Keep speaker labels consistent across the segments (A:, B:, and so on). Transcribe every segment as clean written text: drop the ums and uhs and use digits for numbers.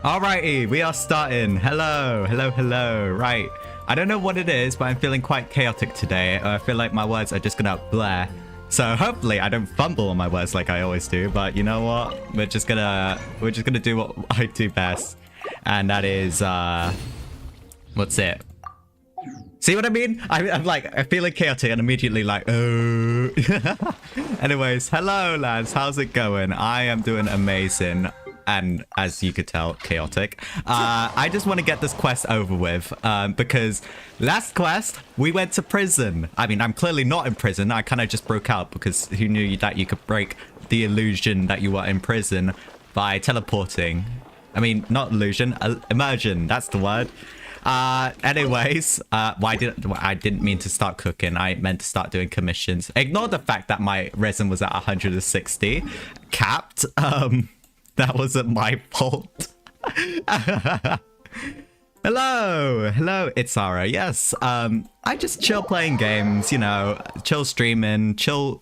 A: Alrighty, we are starting. Hello, hello, hello. Right. I don't know what it is, but I'm feeling quite chaotic today. I feel like my words are just gonna blare. So hopefully I don't fumble on my words like I always do. But you know what? We're just gonna do what I do best, and that is what's it? See what I mean? I'm feeling chaotic and immediately like, oh. Anyways, hello lads, how's it going? I am doing amazing. And as you could tell, chaotic. I just want to get this quest over with because last quest, we went to prison. I mean, I'm clearly not in prison. I kind of just broke out because who knew that you could break the illusion that you were in prison by teleporting. I mean, not illusion, immersion. That's the word. Anyways, I didn't mean to start cooking. I meant to start doing commissions. Ignore the fact that my resin was at 160 capped. That wasn't my fault. Hello, it's Sarah. Yes, I just chill playing games, you know, chill streaming, chill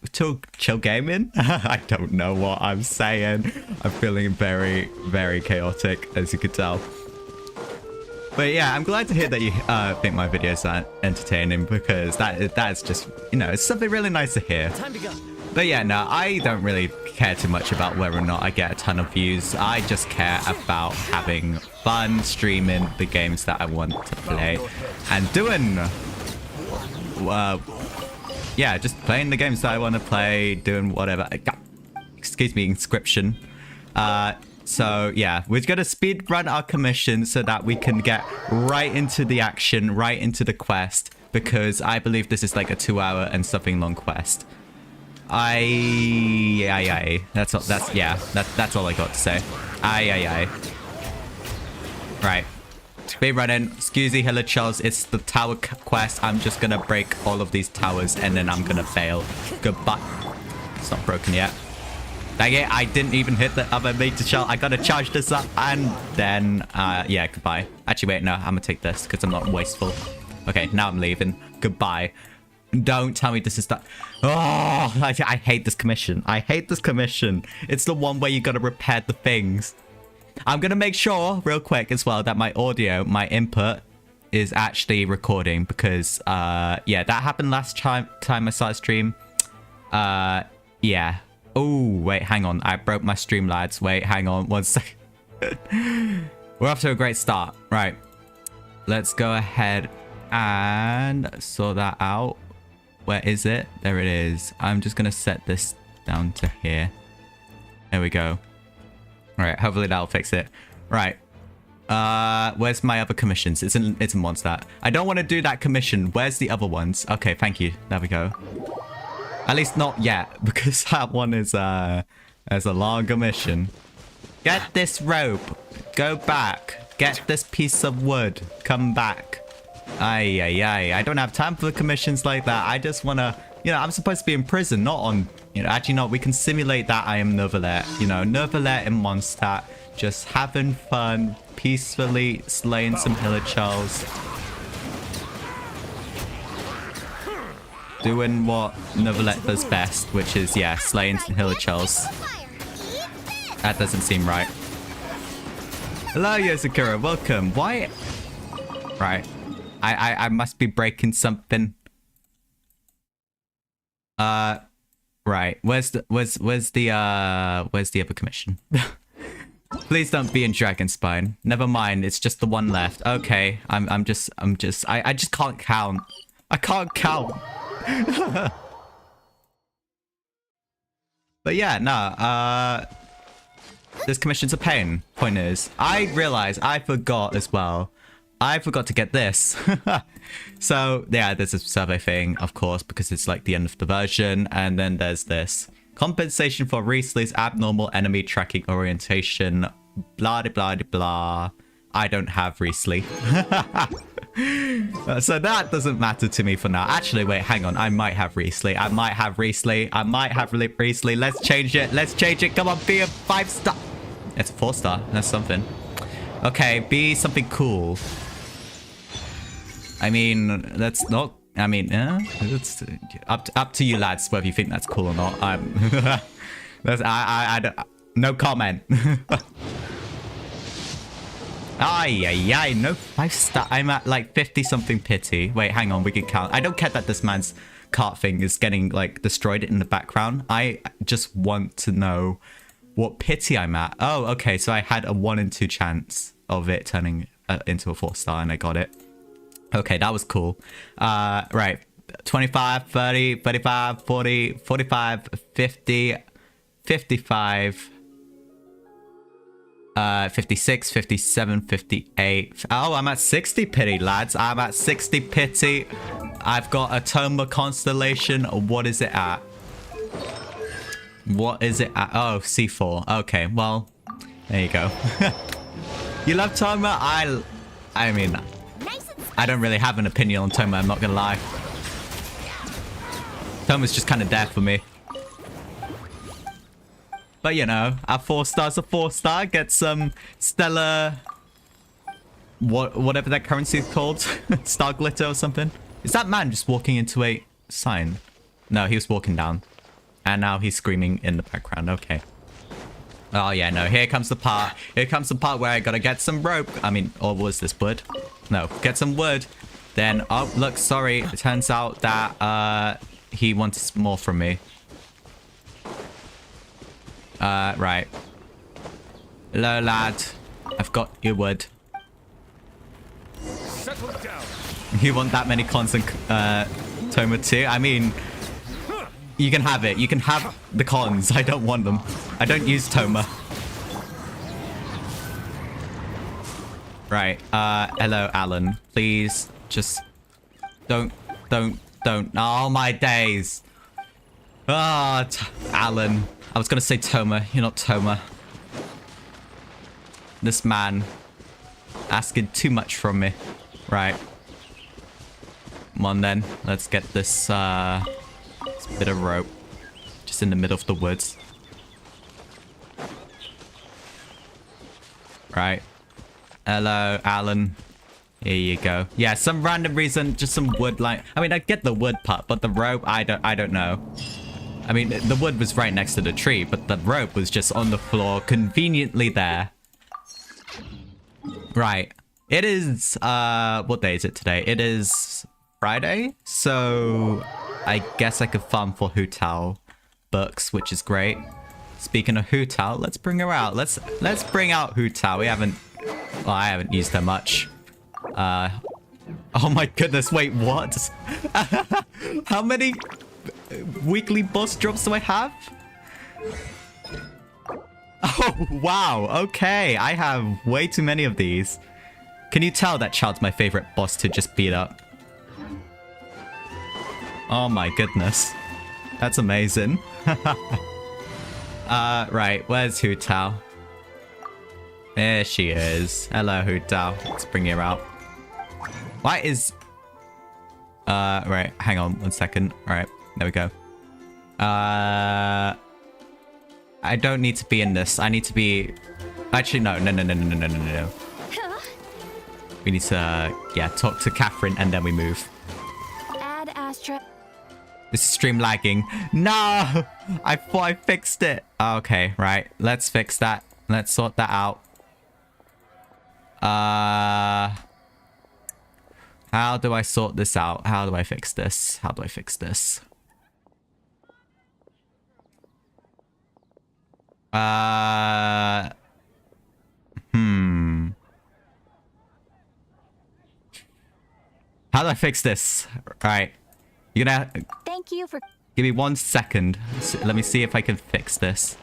A: gaming. I don't know what I'm saying. I'm feeling very, very chaotic, as you could tell. But yeah, I'm glad to hear that you think my videos are entertaining because that's just, you know, it's something really nice to hear. Time to go. But yeah, no, I don't really care too much about whether or not I get a ton of views. I just care about having fun streaming the games that I want to play and doing, yeah, just playing the games that I want to play, doing whatever. Excuse me, inscription. So yeah, we're gonna speed run our commission so that we can get right into the action, right into the quest, because I believe this is like a 2-hour and something long quest. That's all I got to say. Right. Speed running. Excuse me, hello Charles. It's the tower quest. I'm just gonna break all of these towers and then I'm gonna fail. Goodbye. It's not broken yet. Dang it, I didn't even hit the other meter shell. I gotta charge this up and then, yeah, goodbye. Actually, wait, no, I'm gonna take this because I'm not wasteful. Okay, now I'm leaving. Goodbye. Don't tell me this is that. Oh, I hate this commission. I hate this commission. It's the one where you gotta repair the things. I'm gonna make sure real quick as well that my audio, my input is actually recording because, yeah, that happened last time I started stream. Yeah. Oh, wait, hang on. I broke my stream, lads. Wait, hang on 1 second. We're off to a great start. Right. Let's go ahead and sort that out. Where is it? There it is. I'm just going to set this down to here. There we go. All right. Hopefully that'll fix it. Right. Where's my other commissions? It's in Mondstadt. I don't want to do that commission. Where's the other ones? Okay, thank you. There we go. At least not yet, because that one is a longer mission. Get this rope. Go back. Get this piece of wood. Come back. I don't have time for the commissions like that. I just want to, you know, I'm supposed to be in prison, not on, you know, actually not. We can simulate that I am Neverlet, you know, Neverlet in Mondstadt, just having fun, peacefully slaying some hillagers. Doing what Neverlet does best, which is, yeah, slaying some hillagers. That doesn't seem right. Hello, Yosakura, welcome. Why? Right. I must be breaking something. Right. Where's the other commission? Please don't be in Dragonspine. Never mind, it's just the one left. Okay, I just can't count. I can't count. But yeah, no, this commission's a pain. Point is, I realized I forgot as well. I forgot to get this. So yeah, there's a survey thing, of course, because it's like the end of the version. And then there's this compensation for Riesli's abnormal enemy tracking orientation. Blah, blah, blah, blah. I don't have Riesli. So that doesn't matter to me for now. Actually, wait, hang on. I might have Riesli. I might have Riesli. Let's change it. Let's change it. Come on, be a 5-star. It's a 4-star. That's something. Okay, be something cool. I mean, that's not... I mean, it's up to you lads whether you think that's cool or not. No comment. Ay, ay, ay, no 5-star. I'm at like 50 something pity. Wait, hang on, we can count. I don't care that this man's cart thing is getting like destroyed in the background. I just want to know what pity I'm at. Oh, okay, so I had a 1 in 2 chance of it turning into a 4-star and I got it. Okay, that was cool. Right, 25, 30, 35, 40, 45, 50, 55... 56, 57, 58. Oh, I'm at 60 pity, lads. I'm at 60 pity. I've got a Toma constellation. What is it at? What is it at? Oh, C4. Okay, well, there you go. You love Toma? I mean, I don't really have an opinion on Toma, I'm not gonna lie. Toma's just kind of there for me. But, you know, a 4-star's a 4-star. Get some stellar... whatever that currency is called. Star glitter or something. Is that man just walking into a sign? No, he was walking down. And now he's screaming in the background. Okay. Oh, yeah, no. Here comes the part. Here comes the part where I gotta get some rope. I mean, or was this wood? No, get some wood. Then, oh, look, sorry. It turns out that he wants more from me. Right. Hello, lad. I've got your wood.
B: Settle down.
A: You want that many cons and Toma too? I mean, you can have it. You can have the cons. I don't want them. I don't use Toma. Right. Hello, Alan. Please, just don't. Oh, my days. Ah, Alan. I was gonna say Toma. You're not Toma. This man asking too much from me. Right. Come on then. Let's get this bit of rope. Just in the middle of the woods. Right. Hello, Alan. Here you go. Yeah, some random reason, just some wood like... I mean, I get the wood part, but the rope, I don't know. I mean, the wood was right next to the tree, but the rope was just on the floor, conveniently there. Right. It is, what day is it today? It is Friday, so I guess I could farm for Hu Tao books, which is great. Speaking of Hu Tao, let's bring her out. Let's bring out Hu Tao. We haven't, well, I haven't used her much. Oh my goodness, wait, what? How many weekly boss drops do I have? Oh, wow. Okay, I have way too many of these. Can you tell that Child's my favorite boss to just beat up? Oh my goodness. That's amazing. Right, where's Hu Tao? There she is. Hello, Hu Tao. Let's bring her out. Why is... right, hang on 1 second. Alright, there we go. I don't need to be in this. I need to be... Actually, no. We need to, yeah, talk to Catherine and then we move.
C: Add Astra.
A: This is stream lagging. No! I thought I fixed it. Okay, right. Let's fix that. Let's sort that out. How do I sort this out? How do I fix this? How do I fix this? How do I fix this? Right. You're gonna...
C: Thank you for...
A: Give me 1 second. Let me see if I can fix this.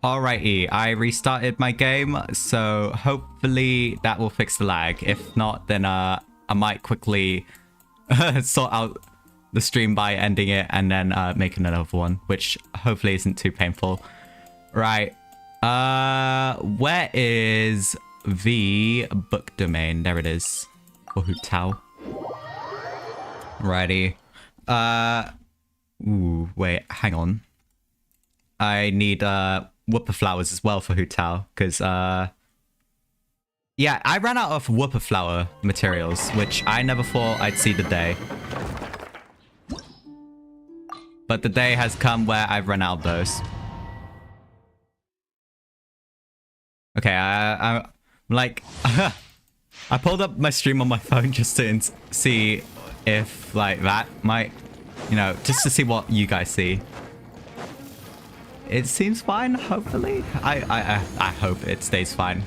A: Alrighty, I restarted my game, so hopefully that will fix the lag. If not, then I might quickly sort out the stream by ending it and then making another one, which hopefully isn't too painful. Right, where is the book domain? There it is. For Hu Tao. Righty. Ooh, wait, hang on. I need whooper flowers as well for Hu Tao, because yeah, I ran out of whooper flower materials, which I never thought I'd see the day. But the day has come where I've run out of those. Okay, I'm like, I pulled up my stream on my phone just to see if like that might, you know, just to see what you guys see. It seems fine, hopefully. I hope it stays fine.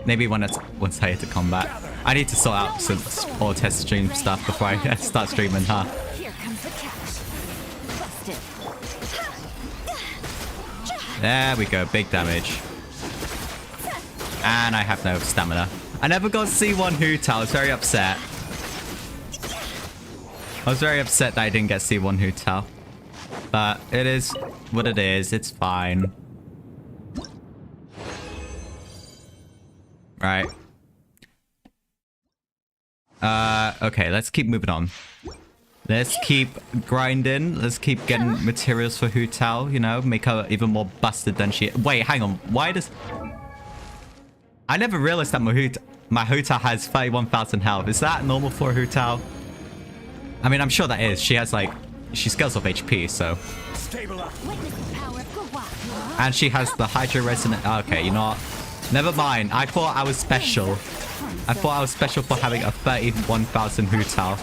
A: Maybe once I hit the combat. I need to sort out some or test stream stuff before I start streaming, huh?
C: Here comes the catch. Busted.
A: There we go, big damage. And I have no stamina. I never got C1 Hu Tao. I was very upset. I was very upset that I didn't get C1 Hu Tao. But it is what it is. It's fine. Right. Okay, let's keep moving on. Let's keep grinding. Let's keep getting materials for Hu Tao, you know, make her even more busted than she... Wait, hang on. Why does... I never realized that my Hu Tao has 31,000 health. Is that normal for Hu Tao? I mean, I'm sure that is. She has like... She scales off HP, so... And she has the Hydro Resonant... Okay, you know what? Never mind. I thought I was special. I thought I was special for having a 31,000 Hu Tao.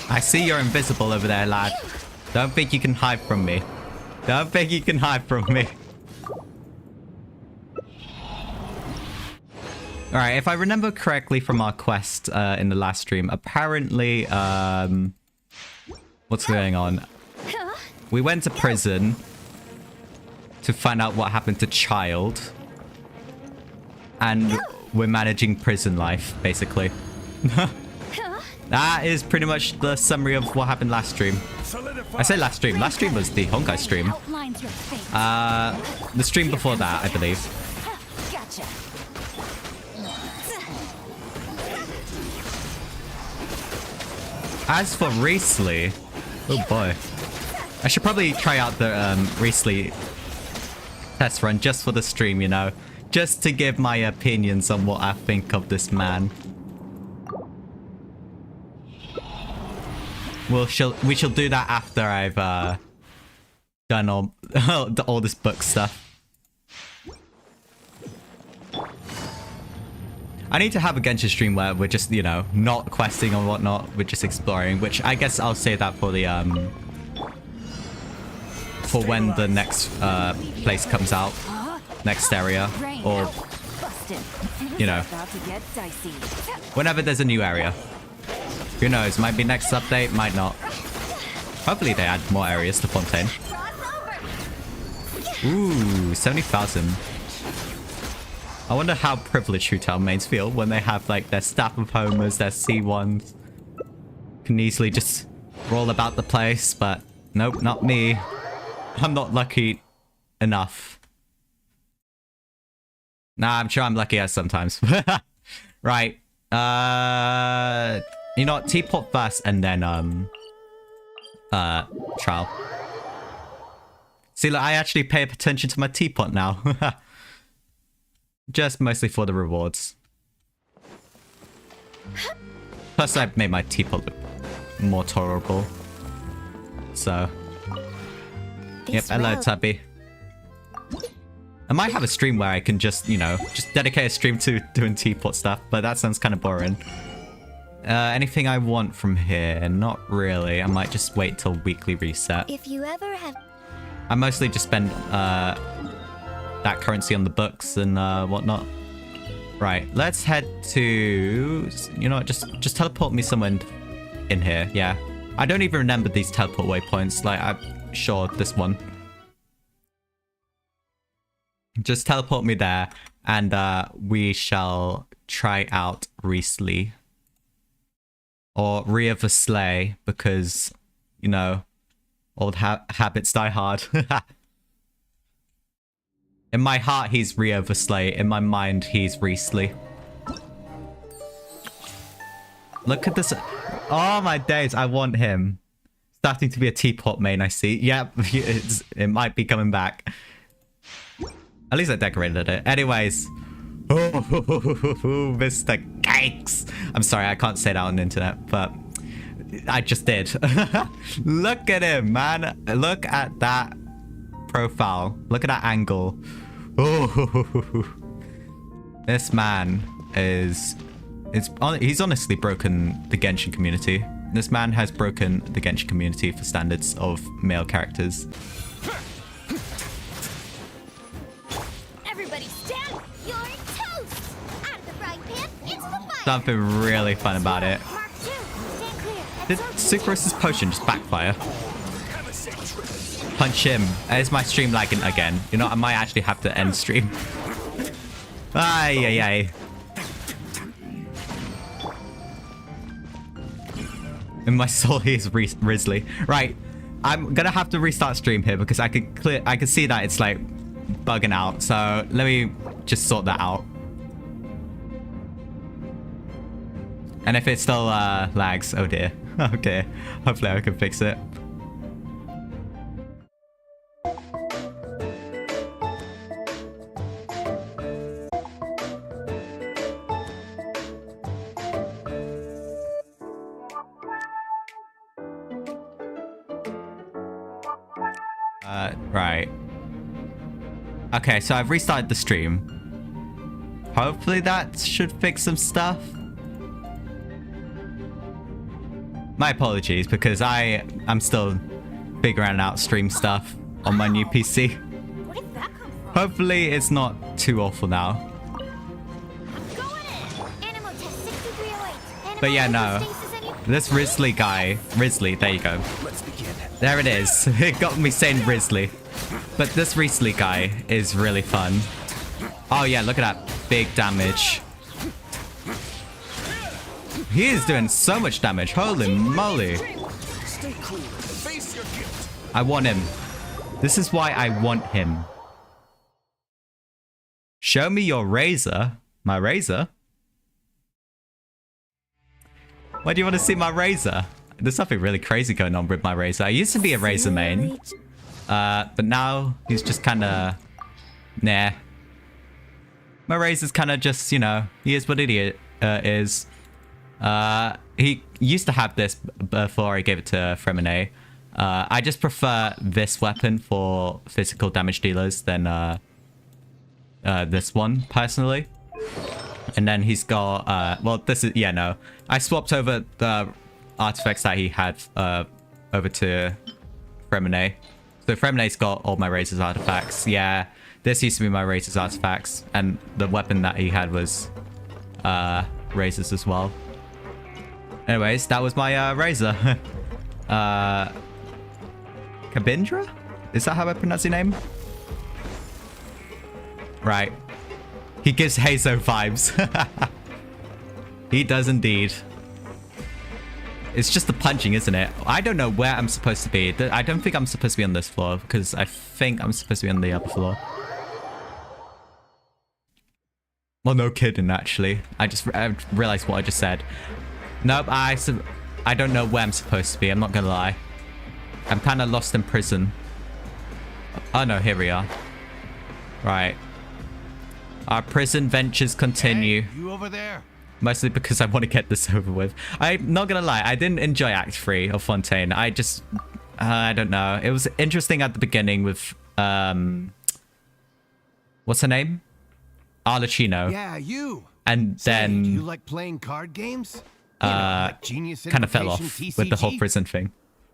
A: I see you're invisible over there, lad. Don't think you can hide from me. Don't think you can hide from me. Alright, if I remember correctly from our quest in the last stream, apparently, what's going on? We went to prison to find out what happened to Child. And we're managing prison life, basically. That is pretty much the summary of what happened last stream. I say last stream. Last stream was the Honkai stream. The stream before that, I believe. As for Riesli, oh boy. I should probably try out the Riesli test run just for the stream, you know. Just to give my opinions on what I think of this man. We shall do that after I've done all this book stuff. I need to have a Genshin stream where we're just, you know, not questing or whatnot. We're just exploring, which I guess I'll say that for the for when the next place comes out, next area, or you know, whenever there's a new area. Who knows? Might be next update, might not. Hopefully they add more areas to Fontaine. Ooh, 70,000. I wonder how privileged Hu Tao mains feel when they have like their Staff of Homers, their C1s. Can easily just roll about the place, but nope, not me. I'm not lucky enough. Nah, I'm sure I'm lucky as sometimes. Right. You know what? Teapot first and then trial. See, look, I actually pay attention to my teapot now. Just mostly for the rewards. Plus, I've made my teapot look more tolerable. So. Yep, hello, Tubby. I might have a stream where I can just, you know, just dedicate a stream to doing teapot stuff, but that sounds kind of boring. Anything I want from here? Not really. I might just wait till weekly reset.
C: If you ever have...
A: I mostly just spend that currency on the books and whatnot. Right, let's head to... You know what, just teleport me somewhere in here, yeah. I don't even remember these teleport waypoints. Like, I'm sure this one. Just teleport me there, and we shall try out Riesli. Or Rhea the Slay, because, you know, old habits die hard. In my heart, he's Rhea the Slay. In my mind, he's Riesli. Look at this. Oh my days, I want him. Starting to be a teapot main, I see. Yep, it might be coming back. At least I decorated it. Anyways. Mr. Cakes. I'm sorry, I can't say that on the internet, but I just did. Look at him, man. Look at that profile. Look at that angle. This man is... he's honestly broken the Genshin community. This man has broken the Genshin community for standards of male characters.
C: Everybody stand. You're toast. Out of the frying pan into the fire.
A: Something really fun about it.
C: Mark 2. Stand clear.
A: Did Sucrose's potion just backfire? Punch him. Is my stream lagging again? You know, I might actually have to end stream. Ay, ay, ay. In my soul, he is Risley. Right, I'm gonna have to restart stream here because I can see that it's like bugging out. So let me just sort that out. And if it still lags, oh dear. Okay, hopefully I can fix it. Right. Okay, so I've restarted the stream. Hopefully that should fix some stuff. My apologies, because I'm still figuring out stream stuff on my new PC.
C: Where did that come from?
A: Hopefully it's not too awful now.
C: Going in. Animal test 6308.
A: But yeah, no. This Risley guy, there you go.
B: Let's begin.
A: There it is. It got me saying Risley. But this Risley guy is really fun. Oh yeah, look at that big damage. He is doing so much damage. Holy moly.
B: Stay cool. Face your gift.
A: I want him. This is why I want him. Show me your razor. My razor? Why do you want to see my razor? There's something really crazy going on with my razor. I used to be a razor main. But now he's just kind of... Nah. My razor's kind of just, you know, he is what it is. He used to have this before I gave it to Fremine. I just prefer this weapon for physical damage dealers than this one, personally. And then he's got, well, this is, yeah, no. I swapped over the artifacts that he had over to Fremine. So Fremine's got all my Razor's artifacts. Yeah, this used to be my Razor's artifacts. And the weapon that he had was Razor's as well. Anyways, that was my Razor. Kabindra? Is that how I pronounce your name? Right. He gives Hazo vibes. He does indeed. It's just the punching, isn't it? I don't know where I'm supposed to be. I don't think I'm supposed to be on this floor because I think I'm supposed to be on the upper floor. Well, no kidding, actually. I realized what I just said. Nope, I don't know where I'm supposed to be. I'm not gonna lie. I'm kind of lost in prison. Oh no, here we are. Right. Our prison ventures continue.
B: Hey, you over there?
A: Mostly because I want to get this over with. I'm not gonna lie, I didn't enjoy Act 3 of Fontaine. I just... I don't know. It was interesting at the beginning with... what's her name? Arlecchino.
B: Yeah, you.
A: And
B: Say,
A: then...
B: do you like playing card games? You know, like Genius
A: kind of fell off
B: Invitation,
A: with the whole
B: TCG?
A: prison thing.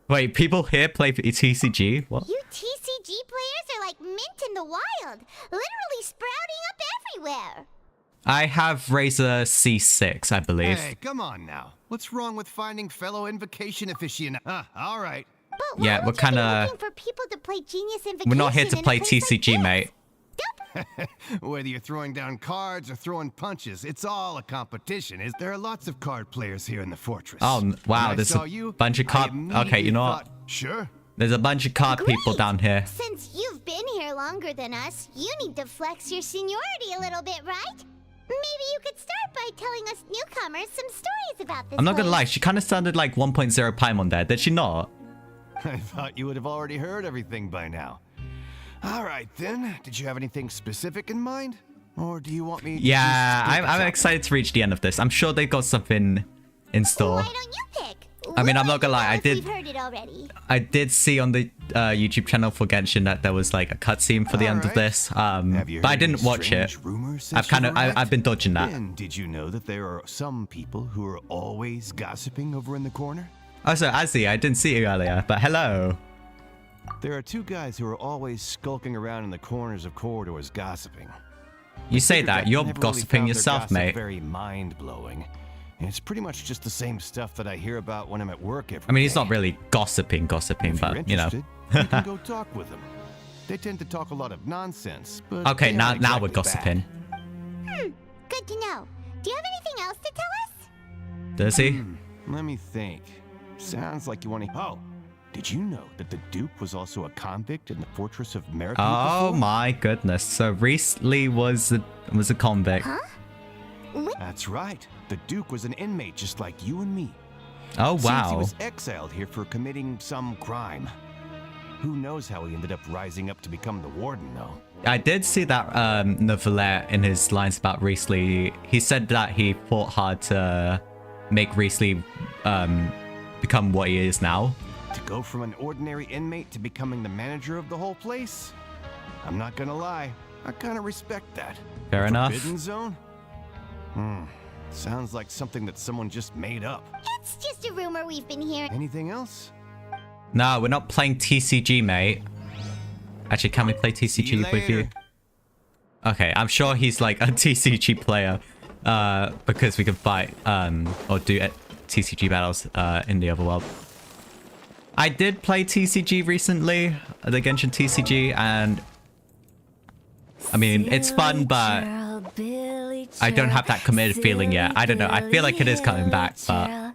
A: Wait, people here play TCG? What?
C: You TCG players are like mint in the wild, literally sprouting up everywhere.
A: I have Razor C6, I believe.
B: Hey, come on now. What's wrong with finding fellow invocation aficionados? All right.
C: But why
A: Yeah,
C: would
A: we're
C: you be
A: kind of...
C: looking for people to play Genius Invocation
A: We're not here to
C: in a
A: play
C: place like
A: TCG,
C: this?
A: mate.
B: Whether you're throwing down cards or throwing punches, it's all a competition. There are lots of card players here in the fortress.
A: Oh, wow,
B: When I
A: there's
B: saw
A: a
B: you,
A: bunch of
B: I
A: card...
B: immediately
A: Okay, you know what?
B: thought, Sure.
A: There's a bunch of card people
C: Great.
A: down here.
C: Since you've been here longer than us, you need to flex your seniority a little bit, right? Maybe you could start by telling us newcomers some stories about this
A: I'm not gonna lie,
C: place.
A: she kind of sounded like 1.0 Paimon there, did she not?
B: I thought you would have already heard everything by now. All right, then. Did you have anything specific in mind? Or do you want me to
A: Yeah,
B: just
A: I'm excited to reach the end of this. I'm sure they've got something in store.
C: Why don't you pick?
A: I mean, I'm
C: We'll
A: not gonna lie,
C: let you know if We've heard it already.
A: I did see on the YouTube channel for Genshin that there was like a cutscene for the end of
B: Alright.
A: this,
B: Have you
A: but I
B: heard
A: didn't
B: any
A: watch it.
B: strange rumors since
A: I've kind
B: you
A: of,
B: arrived?
A: I've been dodging that.
B: And did you know that there are some people who are always gossiping over in the corner?
A: Also, Azzy, I didn't see you earlier, but hello.
B: There are two guys who are always skulking around in the corners of corridors gossiping.
A: You say
B: Figured
A: that,
B: I've
A: you're
B: never really
A: gossiping
B: found their
A: yourself,
B: gossip
A: mate.
B: Very mind-blowing. And it's pretty much just the same stuff that I hear about when I'm at work every
A: I mean, he's
B: day.
A: not really gossiping,
B: If you're
A: but you know.
B: interested, you can go talk with them. They tend to talk a lot of nonsense, but
A: Okay,
B: they
A: now
B: aren't
A: now we're
B: exactly bad.
A: gossiping.
C: Good to know. Do you have anything else to tell us?
A: Does he?
B: Let me think. Sounds like you want to... Oh, did you know that the Duke was also a convict in the Fortress of America?
A: Oh my goodness. So Reese Lee was a convict.
C: Huh?
B: That's right. The Duke was an inmate just like you and me.
A: Oh
B: Seems he
A: wow.
B: was exiled here for committing some crime. Who knows how he ended up rising up to become the warden, though.
A: I did see that novelette in his lines about Reese Lee. He said that he fought hard to make Reese Lee become what he is now.
B: To go from an ordinary inmate to becoming the manager of the whole place? I'm not gonna lie, I kinda respect that.
A: Fair enough.
B: Forbidden Zone? Sounds like something that someone just made up.
C: It's just a rumor we've been hearing.
B: Anything else?
A: No, we're not playing TCG, mate. Actually, can we play TCG with you?
B: later.
A: Okay, I'm sure he's like a TCG player, because we can fight or do TCG battles in the other world. I did play TCG recently, the Genshin TCG, and I mean it's fun, but I don't have that committed feeling yet. I don't know. I feel like it is coming back, but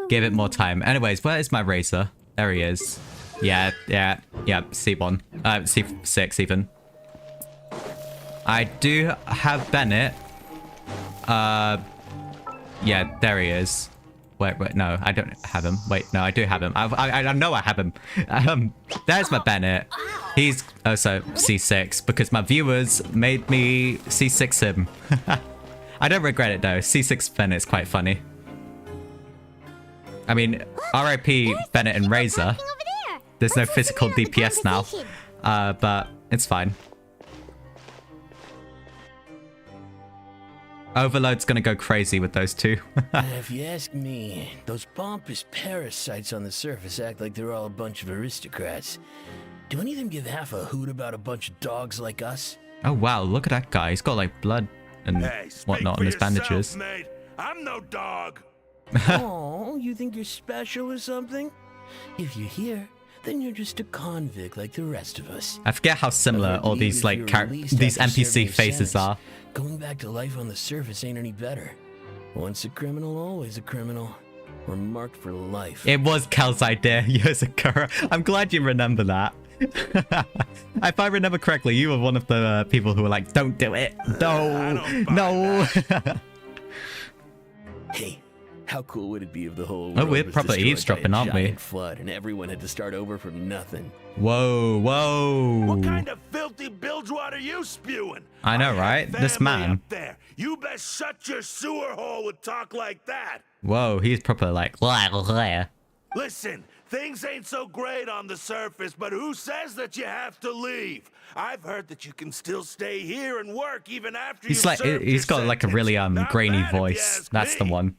A: give it more time. Anyways, where is my razor? There he is. Yeah, C1. C6 even. I do have Bennett. Yeah, there he is. Wait, no, I don't have him. Wait, no, I do have him. I know I have him. There's my Bennett. He's also C6 because my viewers made me C6 him. I don't regret it though. C6 Bennett's quite funny. I mean, RIP Bennett and Razor.
C: Over there.
A: There's no
C: Let's listen
A: physical
C: in on the
A: DPS now,
C: conversation.
A: but it's fine. Overload's gonna go crazy with those two.
D: If you ask me, those pompous parasites on the surface act like they're all a bunch of aristocrats. Do any of them give half a hoot about a bunch of dogs like us?
A: Oh wow, look at that guy. He's got like blood and
E: Hey, speak
A: whatnot
E: for
A: on his
E: yourself,
A: bandages.
E: mate. I'm no dog.
D: Oh, you think you're special or something? If you're here, then you're just a convict like the rest of us.
A: I forget how similar all
D: Believe
A: these
D: if
A: like
D: you're released
A: these
D: after
A: NPC
D: serving your
A: faces
D: sentence,
A: are.
D: Going back to life on the surface ain't any better. Once a criminal, always a criminal. We're marked for life.
A: It was Kel's idea years ago. I'm glad you remember that. If I remember correctly, you were one of the people who were like, "Don't do it, no, no."
D: Hey, how cool would it be if the whole
A: Oh,
D: world
A: we're
D: was
A: proper
D: destroyed by a
A: eavesdropping, aren't we?
D: giant flood and everyone had to start over from nothing?
A: Whoa, whoa.
E: What kind of filthy bilgewater you spewing?
A: I know,
E: have
A: right? This
E: family
A: man.
E: Up there. You best shut your sewer hole with talk like that.
A: Whoa, he's proper like.
E: Listen, things ain't so great on the surface, but who says that you have to leave? I've heard that you can still stay here and work even after
A: He's
E: you've
A: like,
E: served
A: he's
E: your
A: got like a
E: sentence.
A: really
E: Not
A: grainy
E: bad if you
A: voice.
E: ask
A: That's the
E: me.
A: one.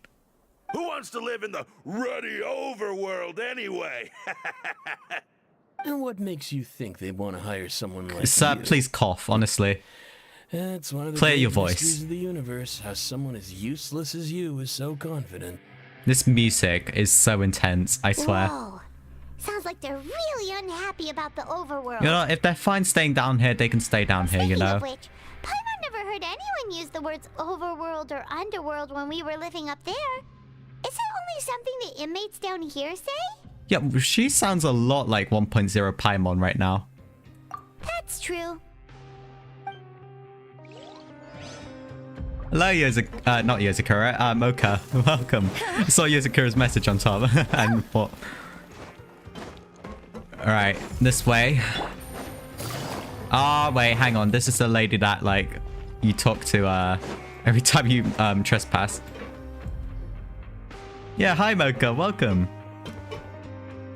E: Who wants to live in the ruddy overworld anyway?
D: And what makes you think they want to hire someone like
A: Sir,
D: you?
A: please cough. Honestly.
D: It's one of the
A: Clear
D: great
A: your voice.
D: mysteries of the universe. How someone as useless as you is so confident.
A: This music is so intense, I swear.
C: Whoa. Sounds like they're really unhappy about the overworld.
A: You know, if they're fine staying down here, they can stay down here, you
C: Speaking
A: know?
C: of which, Paimon never heard anyone use the words overworld or underworld when we were living up there. Is it only something the inmates down here say?
A: Yeah, she sounds a lot like 1.0 Paimon right now.
C: That's true.
A: Hello, not Yozakura, Mocha. Welcome. I saw Yozakura's message on top and thought... Alright, this way. Ah, wait, hang on. This is the lady that, like, you talk to, every time you, trespass. Yeah, hi, Mocha. Welcome.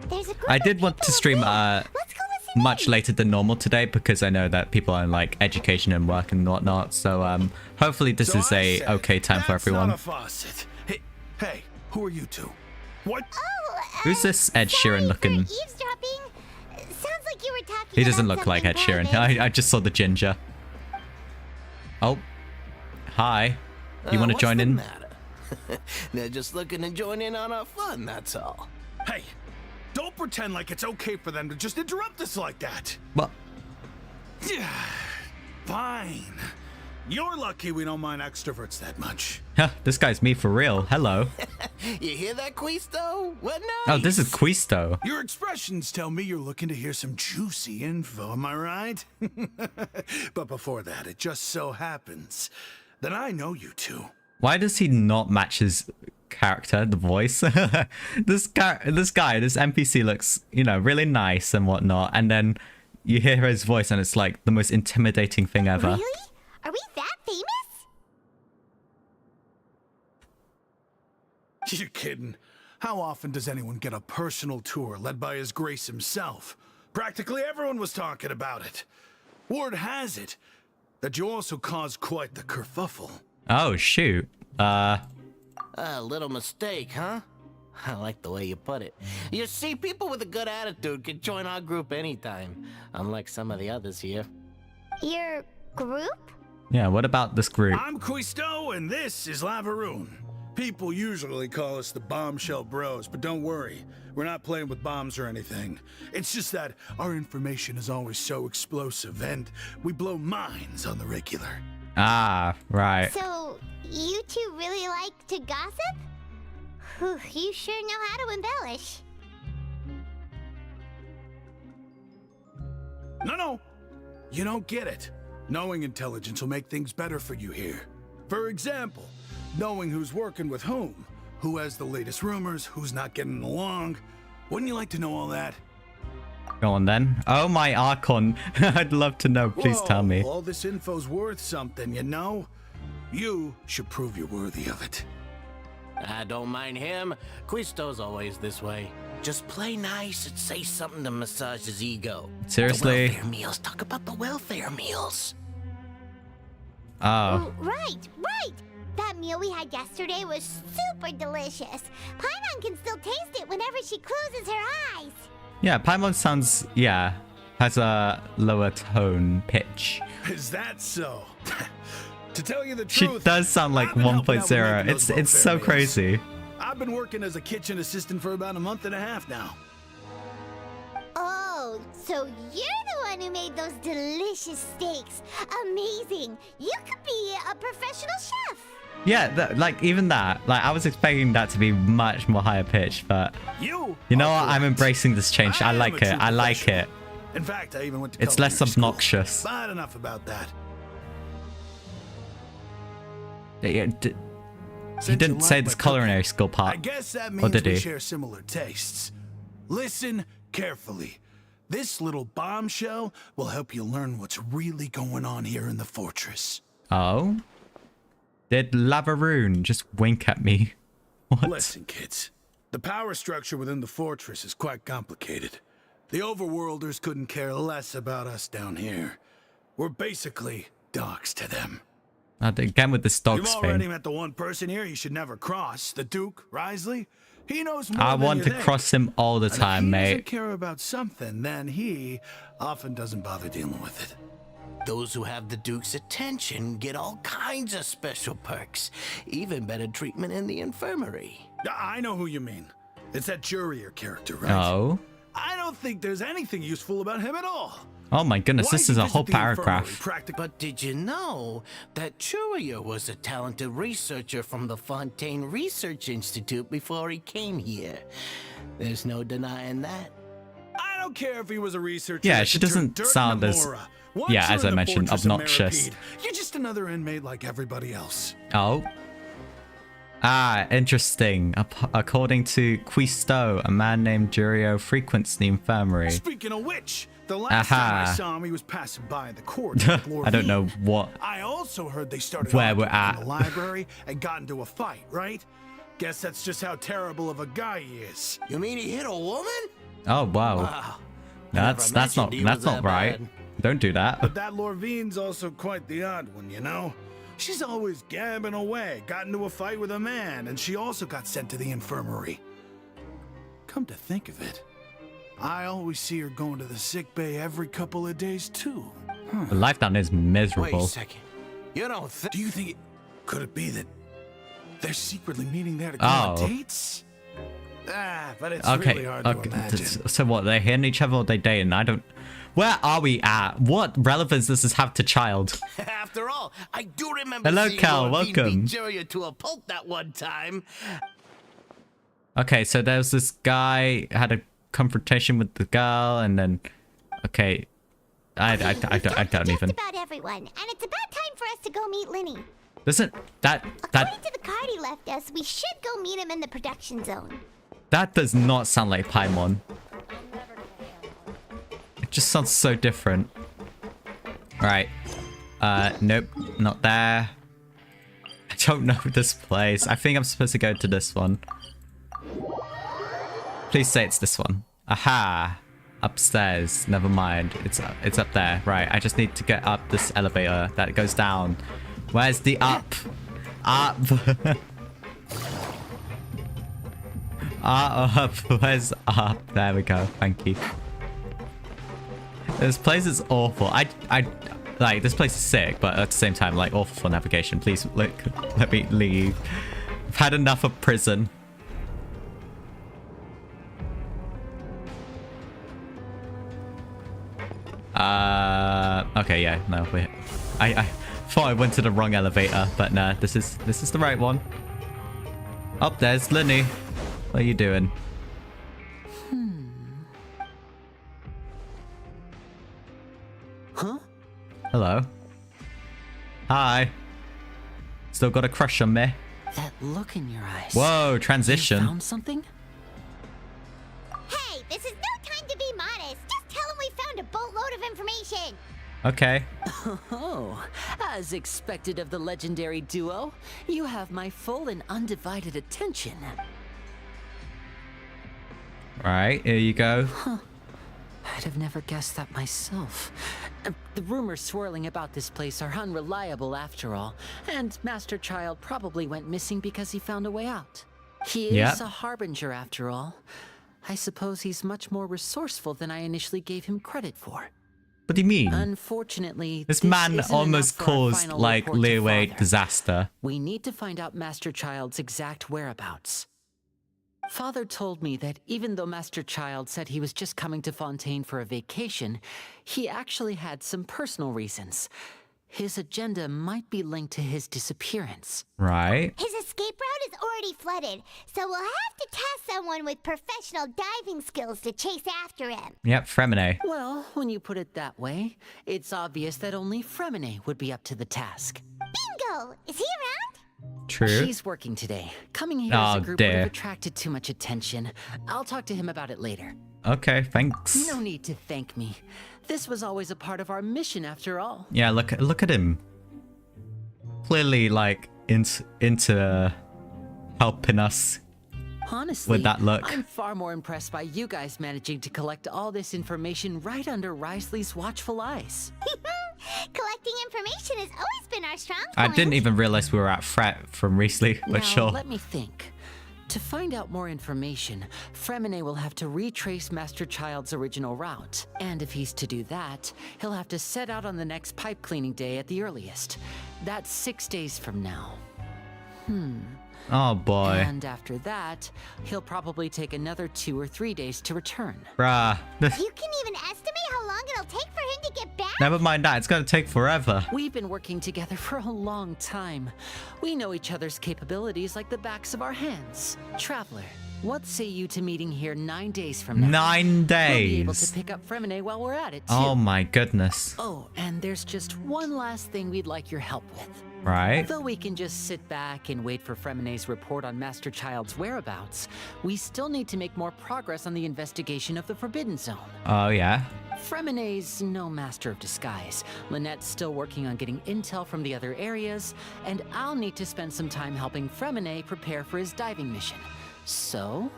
C: There's a group
A: I did
C: of
A: want to
C: people
A: stream,
C: up there. Let's go listen
A: much
C: in.
A: later than normal today because I know that people are in, like, education and work and whatnot. So, hopefully this is a okay time for everyone.
E: That's not a faucet. Hey, who are you two? What?
C: Oh,
A: Who's this Ed
C: sorry
A: Sheeran looking?
C: for eavesdropping. Sounds like you were talking
A: He doesn't
C: about
A: look like Ed
C: something
A: Sheeran.
C: private.
A: I just saw the ginger. Oh. Hi. You want to
D: What's
A: join
D: the
A: in?
D: matter? They're just looking to join in on our fun, that's all.
E: Hey, don't pretend like it's okay for them to just interrupt us like that.
A: What?
E: Fine. You're lucky we don't mind extroverts that much.
A: Huh, this guy's me for real. Hello.
D: You hear that, Quisto? What nice?
A: Oh, this is Quisto.
E: Your expressions tell me you're looking to hear some juicy info, am I right? But before that, it just so happens that I know you two.
A: Why does he not match his character, the voice? This guy, this NPC looks, you know, really nice and whatnot. And then you hear his voice and it's like the most intimidating thing ever.
C: Really? Are we that famous?
E: You're kidding. How often does anyone get a personal tour led by His Grace himself? Practically everyone was talking about it. Word has it that you also caused quite the kerfuffle.
A: Oh, shoot.
D: A little mistake, huh? I like the way you put it. You see, people with a good attitude can join our group anytime, unlike some of the others here.
C: Your group?
A: Yeah, what about this group?
E: I'm Quisto, and this is Lavaroon. People usually call us the Bombshell Bros, but don't worry. We're not playing with bombs or anything. It's just that our information is always so explosive, and we blow minds on the regular.
A: Ah, right.
C: So, you two really like to gossip? Whew, you sure know how to embellish.
E: No. You don't get it. Knowing intelligence will make things better for you here. For example, knowing who's working with whom, who has the latest rumors, who's not getting along. Wouldn't you like to know all that?
A: Go on then. Oh, my Archon. I'd love to know. Please tell me.
E: All this info's worth something, you know? You should prove you're worthy of it.
D: I don't mind him. Quisto's always this way. Just play nice and say something to massage his ego.
A: Seriously?
D: The welfare meals. Talk about the welfare meals.
A: Oh.
C: Right. That meal we had yesterday was super delicious. Paimon can still taste it whenever she closes her eyes.
A: Yeah, Paimon sounds, has a lower tone pitch.
E: Is that so? To tell you the
A: She
E: truth,
A: does sound like
E: I've been helping out with
A: 1.0.
E: making
A: It's
E: those
A: so
E: welfare meals.
A: crazy.
E: I've been working as a kitchen assistant for about a month and a half now.
C: Oh, so you're the one who made those delicious steaks. Amazing. You could be a professional chef.
A: Yeah, like even that. Like I was expecting that to be much more higher pitched, but
E: You
A: know
E: are
A: what? I'm
E: correct.
A: embracing this change. I
E: am
A: like
E: a true
A: it. I like
E: professional.
A: it.
E: In fact, I even went to
A: It's less
E: culinary school.
A: obnoxious.
E: But enough about that.
A: He
E: Since you
A: didn't say
E: like
A: this
E: my
A: culinary
E: cooking,
A: school part.
E: I guess that
A: Or
E: means
A: did
E: we
A: he?
E: share similar tastes. Listen carefully. This little bombshell will help you learn what's really going on here in the fortress.
A: Oh? Did Lavaroon just wink at me? What?
E: Listen, kids. The power structure within the fortress is quite complicated. The overworlders couldn't care less about us down here. We're basically dogs to them.
A: Again with this dog
E: You've already
A: thing.
E: met the one person here you should never cross, the Duke, Risley. He knows more
A: I
E: than
A: want
E: you
A: to
E: think.
A: cross him all the
E: And if
A: time,
E: he doesn't
A: mate.
E: care about something, then he often doesn't bother dealing with it.
D: Those who have the Duke's attention get all kinds of special perks, even better treatment in the infirmary.
E: I know who you mean. It's that Jurier character, right?
A: Oh.
E: I don't think there's anything useful about him at all.
A: Oh my goodness,
E: Why
A: this
E: did
A: is
E: he
A: a whole
E: visit the infirmary?
A: paragraph.
D: But did you know that Jurier was a talented researcher from the Fontaine Research Institute before he came here? There's no denying that.
E: I don't care if he was a researcher.
A: Yeah,
E: that
A: she
E: could turn
A: doesn't
E: dirt
A: sound
E: into
A: as-
E: Mora. Once
A: yeah,
E: you're
A: as
E: in
A: I
E: the
A: mentioned,
E: fortress of
A: obnoxious.
E: Maripede, you're just another inmate like everybody else.
A: Oh. Ah, interesting. According to Quisto, a man named Jurio frequents the infirmary.
E: Speaking of which, the last time I saw him, he was passing by the corridor.
A: I don't know what.
E: I also heard they started
A: Where we're
E: arguing
A: at.
E: in the library and got into a fight, right? Guess that's just how terrible of a guy he is.
D: You mean he hit a woman?
A: Oh wow.
D: Wow.
A: That's not right.
D: Bad.
A: Don't do that.
E: But that Lorvine's also quite the odd one, you know? She's always gabbing away, got into a fight with a man, and she also got sent to the infirmary. Come to think of it, I always see her going to the sick bay every couple of days too.
A: The life down is
D: Wait
A: miserable.
D: a second. You don't think...
E: Do you think could it be that they're secretly meeting there to go on
A: Oh.
E: dates? But it's
A: Okay.
E: really hard to
A: Okay.
E: imagine.
A: So what? They're hitting each other or they dating? I don't. Where are we at? What relevance does this have to child?
D: After all, I do remember
A: Hello,
D: seeing
A: Cal,
D: Lorvine
A: welcome.
D: beat Jurier to a pulp that one time.
A: Okay, so there's this guy had a confrontation with the girl, and then okay, I don't even.
C: Just about everyone, and it's about time for us to go meet Linny.
A: Doesn't that
C: According to the card he left us, we should go meet him in the production zone.
A: that does not sound like Paimon. It just sounds so different. Right. Nope, not there. I don't know this place. I think I'm supposed to go to this one. Please say it's this one. Aha! Upstairs. Never mind. It's up there. Right. I just need to get up this elevator that goes down. Where's the up? Up. Up. Where's up? There we go. Thank you. This place is awful. I like this place is sick, but at the same time, like awful for navigation. Please, let me leave. I've had enough of prison. Okay, yeah, no, I thought I went to the wrong elevator, but nah, this is the right one. Oh, there's Linny. What are you doing?
D: Huh?
A: Hello. Hi. Still got a crush on me.
F: That look in your eyes.
A: Whoa,
F: You
A: transition.
F: found something?
C: Hey, this is no time to be modest. Just tell him we found a boatload of information.
A: Okay.
F: Oh, as expected of the legendary duo, you have my full and undivided attention.
A: Right, here you go.
F: I'd have never guessed that myself. The rumors swirling about this place are unreliable after all, and Master Child probably went missing because he found a way out. He is
A: Yep.
F: a harbinger after all. I suppose he's much more resourceful than I initially gave him credit for.
A: What do you mean?
F: Unfortunately,
A: This
F: this
A: man
F: isn't
A: almost
F: enough for our
A: caused
F: final
A: like
F: report to
A: Leeway
F: Father.
A: disaster.
F: We need to find out Master Child's exact whereabouts. Father told me that even though Master Child said he was just coming to Fontaine for a vacation, he actually had some personal reasons. His agenda might be linked to his disappearance.
A: Right.
C: His escape route is already flooded, so we'll have to task someone with professional diving skills to chase after him.
A: Yep, Fremine.
F: Well, when you put it that way, it's obvious that only Fremine would be up to the task.
C: Bingo! Is he around?
A: True.
F: He's working today. Coming here
A: Oh,
F: as a group would
A: dear.
F: have attracted too much attention. I'll talk to him about it later.
A: Okay, thanks.
F: No need to thank me. This was always a part of our mission after all.
A: Yeah, look at him. Clearly, like into helping us.
F: Honestly,
A: With that look.
F: I'm far more impressed by you guys managing to collect all this information right under Risley's watchful eyes.
C: Collecting information has always been our strong point.
A: I didn't even realize we were at Fret from Riesly, but
F: Now,
A: sure.
F: let me think. To find out more information, Fremine will have to retrace Master Child's original route. And if he's to do that, he'll have to set out on the next pipe cleaning day at the earliest. That's 6 days from now.
A: Oh boy.
F: And after that, he'll probably take another 2 or 3 days to return.
A: Bruh.
C: You can even estimate how long it'll take for him to get back?
A: Never mind that. It's gonna take forever.
F: We've been working together for a long time. We know each other's capabilities like the backs of our hands. Traveler, what say you to meeting here 9 days from now?
A: 9 days.
F: We'll be able to pick up Fremine while we're at it, too.
A: Oh my goodness.
F: Oh, and there's just one last thing we'd like your help with.
A: Right?
F: Though we can just sit back and wait for Fremine's report on Master Child's whereabouts, we still need to make more progress on the investigation of the Forbidden Zone.
A: Oh yeah.
F: Fremine's no master of disguise. Lynette's still working on getting intel from the other areas, and I'll need to spend some time helping Fremine prepare for his diving mission. So,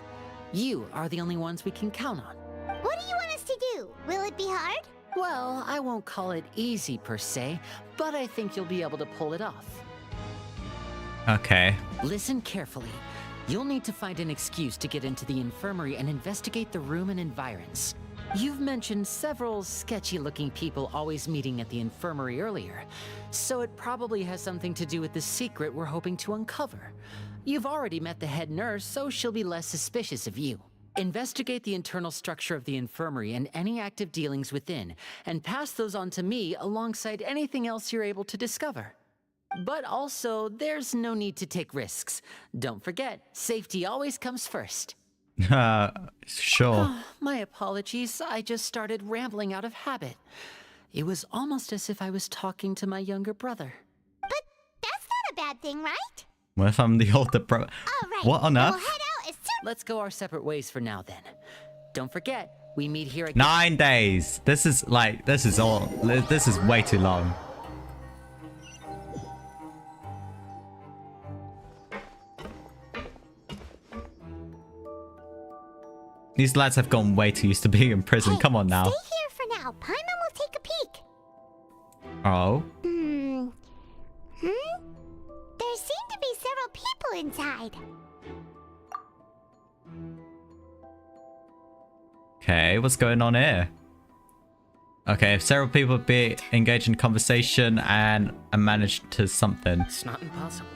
F: you are the only ones we can count on.
C: What do you want us to do? Will it be hard?
F: Well, I won't call it easy per se, but I think you'll be able to pull it off.
A: Okay.
F: Listen carefully. You'll need to find an excuse to get into the infirmary and investigate the room and environs. You've mentioned several sketchy-looking people always meeting at the infirmary earlier, so it probably has something to do with the secret we're hoping to uncover. You've already met the head nurse, so she'll be less suspicious of you. Investigate the internal structure of the infirmary and any active dealings within, and pass those on to me alongside anything else you're able to discover. But also, there's no need to take risks. Don't forget, safety always comes first.
A: Sure.
F: My apologies, I just started rambling out of habit. It was almost as if I was talking to my younger brother.
C: But that's not a bad thing, right?
A: What if I'm the older bro?
C: All right.
A: What on
C: We'll
A: earth?
C: head out as soon.
F: Let's go our separate ways for now then. Don't forget, we meet here again.
A: 9 days. This is way too long. These lads have gone way too used to being in prison.
C: Hey,
A: Come on now.
C: Stay here for now. Paimon will take a peek.
A: Oh.
C: There seem to be several people inside.
A: Okay, what's going on here? Okay, several people be engaged in conversation and managed to something.
F: It's not impossible.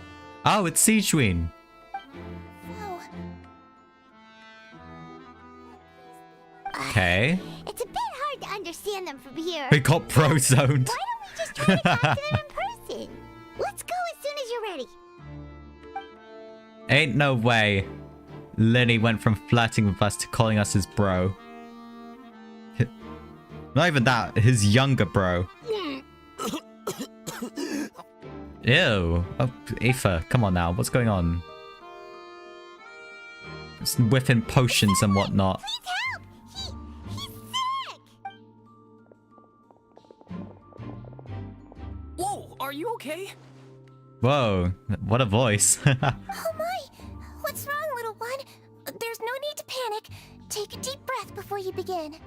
A: Oh, it's Siegewin.
C: Oh.
A: Okay.
C: It's a bit hard to understand them from here.
A: We got bro zoned.
C: Why don't we just try to talk to them in person? Let's go as soon as you're ready.
A: Ain't no way Lenny went from flirting with us to calling us his bro. Not even that, his younger bro. Ew. Oh, Aoife, come on now. What's going on? Just whiffing potions and whatnot.
C: Please help! He's sick!
G: Whoa, are you okay?
A: Whoa, what a voice.
C: Oh my! What's wrong, little one? There's no need to panic. Take a deep breath before you begin.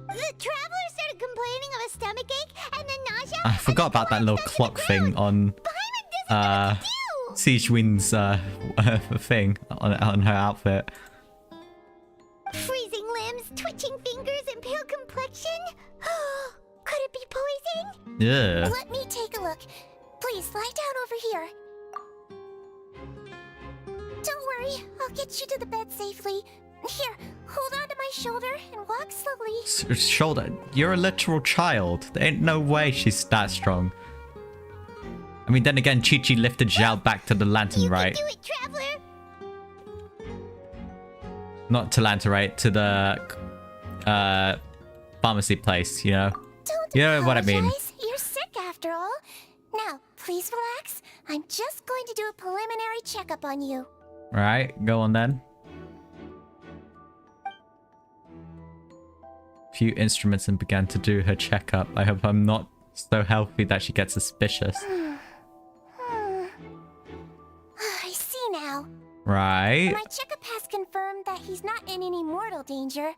C: The traveler started complaining of a stomachache and then nausea.
A: I forgot about that little clock thing on Siegewin's thing on her outfit.
C: Freezing limbs, twitching fingers, and pale complexion? Could it be poison?
A: Yeah.
C: Let me take a look. Please, lie down over here. Don't worry, I'll get you to the bed safely. Here, hold on to my shoulder and walk slowly.
A: Shoulder, you're a literal child. There ain't no way she's that strong. I mean, then again, Chi-Chi lifted Zhao back to the lantern, right?
C: You can do it, traveler.
A: Not to lantern, right? To the pharmacy place, you know?
C: Don't
A: You know what I mean.
C: apologize. You're sick after all. Now, please relax. I'm just going to do a preliminary checkup on you.
A: Right, go on then. Few instruments and began to do her checkup. I hope I'm not so healthy that she gets suspicious.
C: I see now.
A: Right.
C: My checkup has confirmed that he's not in any mortal danger.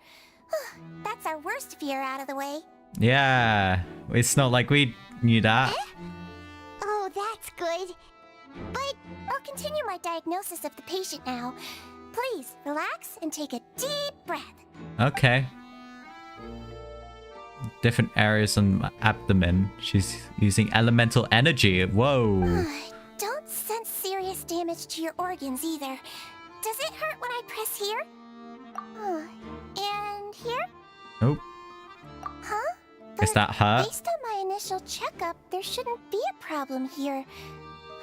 C: That's our worst fear out of the way.
A: Yeah. It's not like we knew that.
C: Oh, that's good. But I'll continue my diagnosis of the patient now. Please, relax and take a deep breath.
A: Okay. Different areas on my abdomen. She's using elemental energy. Whoa.
C: Don't sense serious damage to your organs either. Does it hurt when I press here? And here?
A: Nope.
C: Huh?
A: Is that her?
C: Based on my initial checkup, there shouldn't be a problem here.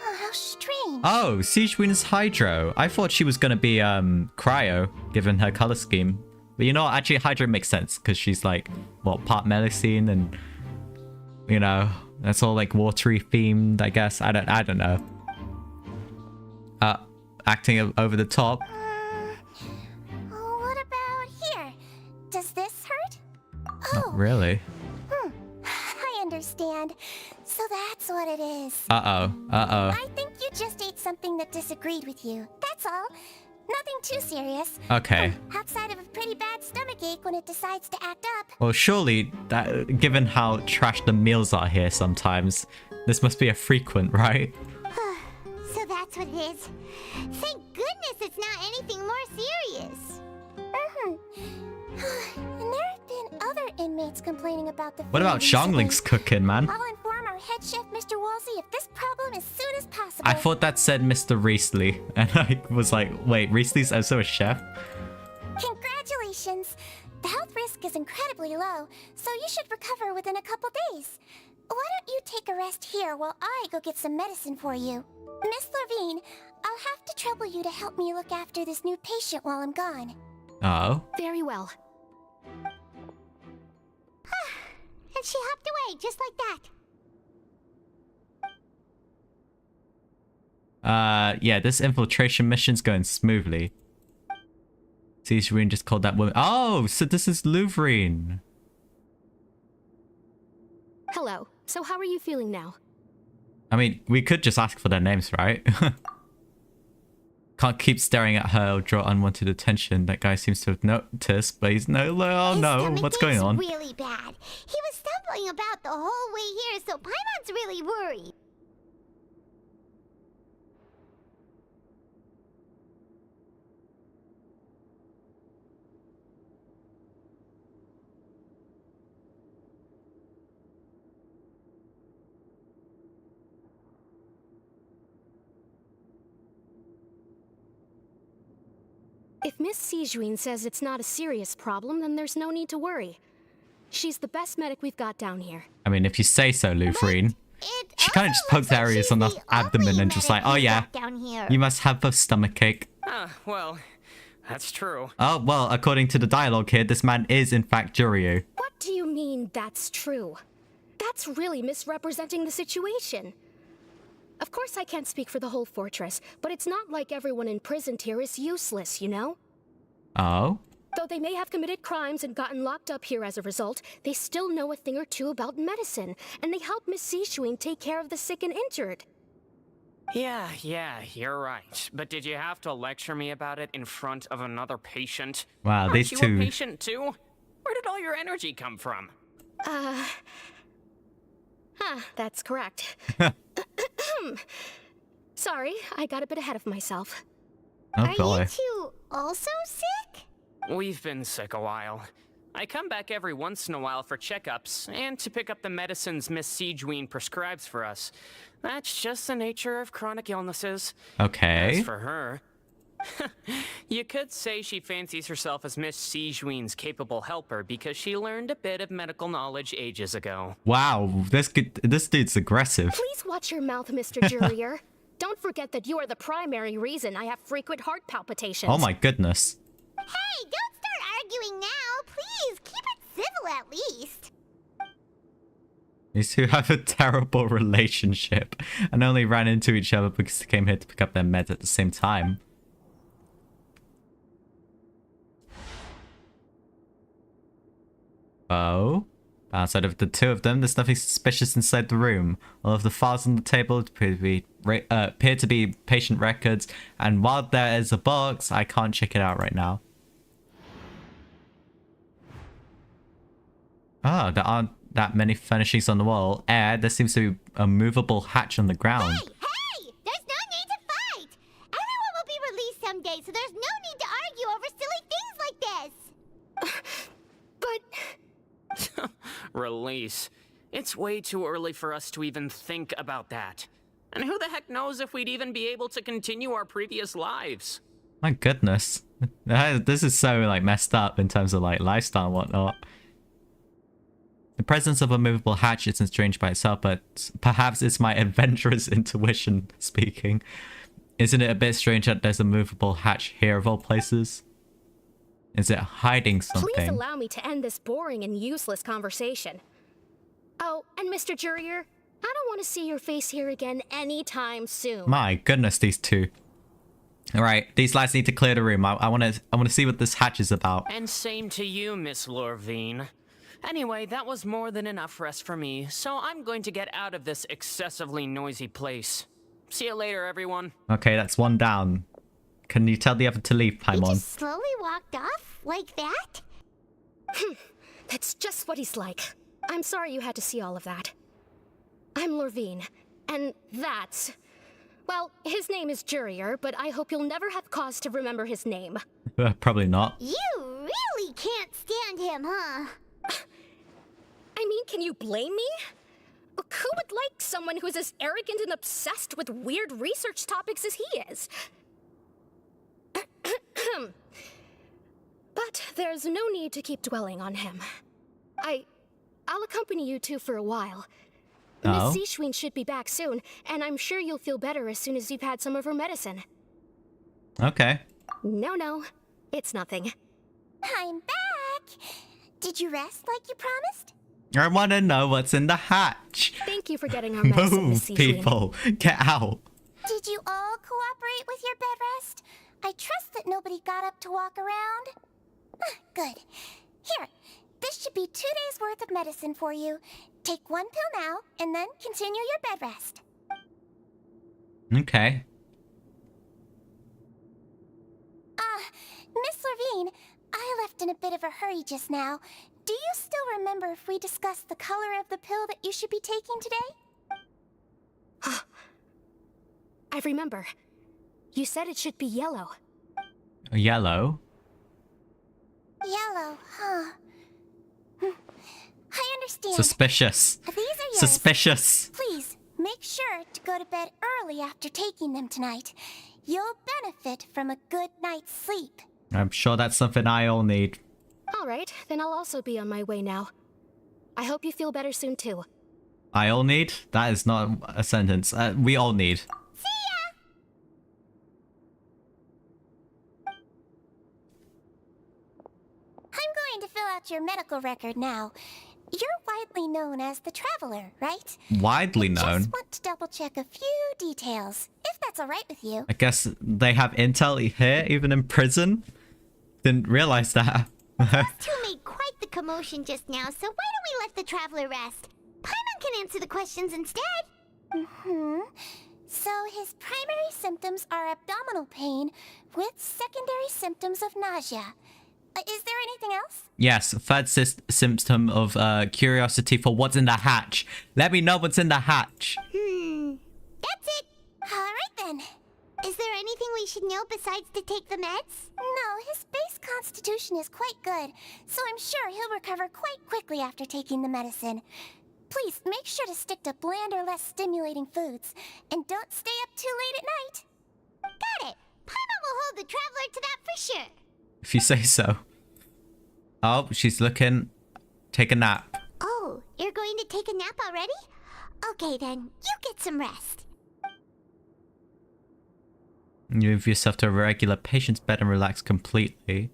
C: Oh, how strange.
A: Oh, Siege Queen is Hydro. I thought she was gonna be Cryo, given her color scheme. But you know what? Actually, Hydro makes sense because she's like, what, part Melusine, and you know, that's all like watery themed, I guess. I don't know. Acting over the top.
C: What about here? Does this hurt?
A: Not really.
C: I understand. So that's what it is.
A: Uh-oh.
C: I think you just ate something that disagreed with you. That's all. Nothing too serious.
A: Okay.
C: Outside of a pretty bad stomachache when it decides to act up.
A: Well, surely, that, given how trash the meals are here sometimes, this must be a frequent, right?
C: So that's what it is. Thank goodness it's not anything more serious. And there have been other inmates complaining about the food
A: What about
C: recently.
A: Xiangling's cooking, man?
C: I'll inform our head chef, Mr. Wolsey, of this problem as soon as possible.
A: I thought that said Mr. Riesli, and I was like, wait, Riesli's also a chef?
C: Congratulations! The health risk is incredibly low, so you should recover within a couple days. Why don't you take a rest here while I go get some medicine for you? Miss Levine, I'll have to trouble you to help me look after this new patient while I'm gone.
A: Oh.
G: Very well.
C: And she hopped away just like that.
A: Yeah, this infiltration mission's going smoothly. Sigerine just called that woman. Oh, so this is Louvrine.
G: Hello. So how are you feeling now?
A: I mean, we could just ask for their names, right? Can't keep staring at her or draw unwanted attention. That guy seems to have noticed, but he's no. Oh no, what's going on?
C: Really bad. He was stumbling about the whole way here, so Paimon's really worried.
G: If Miss Sijuin says it's not a serious problem, then there's no need to worry. She's the best medic we've got down here.
A: I mean, if you say so, Louvrine. She kind of just poked areas on the abdomen and just like, oh yeah, you must have a stomachache.
H: Well, that's true.
A: Oh, well, according to the dialogue here, this man is in fact Juryu.
G: What do you mean that's true? That's really misrepresenting the situation. Of course I can't speak for the whole fortress, but it's not like everyone imprisoned here is useless, you know?
A: Oh?
G: Though they may have committed crimes and gotten locked up here as a result, they still know a thing or two about medicine, and they help Miss Sishuin take care of the sick and injured.
H: Yeah, you're right. But did you have to lecture me about it in front of another patient?
A: Wow,
H: Aren't
A: these
H: you
A: two.
H: a patient too? Where did all your energy come from?
G: That's correct. Sorry, I got a bit ahead of myself.
A: Oh boy.
C: Are you two also sick?
H: We've been sick a while. I come back every once in a while for checkups and to pick up the medicines Miss Sijuin prescribes for us. That's just the nature of chronic illnesses.
A: Okay.
H: As for her, you could say she fancies herself as Miss Sijuin's capable helper because she learned a bit of medical knowledge ages ago.
A: Wow, this dude's aggressive.
G: Please watch your mouth, Mr. Jurrier. Don't forget that you are the primary reason I have frequent heart palpitations.
A: Oh my goodness.
C: Hey, don't start arguing now. Please, keep it civil at least.
A: These two have a terrible relationship and only ran into each other because they came here to pick up their meds at the same time. Oh? Outside of the two of them, there's nothing suspicious inside the room. All of the files on the table appear to be patient records, and while there is a box, I can't check it out right now. Oh, there aren't that many furnishings on the wall. There seems to be a movable hatch on the ground.
C: Hey! There's no
H: Release. It's way too early for us to even think about that. And who the heck knows if we'd even be able to continue our previous lives?
A: My goodness. This is so, like, messed up in terms of, like, lifestyle and whatnot. The presence of a movable hatch isn't strange by itself, but perhaps it's my adventurous intuition speaking. Isn't it a bit strange that there's a movable hatch here of all places? Is it hiding something?
G: Please allow me to end this boring and useless conversation. Oh, and Mr. Jurier, I don't want to see your face here again anytime soon.
A: My goodness, these two. Alright, these lads need to clear the room. I want to see what this hatch is about.
H: And same to you, Miss Lorvine. Anyway, that was more than enough rest for me, so I'm going to get out of this excessively noisy place. See you later, everyone.
A: Okay, that's one down. Can you tell the other to leave,
C: He
A: Paimon?
C: just slowly walked off like that?
G: That's just what he's like. I'm sorry you had to see all of that. I'm Lorvine, and that's... Well, his name is Jurier, but I hope you'll never have cause to remember his name.
A: Probably not.
C: You really can't stand him, huh?
G: I mean, can you blame me? Who would like someone who's as arrogant and obsessed with weird research topics as he is? But there's no need to keep dwelling on him. I'll accompany you two for a while.
A: Oh?
G: Miss Zishwin should be back soon, and I'm sure you'll feel better as soon as you've had some of her medicine.
A: Okay.
G: No, it's nothing.
C: I'm back! Did you rest like you promised?
A: I want to know what's in the hatch.
G: Thank you for getting our medicine, Miss
A: Move,
G: Zishwin.
A: people. Get out.
C: Did you all cooperate with your bed rest? I trust that nobody got up to walk around. Good. Here, this should be 2 days worth of medicine for you. Take one pill now, and then continue your bed rest.
A: Okay.
C: Miss Levine, I left in a bit of a hurry just now. Do you still remember if we discussed the color of the pill that you should be taking today?
G: I remember. You said it should be yellow.
A: Yellow?
C: Yellow, huh? I understand.
A: Suspicious.
C: These are yours.
A: Suspicious.
C: Please, make sure to go to bed early after taking them tonight. You'll benefit from a good night's sleep.
A: I'm sure that's something I all need.
G: All right, then I'll also be on my way now. I hope you feel better soon, too.
A: I all need? That is not a sentence. We all need.
C: See ya! I'm going to fill out your medical record now. You're widely known as the Traveler, right?
A: Widely
C: I
A: known.
C: just want to double-check a few details, if that's all right with you.
A: I guess they have intel here, even in prison. Didn't realize that.
C: Those two made quite the commotion just now, so why don't we let the Traveler rest? Paimon can answer the questions instead. So his primary symptoms are abdominal pain with secondary symptoms of nausea. Is there anything else?
A: Yes, third symptom of curiosity for what's in the hatch. Let me know what's in the hatch.
C: That's it. All right then. Is there anything we should know besides to take the meds? No, his base constitution is quite good, so I'm sure he'll recover quite quickly after taking the medicine. Please make sure to stick to bland or less stimulating foods, and don't stay up too late at night. Got it. Paimon will hold the Traveler to that for sure.
A: If you say so. Oh, she's looking. Take a nap.
C: Oh, you're going to take a nap already? Okay then, you get some rest.
A: Move yourself to a regular patient's bed and relax completely.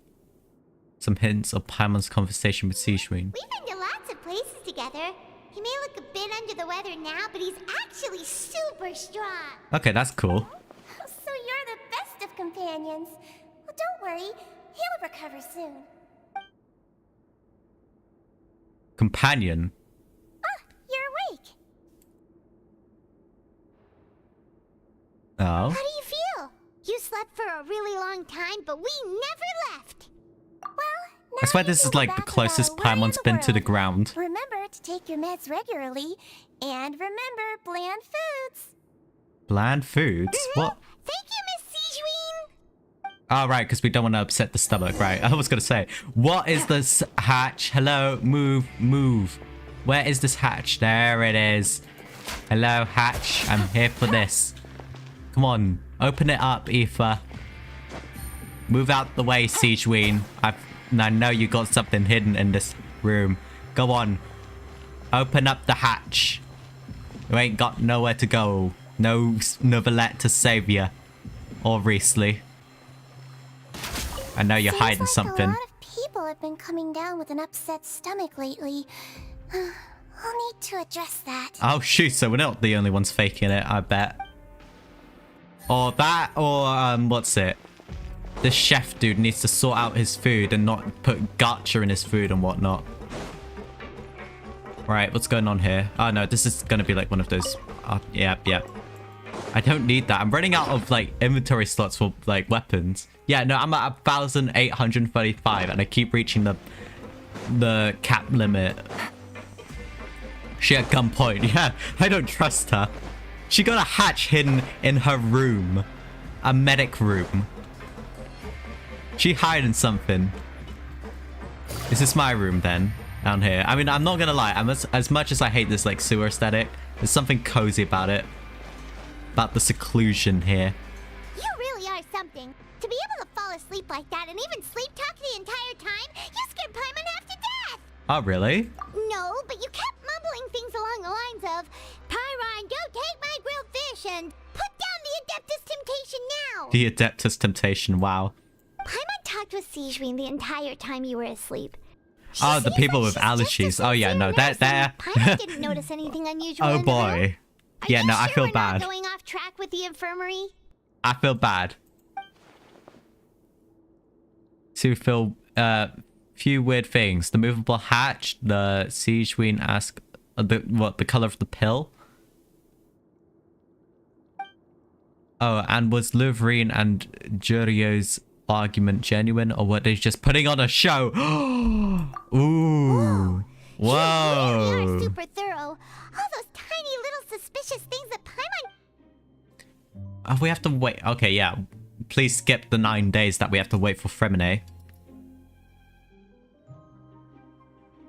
A: Some hints of Paimon's conversation with Zishwin.
C: We've been to lots of places together. He may look a bit under the weather now, but he's actually super strong.
A: Okay, that's cool.
C: So you're the best of companions. Well, don't worry. He'll recover soon.
A: Companion?
C: You're awake.
A: Oh.
C: How do you feel? You slept for a really long time, but we never left. Well, now
A: I swear
C: you
A: this
C: can
A: is
C: go
A: like the
C: back
A: closest
C: without a worry in
A: Paimon's
C: the
A: been to the
C: world.
A: ground.
C: Remember to take your meds regularly, and remember bland foods.
A: Bland foods? What?
C: Thank you, Miss Zishwin.
A: Oh, right, because we don't want to upset the stomach, right? I was going to say, what is this hatch? Hello, move, move. Where is this hatch? There it is. Hello, hatch. I'm here for this. Come on. Open it up, Aoife. Move out the way, Siegeween. I know you got something hidden in this room. Go on. Open up the hatch. You ain't got nowhere to go. No Novelette to save you. Obviously. I know you're hiding something.
C: A lot of people have been coming down with an upset stomach lately. I'll need to address that.
A: Oh shoot, so we're not the only ones faking it, I bet. Or that, or what's it? This chef dude needs to sort out his food and not put gacha in his food and whatnot. Right, what's going on here? Oh no, this is gonna be like one of those. Yep. I don't need that. I'm running out of like inventory slots for like weapons. Yeah, no, I'm at 1,835 and I keep reaching the cap limit. She at gunpoint. Yeah, I don't trust her. She got a hatch hidden in her room. A medic room. She hiding something. Is this my room then? Down here. I mean, I'm not gonna lie. As much as I hate this like sewer aesthetic, there's something cozy about it. About the seclusion here.
C: You really are something. To be able to fall asleep like that and even sleep talk the entire time, you scared Paimon half to death!
A: Oh, really?
C: No, but you kept mumbling things along the lines of, Pyron, go take my grilled fish and put down the Adeptus Temptation now!
A: The Adeptus Temptation, wow.
C: Paimon talked with Siegeween the entire time you were asleep.
A: Oh, the people with allergies. Oh yeah, no, they're...
C: Paimon didn't notice anything unusual.
A: Oh boy. Yeah, no, I feel bad.
C: Going off track with the infirmary?
A: I feel bad. So we feel few weird things. The movable hatch, the Siegeween ask the color of the pill. Oh, and was Louvrein and Jurio's argument genuine, or were they just putting on a show? Ooh. Whoa.
C: You really are super thorough. All those tiny little suspicious things that Paimon...
A: Oh, we have to wait. Okay, yeah. Please skip the 9 days that we have to wait for Fremine.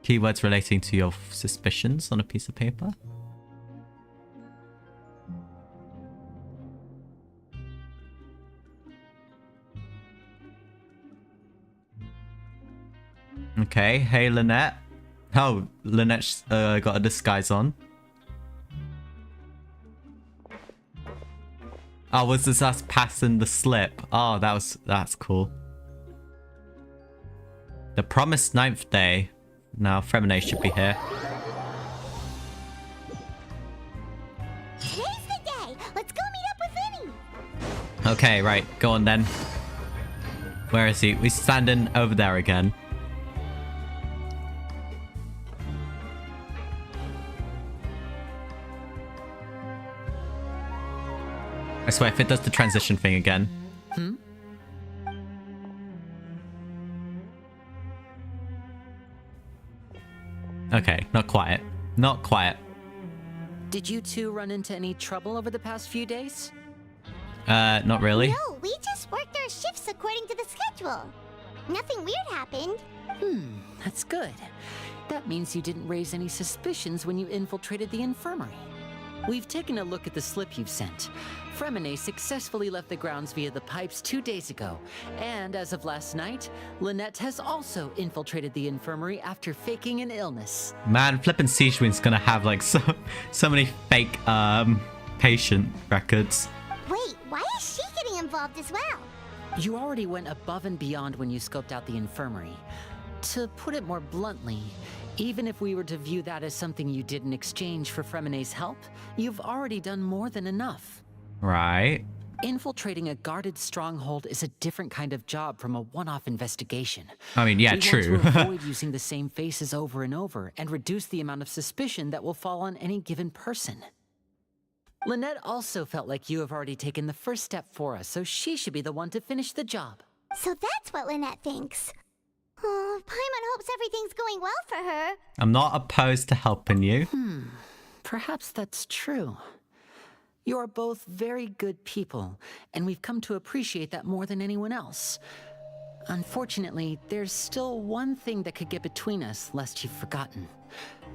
A: Keywords relating to your suspicions on a piece of paper. Okay, hey Lynette. Oh, Lynette's got a disguise on. Oh, was this us passing the slip? Oh, that's cool. The promised 9th day. Now Fremine should be here.
C: Today's the day! Let's go meet up with Vinny!
A: Okay, right. Go on then. Where is he? We're standing over there again. I swear, if it does the transition thing again. Okay, not quiet. Not quiet.
F: Did you two run into any trouble over the past few days?
A: Not really.
C: No, we just worked our shifts according to the schedule. Nothing weird happened.
F: That's good. That means you didn't raise any suspicions when you infiltrated the infirmary. We've taken a look at the slip you've sent. Fremine successfully left the grounds via the pipes 2 days ago, and as of last night, Lynette has also infiltrated the infirmary after faking an illness.
A: Man, flippin' Siegeween's gonna have like so many fake patient records.
C: Wait, why is she getting involved as well?
F: You already went above and beyond when you scoped out the infirmary. To put it more bluntly, even if we were to view that as something you did in exchange for Fremine's help, you've already done more than enough.
A: Right.
F: Infiltrating a guarded stronghold is a different kind of job from a one-off investigation.
A: I mean, yeah,
F: we
A: true.
F: want to avoid using the same faces over and over and reduce the amount of suspicion that will fall on any given person. Lynette also felt like you have already taken the first step for us, so she should be the one to finish the job.
C: So that's what Lynette thinks. Oh, Paimon hopes everything's going well for her.
A: I'm not opposed to helping you.
F: Perhaps that's true. You are both very good people, and we've come to appreciate that more than anyone else. Unfortunately, there's still one thing that could get between us, lest you've forgotten.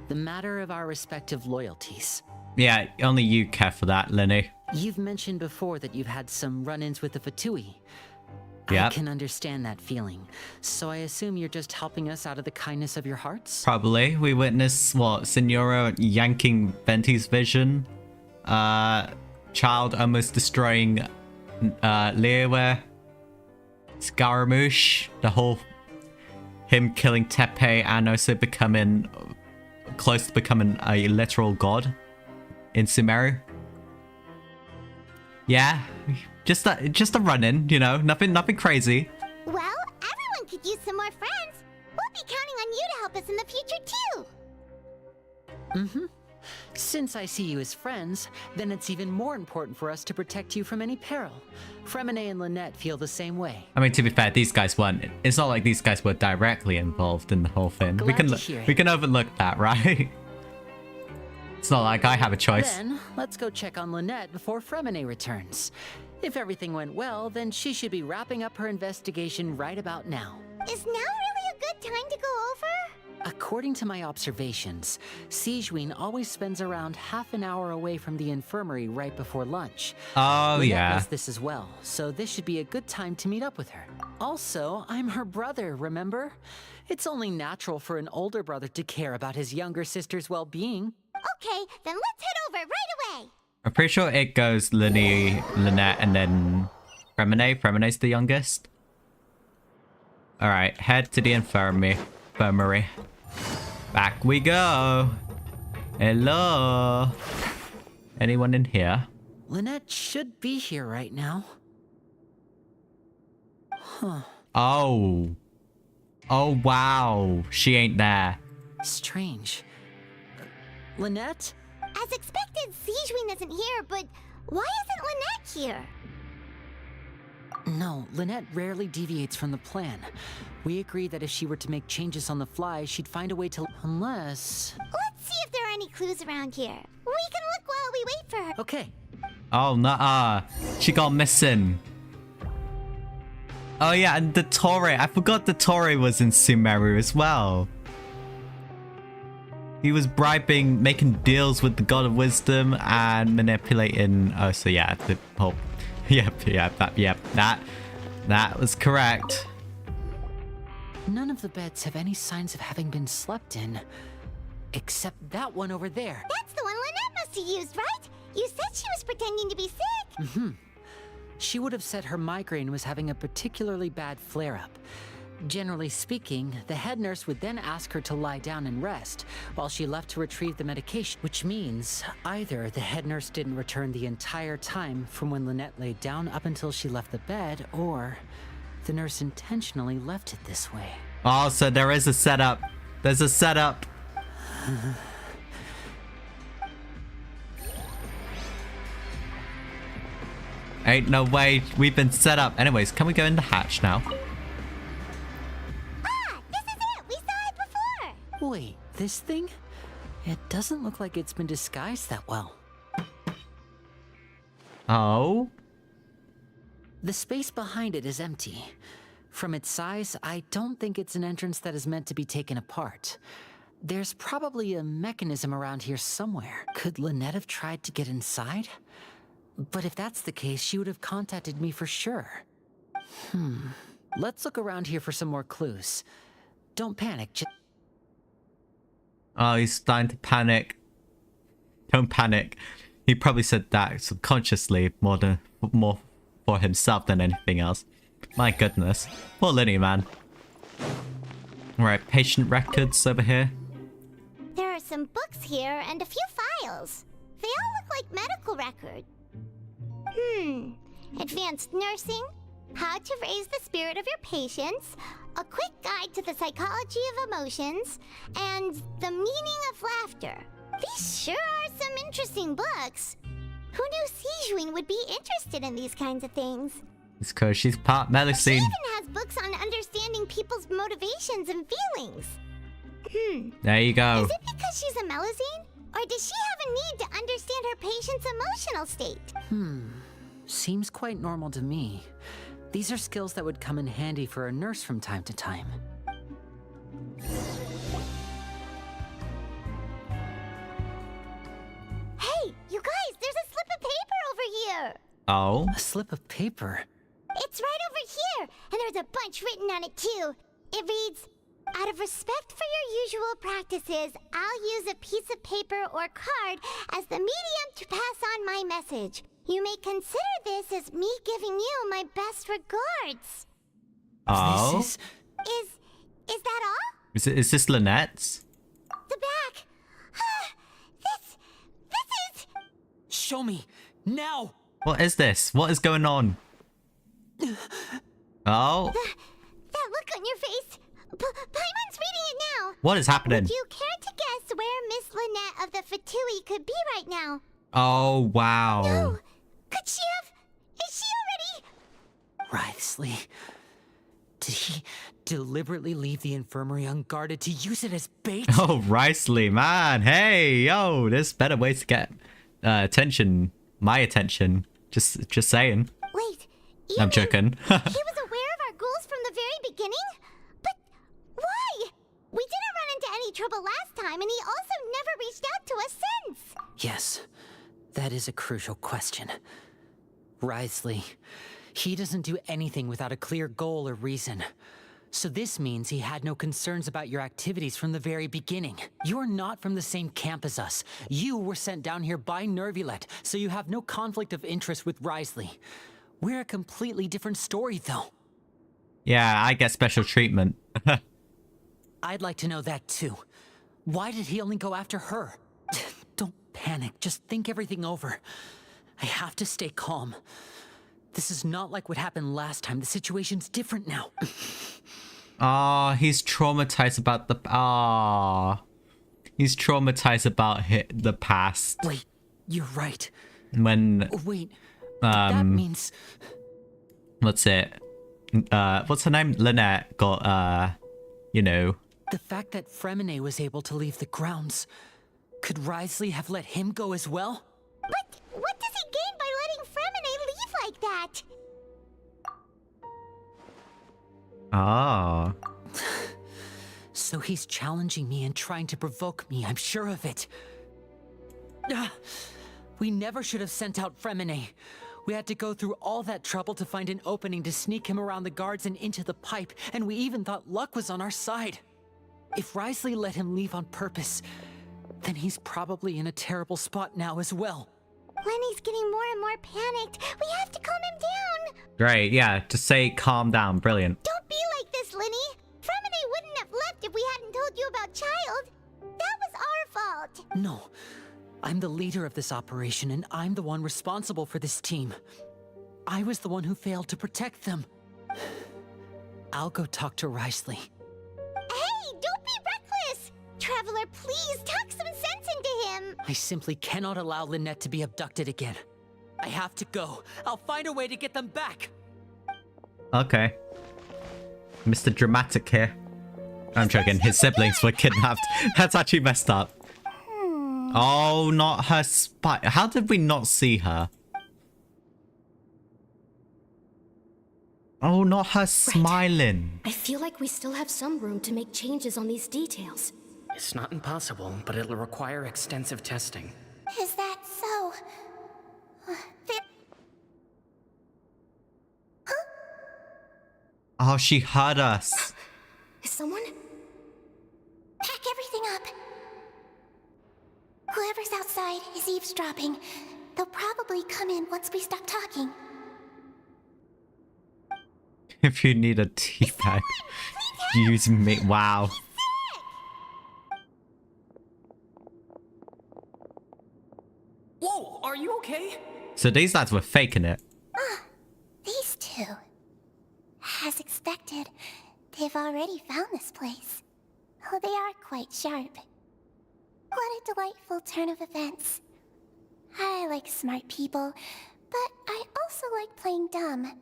F: the matter of our respective loyalties.
A: Yeah, only you care for that, Lenny.
F: You've mentioned before that you've had some run-ins with the Fatui.
A: Yep.
F: I can understand that feeling, so I assume you're just helping us out of the kindness of your hearts?
A: Probably. We witnessed, what, Signora yanking Venti's vision? Child almost destroying Liyue, Scaramouche, the whole... him killing Tepe and also becoming... close to becoming a literal god in Sumeru. Yeah, just a run-in, you know, nothing crazy.
C: Well, everyone could use some more friends. We'll be counting on you to help us in the future, too.
F: Mm-hmm. Since I see you as friends, then it's even more important for us to protect you from any peril. Fremine and Lynette feel the same way.
A: I mean, to be fair, these guys weren't. It's not like these guys were directly involved in the whole thing.
F: Glad to hear it.
A: We can overlook that, right? It's not like I have a choice.
F: Then, let's go check on Lynette before Fremine returns. If everything went well, then she should be wrapping up her investigation right about now.
C: Is now really a good time to go over?
F: According to my observations, Sigewinne always spends around half an hour away from the infirmary right before lunch.
A: Oh,
F: Lynette
A: yeah.
F: knows this as well, so this should be a good time to meet up with her. Also, I'm her brother, remember? It's only natural for an older brother to care about his younger sister's well-being.
C: Okay, then let's head over right away.
A: I'm pretty sure it goes Lynette, and then Fremine. Fremine's the youngest. Alright, head to the infirmary. Back we go. Hello. Anyone in here?
F: Lynette should be here right now. Huh.
A: Oh. Oh, wow. She ain't there.
F: Strange. Lynette?
C: As expected, Sigewinne isn't here, but why isn't Lynette here?
F: No, Lynette rarely deviates from the plan. We agreed that if she were to make changes on the fly, she'd find a way to... Unless...
C: Let's see if there are any clues around here. We can look while we wait for her.
F: Okay.
A: Oh, nuh-uh. She got missing. Oh, yeah, and the Torre. I forgot the Torre was in Sumeru as well. He was bribing, making deals with the God of Wisdom and manipulating... Oh, so yeah, the whole... That was correct.
F: None of the beds have any signs of having been slept in. Except that one over there.
C: That's the one Lynette must have used, right? You said she was pretending to be sick.
F: Mm-hmm. She would have said her migraine was having a particularly bad flare-up. Generally speaking, the head nurse would then ask her to lie down and rest, while she left to retrieve the medication, which means either the head nurse didn't return the entire time from when Lynette laid down up until she left the bed, or the nurse intentionally left it this way.
A: Oh, so there is a setup. There's a setup. Ain't no way we've been set up. Anyways, can we go in the hatch now?
C: This is it! We saw it before!
F: Wait, this thing? It doesn't look like it's been disguised that well.
A: Oh?
F: The space behind it is empty. From its size, I don't think it's an entrance that is meant to be taken apart. There's probably a mechanism around here somewhere. Could Lynette have tried to get inside? But if that's the case, she would have contacted me for sure. Let's look around here for some more clues. Don't panic,
A: Oh, he's starting to panic. Don't panic. He probably said that subconsciously more for himself than anything else. My goodness. Poor Linny, man. Alright, patient records over here.
C: There are some books here and a few files. They all look like medical records. Advanced nursing, how to raise the spirit of your patients, a quick guide to the psychology of emotions, and the meaning of laughter. These sure are some interesting books. Who knew Sigewinne would be interested in these kinds of things?
A: It's because she's part
C: She
A: medicine.
C: even has books on understanding people's motivations and feelings.
A: There you go.
C: Is it because she's a Melusine? Or does she have a need to understand her patient's emotional state?
F: Seems quite normal to me. These are skills that would come in handy for a nurse from time to time.
A: Oh.
F: A slip of paper.
C: It's right over here, and there's a bunch written on it too. It reads, "Out of respect for your usual practices, I'll use a piece of paper or card as the medium to pass on my message. You may consider this as me giving you my best regards."
A: Oh.
F: This
C: Is that all?
A: Is this Lynette's?
C: The back. This is...
F: Show me now.
A: What is this? What is going on? Oh.
C: That look on your face. Paimon's reading it now.
A: What is happening?
C: Would you care to guess where Miss Lynette of the Fatui could be right now?
A: Oh, wow.
C: No. Could she have... Is she already...
F: Writhsley. Did he deliberately leave the infirmary unguarded to use it as bait?
A: Oh, Ricely, man. Hey, yo, there's better ways to get attention. My attention. Just saying.
C: Wait,
A: I'm joking.
C: he was aware of our goals from the very beginning? But why? We didn't run into any trouble last time, and he also never reached out to us since.
F: Yes, that is a crucial question. Writhsley, he doesn't do anything without a clear goal or reason. So this means he had no concerns about your activities from the very beginning. You're not from the same camp as us. You were sent down here by Nervulet, so you have no conflict of interest with Writhsley. We're a completely different story, though.
A: Yeah, I get special treatment.
F: I'd like to know that, too. Why did he only go after her? Don't panic. Just think everything over. I have to stay calm. This is not like what happened last time. The situation's different now.
A: He's traumatized about the... He's traumatized about the past.
F: Wait, you're right.
A: When...
F: Wait, that means...
A: What's it? What's her name? Lynette got, you know...
F: The fact that Fremine was able to leave the grounds. Could Writhsley have let him go as well?
C: But what does he gain by letting Fremine leave like that?
A: Ah.
F: So he's challenging me and trying to provoke me, I'm sure of it. We never should have sent out Fremine. We had to go through all that trouble to find an opening to sneak him around the guards and into the pipe, and we even thought luck was on our side. If Writhsley let him leave on purpose, then he's probably in a terrible spot now as well.
C: Lenny's getting more and more panicked. We have to calm him down.
A: Great, yeah, to say calm down. Brilliant.
C: Don't be like this, Lenny. Fremine wouldn't have left if we hadn't told you about Child. That was our fault.
F: No, I'm the leader of this operation, and I'm the one responsible for this team. I was the one who failed to protect them. I'll go talk to Writhsley.
C: Hey, don't be reckless. Traveler, please talk some sense into him.
F: I simply cannot allow Lynette to be abducted again. I have to go. I'll find a way to get them back.
A: Okay. Mr. Dramatic here. I'm joking. His siblings were kidnapped. That's actually messed up. Oh, not her spy. How did we not see her? Oh, not her smiling.
G: I feel like we still have some room to make changes on these details.
H: It's not impossible, but it'll require extensive testing.
C: Is that so?
A: Oh, she heard us.
G: Is someone?
C: Pack everything up. Whoever's outside is eavesdropping. They'll probably come in once we stop talking.
A: If you need a tea bag, use me. Wow.
H: Whoa, are you okay?
A: So these lads were faking it.
C: These two. As expected, they've already found this place. Oh, they are quite sharp. What a delightful turn of events. I like smart people, but I also like playing dumb.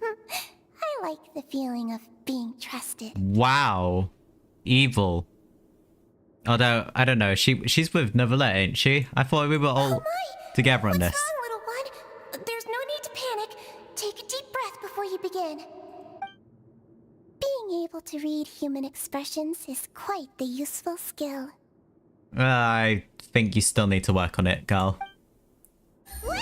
C: I like the feeling of being trusted.
A: Wow. Evil. Although, I don't know, she's with Neverlet, ain't she? I thought we were all together on this.
C: What's wrong, little one? There's no need to panic. Take a deep breath before you begin. Being able to read human expressions is quite the useful skill.
A: I think you still need to work on it, girl.
C: Wait!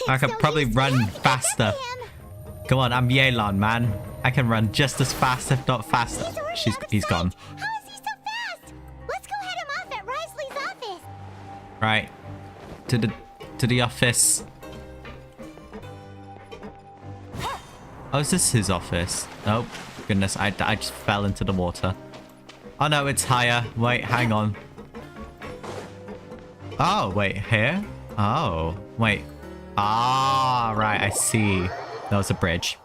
A: I could probably run faster. Come on, I'm Yelan, man. I can run just as fast, if not faster. He's gone.
C: How is he so fast? Let's go head him off at Risley's office.
A: Right. To the office. Oh, is this his office? Oh, goodness. I just fell into the water. Oh, no, it's higher. Wait, hang on. Oh, wait, here? Oh, wait. Ah, right, I see. That was a bridge.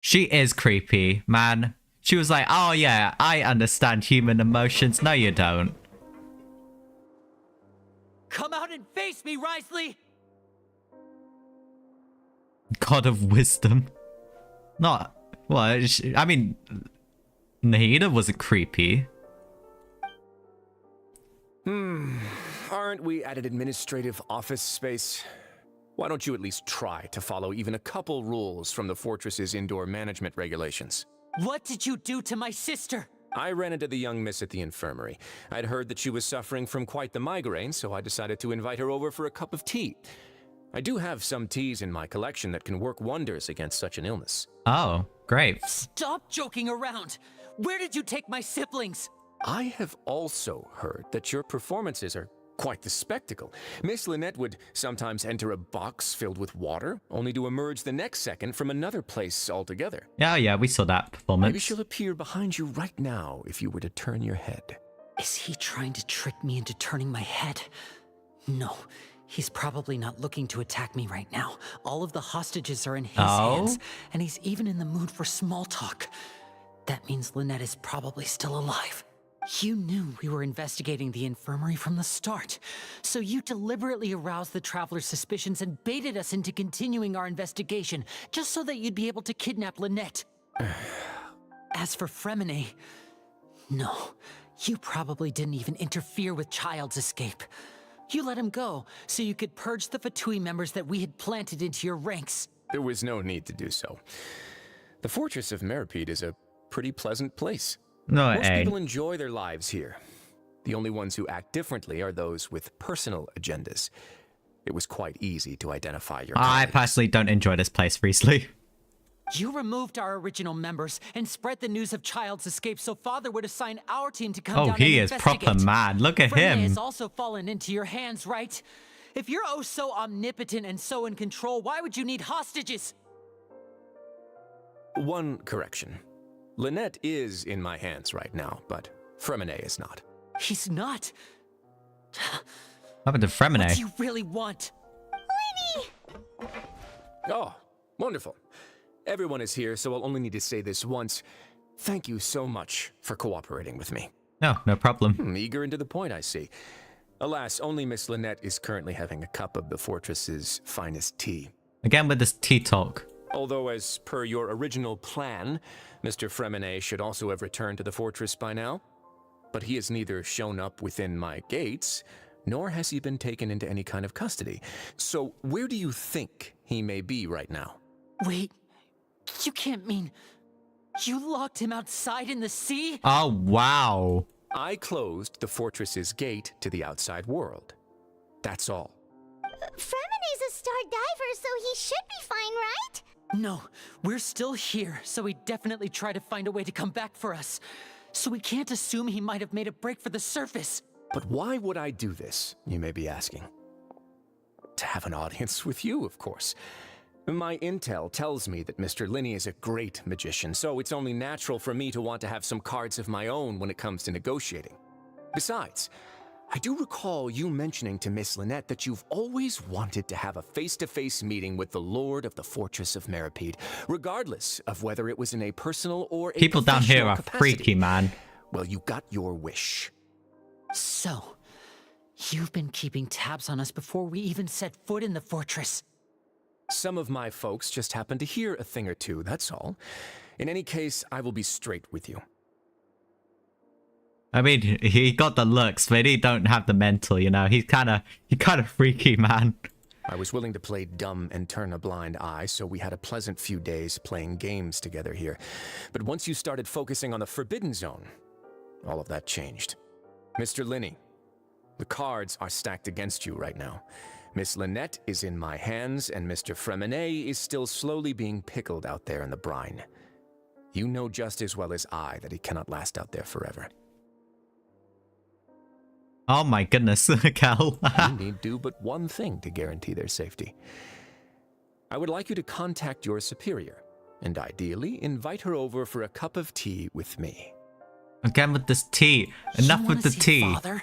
A: She is creepy, man. She was like, oh yeah, I understand human emotions. No, you don't.
F: Come out and face me, Risley!
A: God of wisdom. Not... Well, I mean... Nahida wasn't creepy.
I: Aren't we at an administrative office space? Why don't you at least try to follow even a couple rules from the fortress's indoor management regulations?
F: What did you do to my sister?
I: I ran into the young miss at the infirmary. I'd heard that she was suffering from quite the migraine, so I decided to invite her over for a cup of tea. I do have some teas in my collection that can work wonders against such an illness.
A: Oh, great.
F: Stop joking around! Where did you take my siblings?
I: I have also heard that your performances are quite the spectacle. Miss Lynette would sometimes enter a box filled with water, only to emerge the next second from another place altogether.
A: Yeah, we saw that performance.
I: Maybe she'll appear behind you right now if you were to turn your head.
F: Is he trying to trick me into turning my head? No, he's probably not looking to attack me right now. All of the hostages are in his hands, and he's even in the mood for small talk. That means Lynette is probably still alive. You knew we were investigating the infirmary from the start, so you deliberately aroused the Traveler's suspicions and baited us into continuing our investigation, just so that you'd be able to kidnap Lynette. As for Fremine, no, you probably didn't even interfere with Child's escape. You let him go, so you could purge the Fatui members that we had planted into your ranks.
I: There was no need to do so. The Fortress of Meripede is a pretty pleasant place.
A: No,
I: Most people enjoy their lives here. The only ones who act differently are those with personal agendas. It was quite easy to identify your
A: I
I: colleagues.
A: personally don't enjoy this place, Risley.
F: You removed our original members and spread the news of Child's escape so Father would assign our team to come down and
A: He is
F: investigate.
A: proper mad. Look at
F: Fremine
A: him.
F: has also fallen into your hands, right? If you're oh so omnipotent and so in control, why would you need hostages?
I: One correction. Lynette is in my hands right now, but Fremine is not.
F: He's not.
A: What happened to Fremine?
F: What do you really want?
I: Oh, wonderful. Everyone is here, so I'll only need to say this once. Thank you so much for cooperating with me.
A: No problem.
I: Eager and to the point, I see. Alas, only Miss Lynette is currently having a cup of the fortress's finest tea.
A: Again with this tea talk.
I: Although, as per your original plan, Mr. Fremine should also have returned to the fortress by now. But he has neither shown up within my gates, nor has he been taken into any kind of custody. So where do you think he may be right now?
F: Wait, you can't mean you locked him outside in the sea?
A: Oh, wow.
I: I closed the fortress's gate to the outside world. That's all.
C: Fremine's a star diver, so he should be fine, right?
F: No, we're still here, so he definitely tried to find a way to come back for us. So we can't assume he might have made a break for the surface.
I: But why would I do this, you may be asking? To have an audience with you, of course. My intel tells me that Mr. Linney is a great magician, so it's only natural for me to want to have some cards of my own when it comes to negotiating. Besides, I do recall you mentioning to Miss Lynette that you've always wanted to have a face-to-face meeting with the Lord of the Fortress of Meripede, regardless of whether it was in a personal or a
A: People down here
I: professional
A: are
I: capacity.
A: freaky, man.
I: Well, you got your wish.
F: So, you've been keeping tabs on us before we even set foot in the fortress.
I: Some of my folks just happened to hear a thing or two, that's all. In any case, I will be straight with you.
A: I mean, he got the looks, but he don't have the mental, you know. He's kind of freaky, man.
I: I was willing to play dumb and turn a blind eye, so we had a pleasant few days playing games together here. But once you started focusing on the Forbidden Zone, all of that changed. Mr. Linney, The cards are stacked against you right now. Miss Lynette is in my hands, and Mr. Fremenet is still slowly being pickled out there in the brine. You know just as well as I that he cannot last out there forever.
A: Oh my goodness, Cal.
I: You need do but one thing to guarantee their safety. I would like you to contact your superior, and ideally invite her over for a cup of tea with me.
A: Again with this tea. Enough
F: You
A: with the
F: wanna see
A: tea.
F: Father?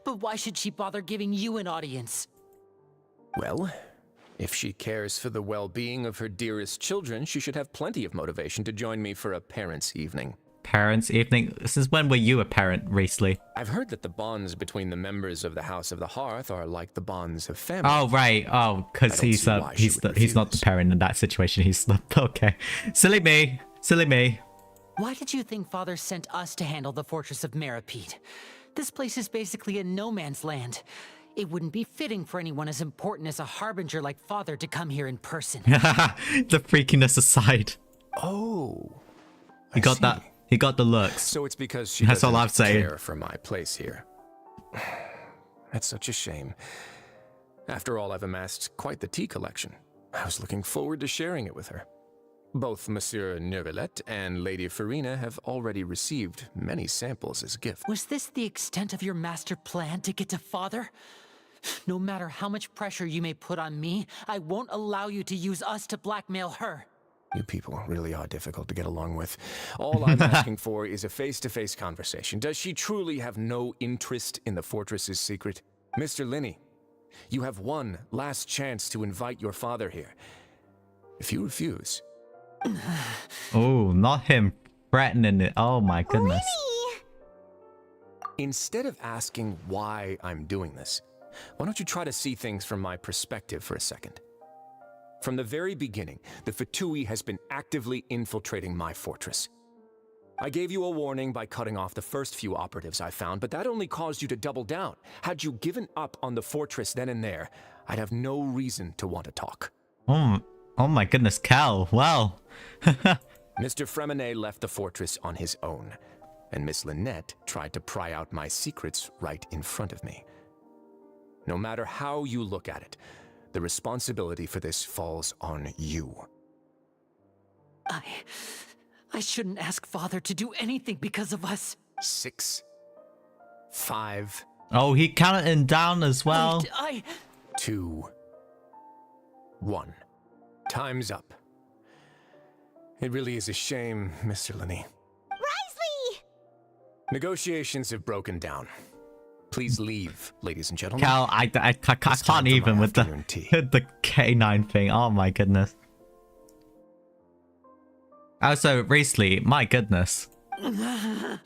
F: But why should she bother giving you an audience?
I: Well, if she cares for the well-being of her dearest children, she should have plenty of motivation to join me for a parents' evening.
A: Parents' evening? Since when were you a parent, recently?
I: I've heard that the bonds between the members of the House of the Hearth are like the bonds of family.
A: Oh right. Oh, because he's not the parent in that situation. He's the okay. Silly me. Silly me.
F: Why did you think Father sent us to handle the fortress of Meripede? This place is basically a no man's land. It wouldn't be fitting for anyone as important as a harbinger like Father to come here in person.
A: The freakiness aside.
I: Oh.
A: He got that. He got the looks.
I: So it's because she
A: That's all
I: doesn't
A: I'm saying.
I: care for my place here. That's such a shame. After all, I've amassed quite the tea collection. I was looking forward to sharing it with her. Both Monsieur Neuvillette and Lady Farina have already received many samples as gifts.
F: Was this the extent of your master plan to get to Father? No matter how much pressure you may put on me, I won't allow you to use us to blackmail her.
I: You people really are difficult to get along with. All I'm asking for is a face-to-face conversation. Does she truly have no interest in the fortress's secret? Mr. Linney, you have one last chance to invite your father here. If you refuse...
A: Oh, not him threatening it. Oh my goodness.
C: Linny!
I: Instead of asking why I'm doing this, why don't you try to see things from my perspective for a second? From the very beginning, the Fatui has been actively infiltrating my fortress. I gave you a warning by cutting off the first few operatives I found, but that only caused you to double down. Had you given up on the fortress then and there, I'd have no reason to want to talk.
A: Oh my goodness, Cal. Well.
I: Mr. Fremenet left the fortress on his own, and Miss Lynette tried to pry out my secrets right in front of me. No matter how you look at it, the responsibility for this falls on you.
F: I shouldn't ask Father to do anything because of us.
I: 6, 5.
A: Oh, he counted down as well.
I: 2, 1. Time's up. It really is a shame, Mr. Linney.
C: Risley!
I: Negotiations have broken down. Please leave, ladies and gentlemen.
A: Cal, I can't even with the K9 thing. Oh my goodness. Also, recently, my goodness.
C: Yeah, listen to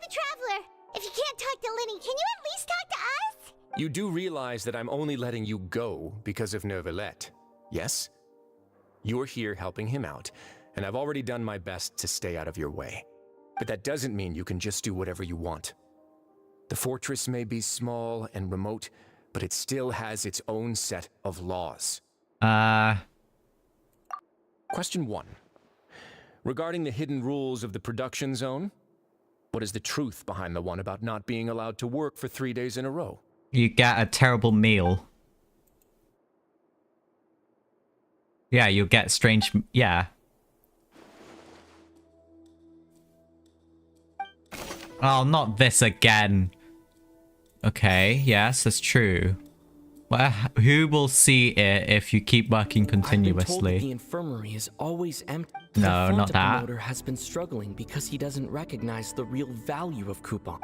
C: the Traveler. If you can't talk to Linny, can you at least talk to us?
I: You do realize that I'm only letting you go because of Neuvillette, yes? You're here helping him out, and I've already done my best to stay out of your way. But that doesn't mean you can just do whatever you want. The fortress may be small and remote, but it still has its own set of laws. Question 1. Regarding the hidden rules of the production zone, what is the truth behind the one about not being allowed to work for 3 days in a row?
A: You get a terrible meal. Yeah, you get strange... Yeah. Oh, not this again. Okay, yes, that's true. Well, who will see it if you keep working continuously?
J: I've been told that the infirmary is always empty.
A: No,
J: the
A: not that.
J: promoter has been struggling because he doesn't recognize the real value of coupon.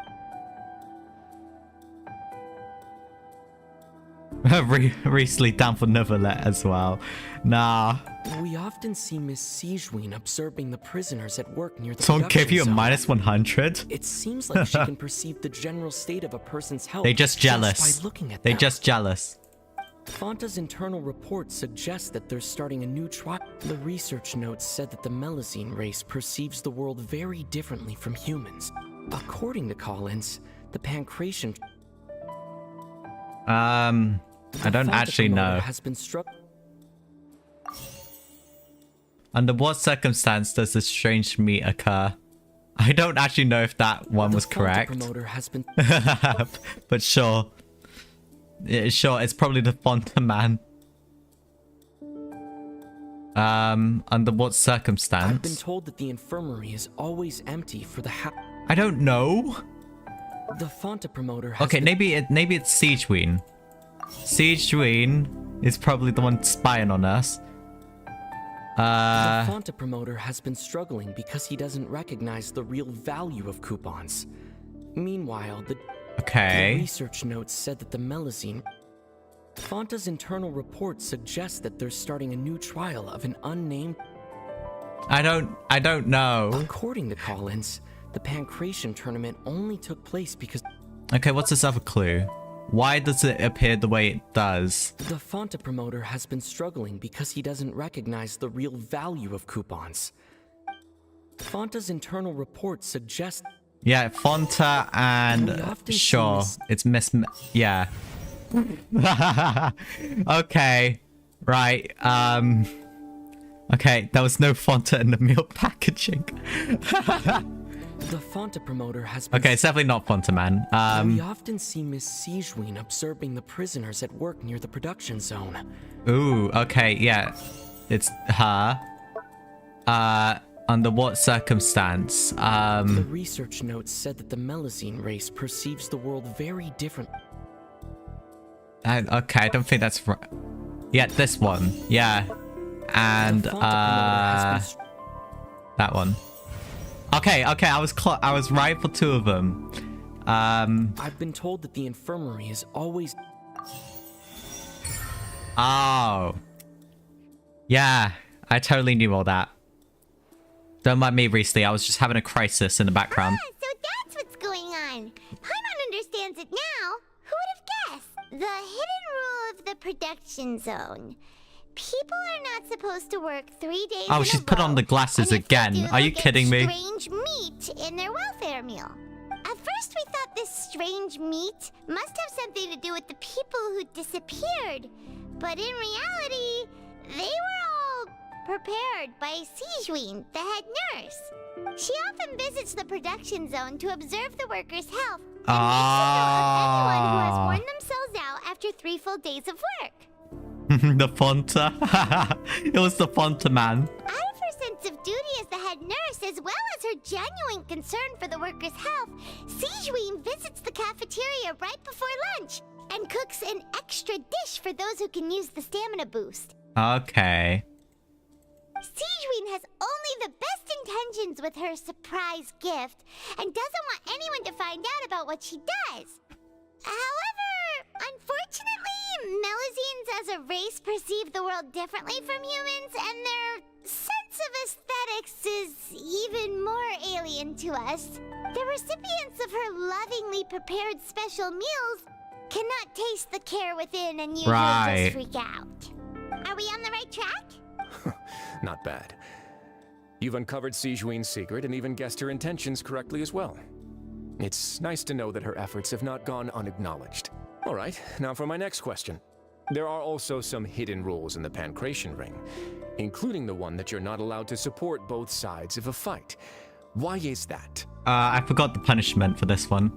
A: Recently down for Neuvillette as well. Nah.
J: We often see Miss Sigewin observing the prisoners at work near the
A: Someone gave you a
J: production zone.
A: minus 100?
J: It seems like she can perceive the general state of a person's health.
A: They just jealous.
J: by looking at
A: They
J: them.
A: just jealous.
J: Fonta's internal report suggests that they're starting a new trial. The research notes said that the Melusine race perceives the world very differently from humans. According to Collins, the Pancration...
A: I don't actually know.
J: Has been struck.
A: Under what circumstance does this strange meet occur? I don't actually know if that one was correct.
J: Promoter has been
A: But sure. Yeah, sure, it's probably the Fontaine man. Under what circumstance?
J: I've been told that the infirmary is always empty for the
A: I don't know.
J: The Fonta promoter has
A: Okay, maybe it's Siegeween. Siegeween is probably the one spying on us.
J: The Fonta promoter has been struggling because he doesn't recognize the real value of coupons. Meanwhile, the research notes said that the Melazine... Fonta's internal report suggests that they're starting a new trial of an unnamed...
A: I don't know.
J: According to Collins, the Pancration tournament only took place because...
A: Okay, what's this other clue? Why does it appear the way it does?
J: The Fonta promoter has been struggling because he doesn't recognize the real value of coupons. Fonta's internal report suggests...
A: Yeah, Fonta and... Sure, it's yeah. Okay. Right, okay, there was no Fonta in the meal packaging.
J: The Fonta promoter has been...
A: Okay, it's definitely not Fonta man.
J: We often see Miss Siegeween observing the prisoners at work near the production zone.
A: Ooh, okay, yeah. It's her. Under what circumstance?
J: The research notes said that the Melazine race perceives the world very different.
A: Okay, I don't think that's right. Yeah, this one. Yeah. And, that one. Okay, I was right for two of them.
J: I've been told that the infirmary is always...
A: Oh. Yeah, I totally knew all that. Don't mind me, Reesley. I was just having a crisis in the background.
C: Ah, so that's what's going on. Paimon understands it now. Who would have guessed? The hidden rule of the production zone. People are not supposed to work 3 days
A: Oh,
C: in
A: she's
C: a
A: put
C: row,
A: on the glasses
C: and if they
A: again.
C: do,
A: Are you
C: they'll get
A: kidding me?
C: Strange meat in their welfare meal. At first, we thought this strange meat must have something to do with the people who disappeared, but in reality, they were all prepared by Siegeween, the head nurse. She often visits the production zone to observe the workers' health and makes a note of anyone who has worn themselves out after 3 full days of work.
A: The Fonta. It was the Fonta man.
C: Out of her sense of duty as the head nurse, as well as her genuine concern for the workers' health, Siegeween visits the cafeteria right before lunch and cooks an extra dish for those who can use the stamina boost.
A: Okay.
C: Siegeween has only the best intentions with her surprise gift and doesn't want anyone to find out about what she does. However, unfortunately, Melazines as a race perceive the world differently from humans, and their sense of aesthetics is even more alien to us. The recipients of her lovingly prepared special meals cannot taste the care within and usually just freak out. Are we on the right track?
I: Not bad. You've uncovered Siegeween's secret and even guessed her intentions correctly as well. It's nice to know that her efforts have not gone unacknowledged. All right, now for my next question. There are also some hidden rules in the Pancration Ring, including the one that you're not allowed to support both sides of a fight. Why is that?
A: I forgot the punishment for this one.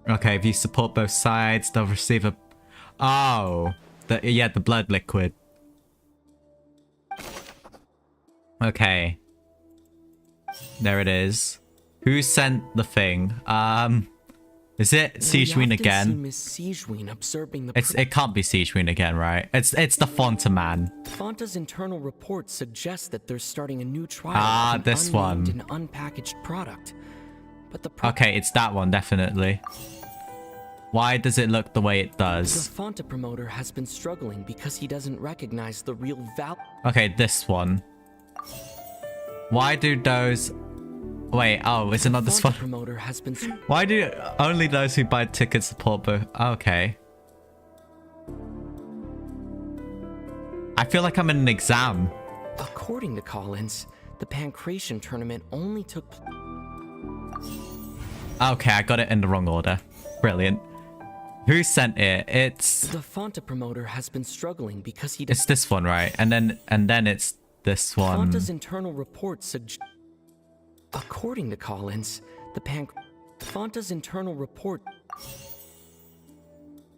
A: Okay, if you support both sides, they'll receive a... Oh, the blood liquid. Okay. There it is. Who sent the thing? Is it Siegeween again?
J: Miss Siegeween observing the
A: It can't be Siegeween again, right? It's the Fonta man.
J: Fonta's internal report suggests that they're starting a new trial of an
A: this one.
J: unnamed and unpackaged product. But the
A: Okay, it's that one, definitely. Why does it look the way it
J: The
A: does?
J: Fonta promoter has been struggling because he doesn't recognize the real value.
A: Okay, this one. Why do those... Wait, oh, is it not this one?
J: Promoter has been...
A: Why do only those who buy tickets support both? Okay. I feel like I'm in an exam.
J: According to Collins, the Pancration tournament only took...
A: Okay, I got it in the wrong order. Brilliant. Who sent it? It's...
J: The Fonta promoter has been struggling because he...
A: It's this one, right? And then it's this one.
J: Fonta's internal report suggests... According to Collins, Fonta's internal report.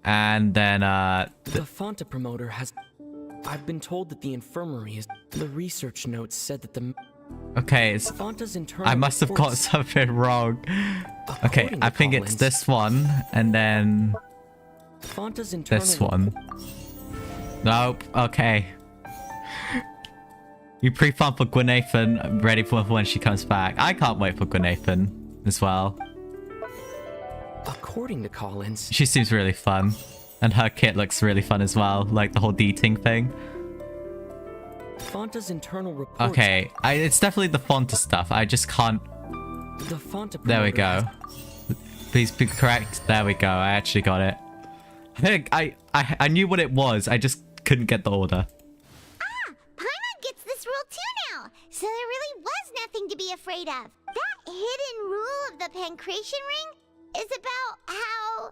A: And then,
J: The Fonta promoter has. I've been told that the infirmary is. The research notes said that the.
A: okay, it's,
J: Fonta's internal.
A: I must have got
J: reports-
A: something wrong. Okay,
J: According to
A: I think it's
J: Collins,
A: this one, and then
J: Fonta's internal.
A: this one. Nope, okay. You pre-farm for Gwynathan, ready for when she comes back. I can't wait for Gwynathan as well.
J: According to Collins,
A: She seems really fun. And her kit looks really fun as well, like the whole dating thing.
J: Fonta's internal reports.
A: Okay, it's definitely the Fonta stuff. I just can't...
J: The Fonta
A: There we
J: promoter
A: go.
J: has-
A: Please be correct. There we go. I actually got it. I think I knew what it was. I just couldn't get the order.
C: Paimon gets this rule too now, so there really was nothing to be afraid of. That hidden rule of the pancreation ring is about how,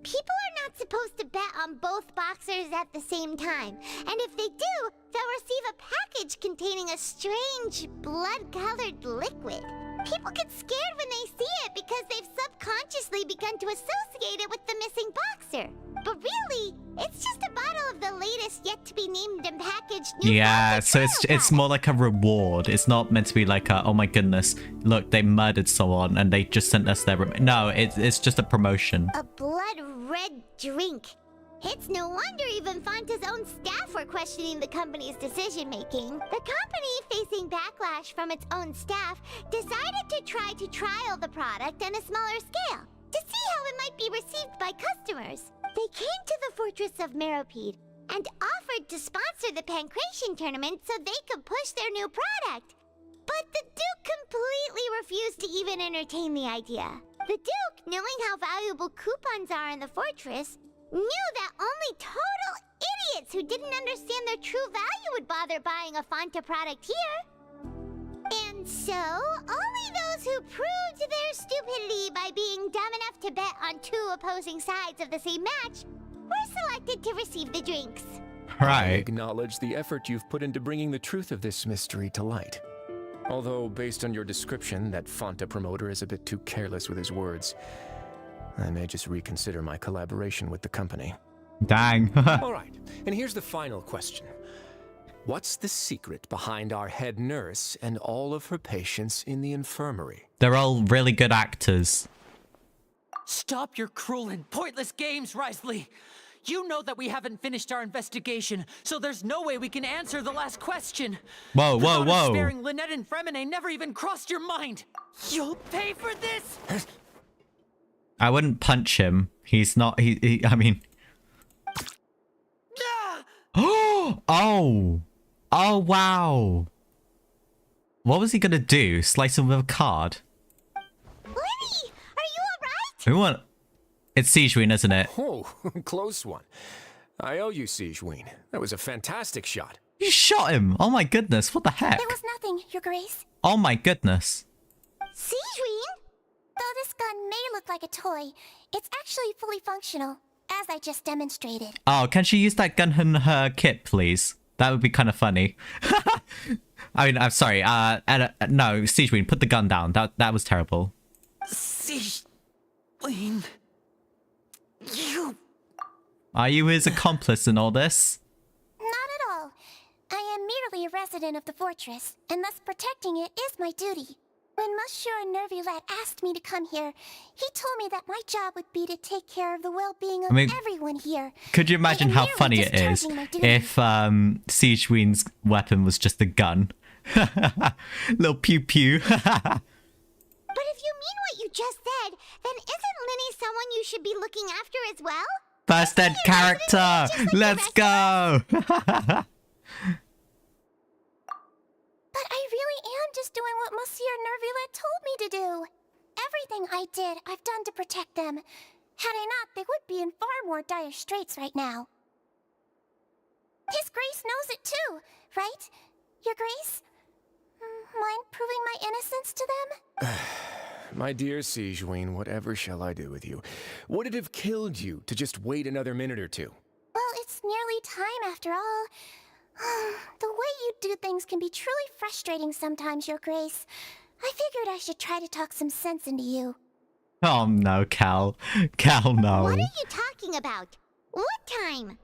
C: people are not supposed to bet on both boxers at the same time. And if they do, they'll receive a package containing a strange, blood-colored liquid. People get scared when they see it because they've subconsciously begun to associate it with the missing boxer. But really, it's just a bottle of the latest yet-to-be-named and packaged new
A: Yeah,
C: Fonta
A: so
C: trial
A: it's more like a reward. It's not meant to be like a, oh my goodness, look, they murdered someone and they just sent us their... No, it's just a promotion.
C: A blood-red drink. It's no wonder even Fonta's own staff were questioning the company's decision-making. The company, facing backlash from its own staff, decided to try to trial the product on a smaller scale to see how it might be received by customers. They came to the fortress of Meropede and offered to sponsor the Pancration tournament so they could push their new product. But the Duke completely refused to even entertain the idea. The Duke, knowing how valuable coupons are in the fortress, knew that only total idiots who didn't understand their true value would bother buying a Fonta product here. And so, only those who proved their stupidity by being dumb enough to bet on two opposing sides of the same match were selected to receive the drinks.
I: I
A: Right.
I: acknowledge the effort you've put into bringing the truth of this mystery to light. Although, based on your description, that Fonta promoter is a bit too careless with his words. I may just reconsider my collaboration with the company.
A: Dang.
I: All right, and here's the final question. What's the secret behind our head nurse and all of her patients in the infirmary?
A: They're all really good actors.
F: Stop your cruel and pointless games, Risley! You know that we haven't finished our investigation, so there's no way we can answer the last question.
A: Whoa,
F: The
A: whoa,
F: thought of
A: whoa.
F: sparing Lynette and Fremine never even crossed your mind. You'll pay for this.
A: I wouldn't punch him. He's not... I mean...
F: Ah!
A: Oh! Oh, wow. What was he gonna do? Slice him with a card?
C: Lenny, are you alright?
A: Who want... It's Siegewin, isn't it?
I: Oh, close one. I owe you, Siegewin. That was a fantastic shot.
A: You shot him! Oh my goodness, what the heck?
C: There was nothing, Your Grace.
A: Oh my goodness.
C: Seedween? Though this gun may look like a toy, it's actually fully functional, as I just demonstrated.
A: Oh, can she use that gun in her kit, please? That would be kind of funny. I mean, I'm sorry. No, Siegewin, put the gun down. That was terrible.
F: Siegewin... You...
A: Are you his accomplice in all this?
C: Not at all. I am merely a resident of the fortress, and thus protecting it is my duty. When Monsieur Nervulette asked me to come here, he told me that my job would be to take care of the well-being of everyone here.
A: Could you imagine
C: I am
A: how
C: merely
A: funny it is
C: discharging my duty.
A: if Siegewin's weapon was just a gun? Little pew pew.
C: But if you mean what you just said, then isn't Linny someone you should be looking after as well?
A: First ed character. Let's go.
C: But I really am just doing what Monsieur Nervulette told me to do. Everything I did, I've done to protect them. Had I not, they would be in far more dire straits right now. His Grace knows it too, right? Your Grace? Mind proving my innocence to them?
I: My dear Siegewin, whatever shall I do with you? Would it have killed you to just wait another minute or two?
C: Well, it's nearly time after all. The way you do things can be truly frustrating sometimes, Your Grace. I figured I should try to talk some sense into you.
A: Oh no, Cal. Cal, no.
C: What are you talking about? What time?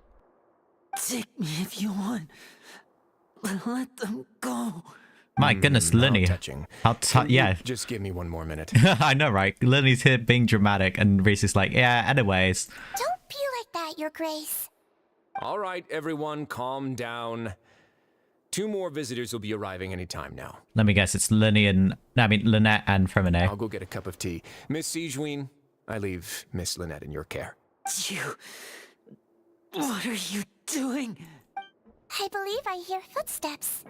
F: Take me if you want. But let them go.
A: My goodness,
I: How
A: Linny.
I: touching.
A: Yeah.
I: Just give me one more minute.
A: I know, right? Linny's here being dramatic, and Reese is like, yeah, anyways.
C: Don't be like that, Your Grace.
I: All right, everyone, calm down. 2 more visitors will be arriving any time now.
A: Let me guess, it's Lynette and Fremine.
I: I'll go get a cup of tea. Miss Siegeween, I leave Miss Lynette in your care.
F: What are you doing?
C: I believe I hear footsteps.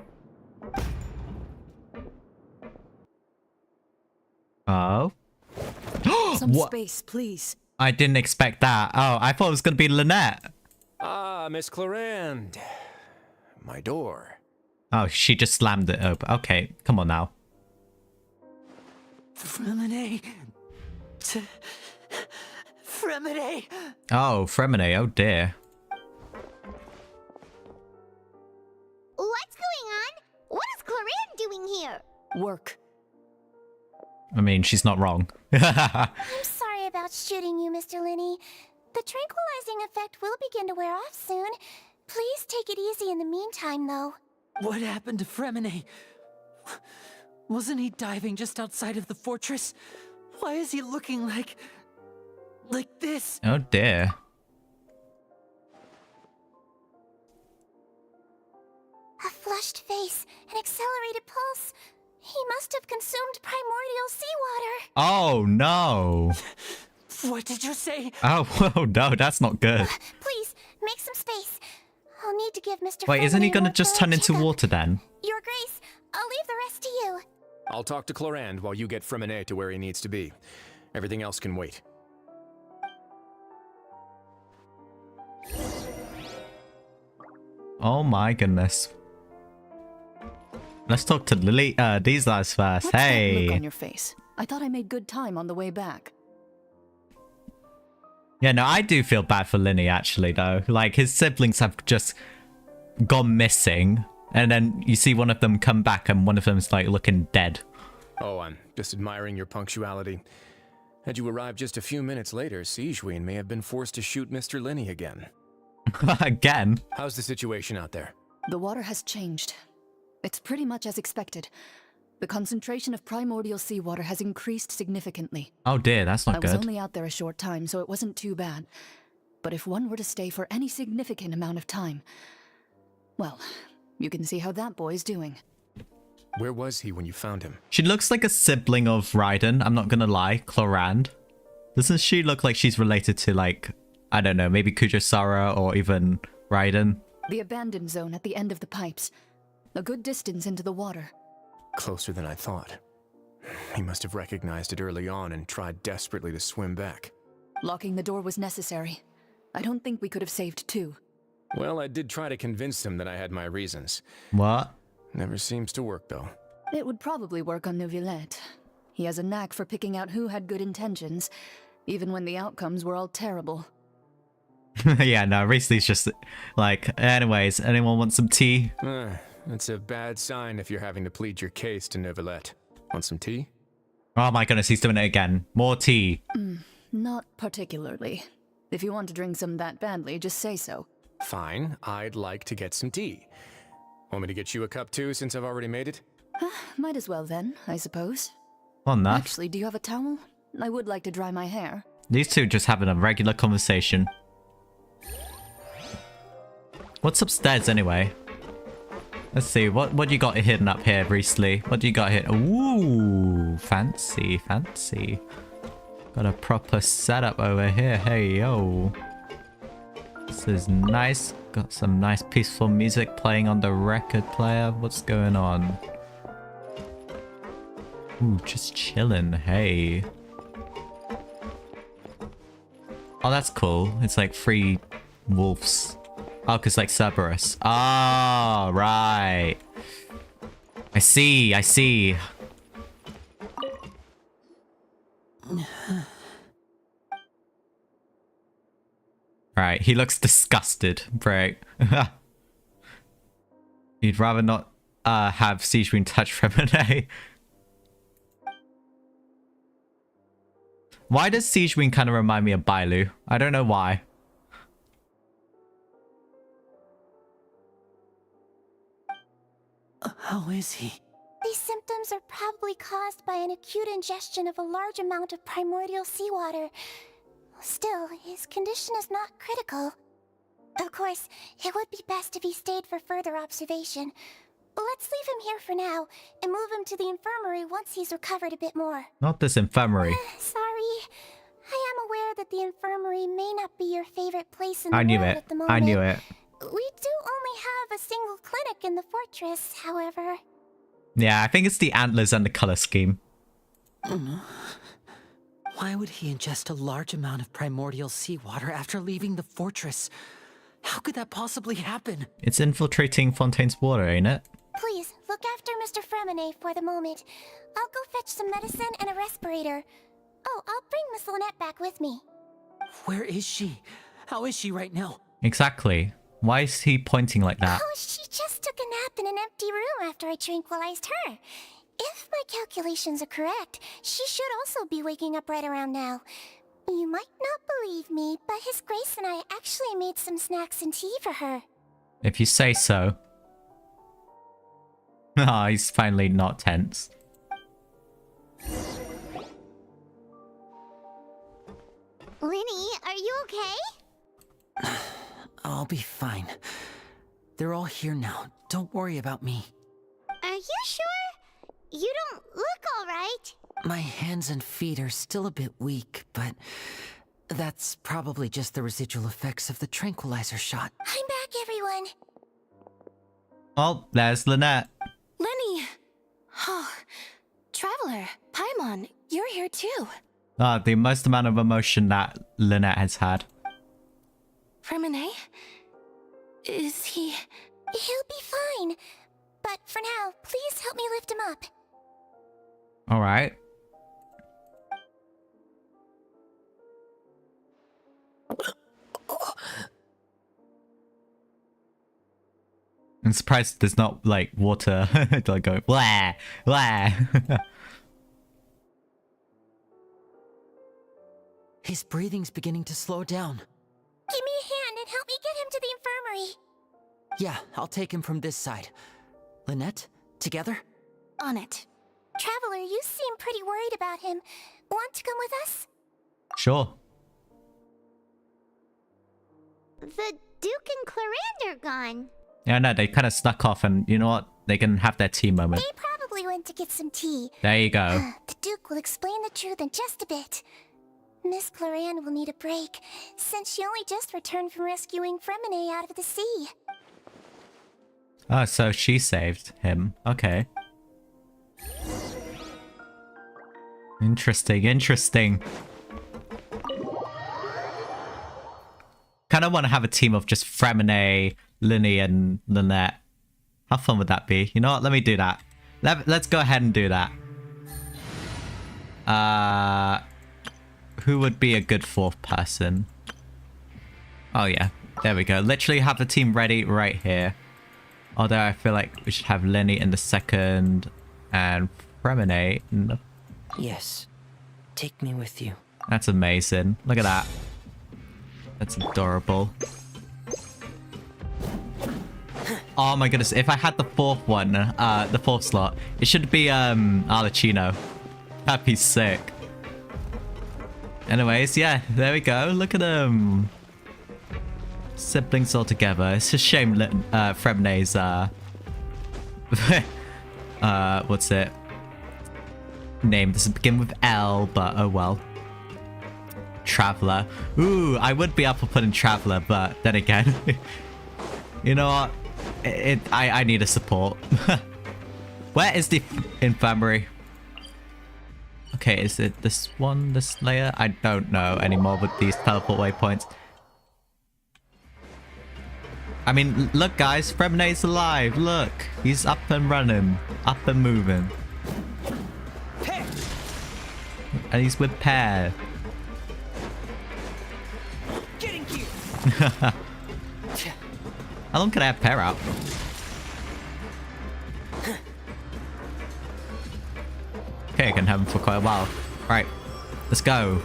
A: Oh?
K: Some
A: What?
K: space, please.
A: I didn't expect that. Oh, I thought it was going to be Lynette.
I: Ah, Miss Clarand. My door.
A: Oh, she just slammed it open. Okay, come on now.
F: Fremine. Fremine.
A: Oh, Fremine. Oh, dear.
C: What's going on? What is Clarand doing here?
K: Work.
A: I mean, she's not wrong.
C: I'm sorry about shooting you, Mr. Linney. The tranquilizing effect will begin to wear off soon. Please take it easy in the meantime, though.
F: What happened to Fremine? Wasn't he diving just outside of the fortress? Why is he looking like this?
A: Oh, dear.
C: A flushed face, an accelerated pulse. He must have consumed primordial seawater.
A: Oh, no.
F: What did you say?
A: Oh, whoa, no, that's not good.
C: Please, make some space. I'll need to give Mr.
A: Wait, isn't he
C: Fremine
A: going to
C: more
A: just
C: thorough
A: turn into
C: checkup.
A: water then?
C: Your Grace, I'll leave the rest to you.
I: I'll talk to Clarand while you get Fremine to where he needs to be. Everything else can wait.
A: Oh my goodness. Let's talk to Lily. These guys first.
K: What's that
A: Hey.
K: look on your face? I thought I made good time on the way back.
A: Yeah, no, I do feel bad for Linny actually, though. Like his siblings have just gone missing, and then you see one of them come back, and one of them's like looking dead.
I: Oh, I'm just admiring your punctuality. Had you arrived just a few minutes later, Siegeween may have been forced to shoot Mr. Linney again.
A: Again.
I: How's the situation out there?
K: The water has changed. It's pretty much as expected. The concentration of primordial seawater has increased significantly.
A: Oh dear, that's not
K: I was
A: good.
K: only out there a short time, so it wasn't too bad. But if one were to stay for any significant amount of time, well, you can see how that boy's doing.
I: Where was he when you found him?
A: She looks like a sibling of Raiden, I'm not gonna lie, Clarand. Doesn't she look like she's related to, like, I don't know, maybe Kujisara or even Raiden?
K: The abandoned zone at the end of the pipes. A good distance into the water.
I: Closer than I thought. He must have recognized it early on and tried desperately to swim back.
K: Locking the door was necessary. I don't think we could have saved two.
I: Well, I did try to convince him that I had my reasons.
A: What?
I: Never seems to work, though.
K: It would probably work on Neuvillette. He has a knack for picking out who had good intentions, even when the outcomes were all terrible.
A: Yeah, no, Reesley's just like, anyways, anyone want some tea?
I: That's a bad sign if you're having to plead your case to Neuvillette. Want some tea?
A: Oh my goodness, he's doing it again. More tea.
K: Not particularly. If you want to drink some that badly, just say so.
I: Fine, I'd like to get some tea. Want me to get you a cup too, since I've already made it?
K: Might as well then, I suppose.
A: Well, enough.
K: Actually, do you have a towel? I would like to dry my hair.
A: These two just having a regular conversation. What's upstairs anyway? Let's see, what you got hidden up here, Reesley? What do you got here? Ooh, fancy, fancy. Got a proper setup over here. Hey, yo. This is nice. Got some nice peaceful music playing on the record player. What's going on? Ooh, just chilling. Hey. Oh, that's cool. It's like 3 wolves. Oh, because like Cerberus. Oh, right. I see, I see. Right, he looks disgusted. Right. You'd rather not have Siegeween touch Fremine. Why does Siege Wing kind of remind me of Bailu? I don't know why.
F: How is he?
C: These symptoms are probably caused by an acute ingestion of a large amount of primordial seawater. Still, his condition is not critical. Of course, it would be best if he stayed for further observation. Let's leave him here for now, and move him to the infirmary once he's recovered a bit more.
A: Not this infirmary.
C: Sorry. I am aware that the infirmary may not be your favorite place in the
A: I knew
C: world
A: it.
C: at the moment.
A: I knew it.
C: We do only have a single clinic in the fortress, however.
A: Yeah, I think it's the antlers and the color scheme.
F: Why would he ingest a large amount of primordial seawater after leaving the fortress? How could that possibly happen?
A: It's infiltrating Fontaine's water, ain't it?
C: Please, look after Mr. Fremine for the moment. I'll go fetch some medicine and a respirator. Oh, I'll bring Miss Lynette back with me.
F: Where is she? How is she right now?
A: Exactly. Why is he pointing like that?
C: Oh, she just took a nap in an empty room after I tranquilized her. If my calculations are correct, she should also be waking up right around now. You might not believe me, but His Grace and I actually made some snacks and tea for her.
A: If you say so. Ah, he's finally not tense.
C: Linny, are you okay?
F: I'll be fine. They're all here now. Don't worry about me.
C: Are you sure? You don't look alright.
F: My hands and feet are still a bit weak, but that's probably just the residual effects of the tranquilizer shot.
C: I'm back, everyone.
A: Oh, there's Lynette.
G: Lenny! Oh, Traveler, Paimon, you're here too.
A: Ah, the most amount of emotion that Lynette has had.
G: Fremine? Is he...
C: He'll be fine. But for now, please help me lift him up.
A: Alright. I'm surprised there's not, like, water like going, blah, blah.
F: His breathing's beginning to slow down.
C: Give me a hand and help me get him to the infirmary.
F: Yeah, I'll take him from this side. Lynette, together?
G: On it.
C: Traveler, you seem pretty worried about him. Want to come with us?
A: Sure.
C: The Duke and Clarande are gone.
A: Yeah, no, they kind of snuck off, and you know what? They can have their tea moment.
C: They probably went to get some tea.
A: There you go.
C: The Duke will explain the truth in just a bit. Miss Clarande will need a break, since she only just returned from rescuing Fremine out of the sea.
A: Oh, so she saved him. Okay. Interesting, interesting. Kind of want to have a team of just Fremine, Linny, and Lynette. How fun would that be? You know what? Let me do that. Let's go ahead and do that. Who would be a good fourth person? Oh yeah, there we go. Literally have the team ready right here. Although I feel like we should have Lenny in the second and Fremine in the...
J: Yes. Take me with you.
A: That's amazing. Look at that. That's adorable. Oh my goodness, if I had the fourth one, the fourth slot, it should be Archon. That'd be sick. Anyways, yeah, there we go. Look at them. Siblings all together. It's a shame Fremine's what's it? Name doesn't begin with L, but oh well. Traveler. Ooh, I would be up for putting Traveler, but then again, you know what? I need a support. Where is the infirmary? Okay, is it this one, this layer? I don't know anymore with these teleport waypoints. I mean, look guys, Fremine's alive, look. He's up and running, up and moving. And he's with Pear.
J: Getting here.
A: How long can I have Pear out? Okay, I can have him for quite a while. Right, let's go.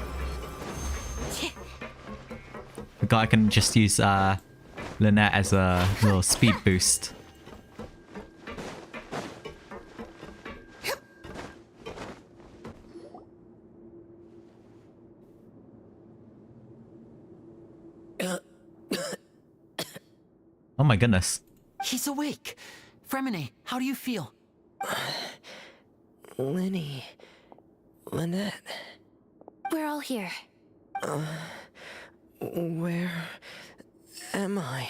A: Forgot I can just use Lynette as a little speed boost. Oh my goodness.
F: He's awake. Fremine, how do you feel?
J: Lynette.
C: We're all here.
J: Where am I?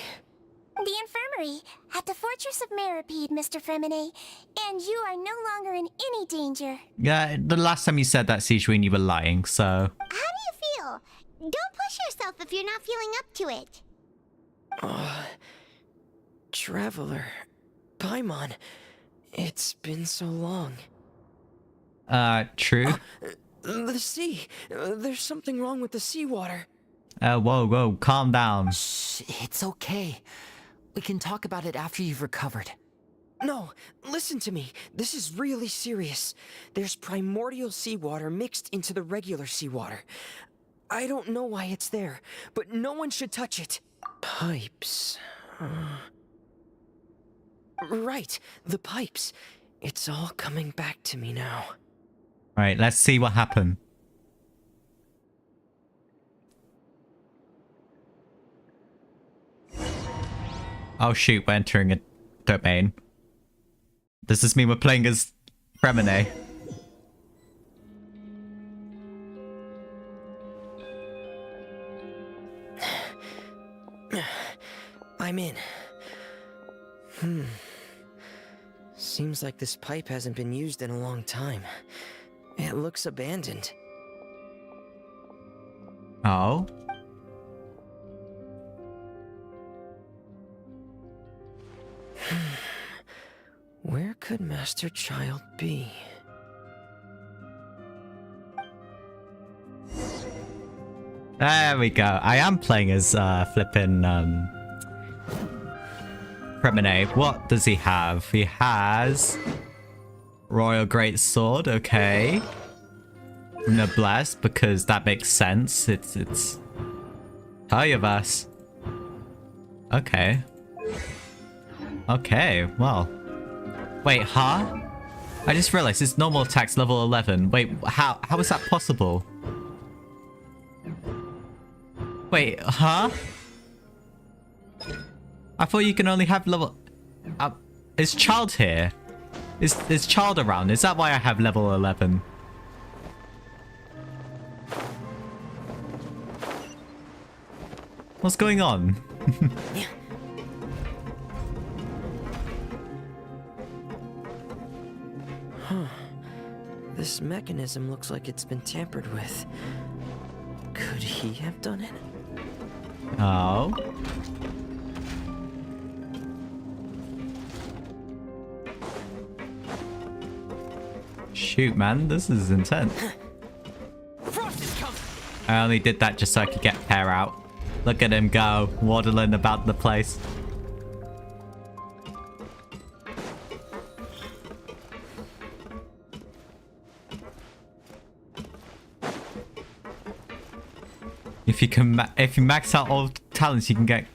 C: The infirmary, at the Fortress of Meripede, Mr. Fremine. And you are no longer in any danger.
A: Yeah, the last time you said that, Sijuin, you were lying, so...
C: How do you feel? Don't push yourself if you're not feeling up to it.
J: Traveler. Paimon. It's been so long.
A: True.
J: The sea. There's something wrong with the seawater.
A: Whoa, calm down.
F: Shh, it's okay. We can talk about it after you've recovered.
J: No, listen to me. This is really serious. There's primordial seawater mixed into the regular seawater. I don't know why it's there, but no one should touch it. Pipes. Right, the pipes. It's all coming back to me now.
A: Alright, let's see what happened. Oh shoot, we're entering a domain. Does this mean we're playing as Fremine?
J: I'm in. Seems like this pipe hasn't been used in a long time. It looks abandoned.
A: Oh?
J: Where could Master Child be?
A: There we go. I am playing as flippin' Fremine. What does he have? He has Royal Great Sword, okay. Noblesse, because that makes sense. It's Heya. Okay. Okay, well. Wait, huh? I just realized his normal attack's level 11. Wait, how is that possible? Wait, huh? I thought you can only have level... is Child here? Is Child around? Is that why I have level 11? What's going on?
J: This mechanism looks like it's been tampered with. Could he have done it?
A: Oh. Shoot, man, this is intense. I only did that just so I could get Pear out. Look at him go, waddling about the place. If you max out all talents, you can get...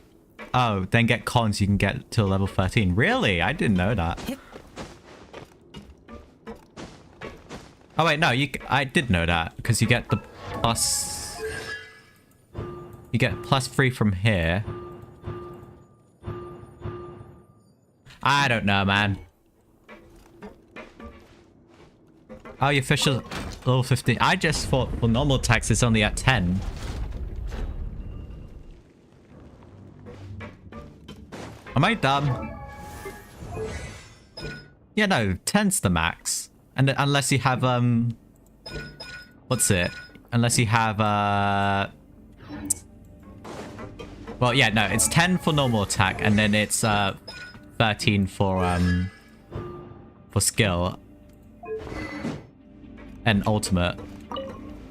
A: Oh, then get cons, you can get to level 13. Really? I didn't know that. Oh wait, no, I did know that, because you get the plus... You get +3 from here. I don't know, man. Oh, your official level 15. I just thought, well, normal attacks is only at 10. Am I dumb? Yeah, no, 10's the max. And unless you have, what's it? Unless you have, well, yeah, no, it's 10 for normal attack, and then it's, 13 for skill. And ultimate.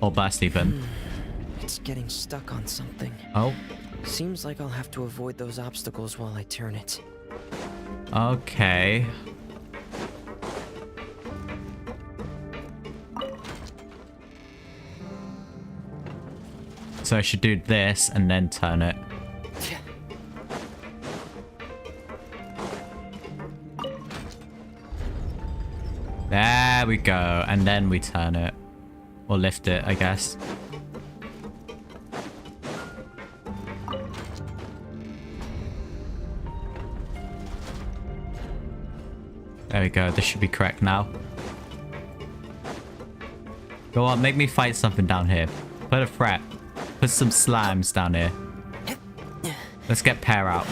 A: Or burst, even.
J: It's getting stuck on something.
A: Oh.
J: Seems like I'll have to avoid those obstacles while I turn it.
A: Okay. So I should do this and then turn it. There we go. And then we turn it. Or lift it, I guess. There we go. This should be correct now. Go on, make me fight something down here. Put a threat. Put some slimes down here. Let's get Pear out.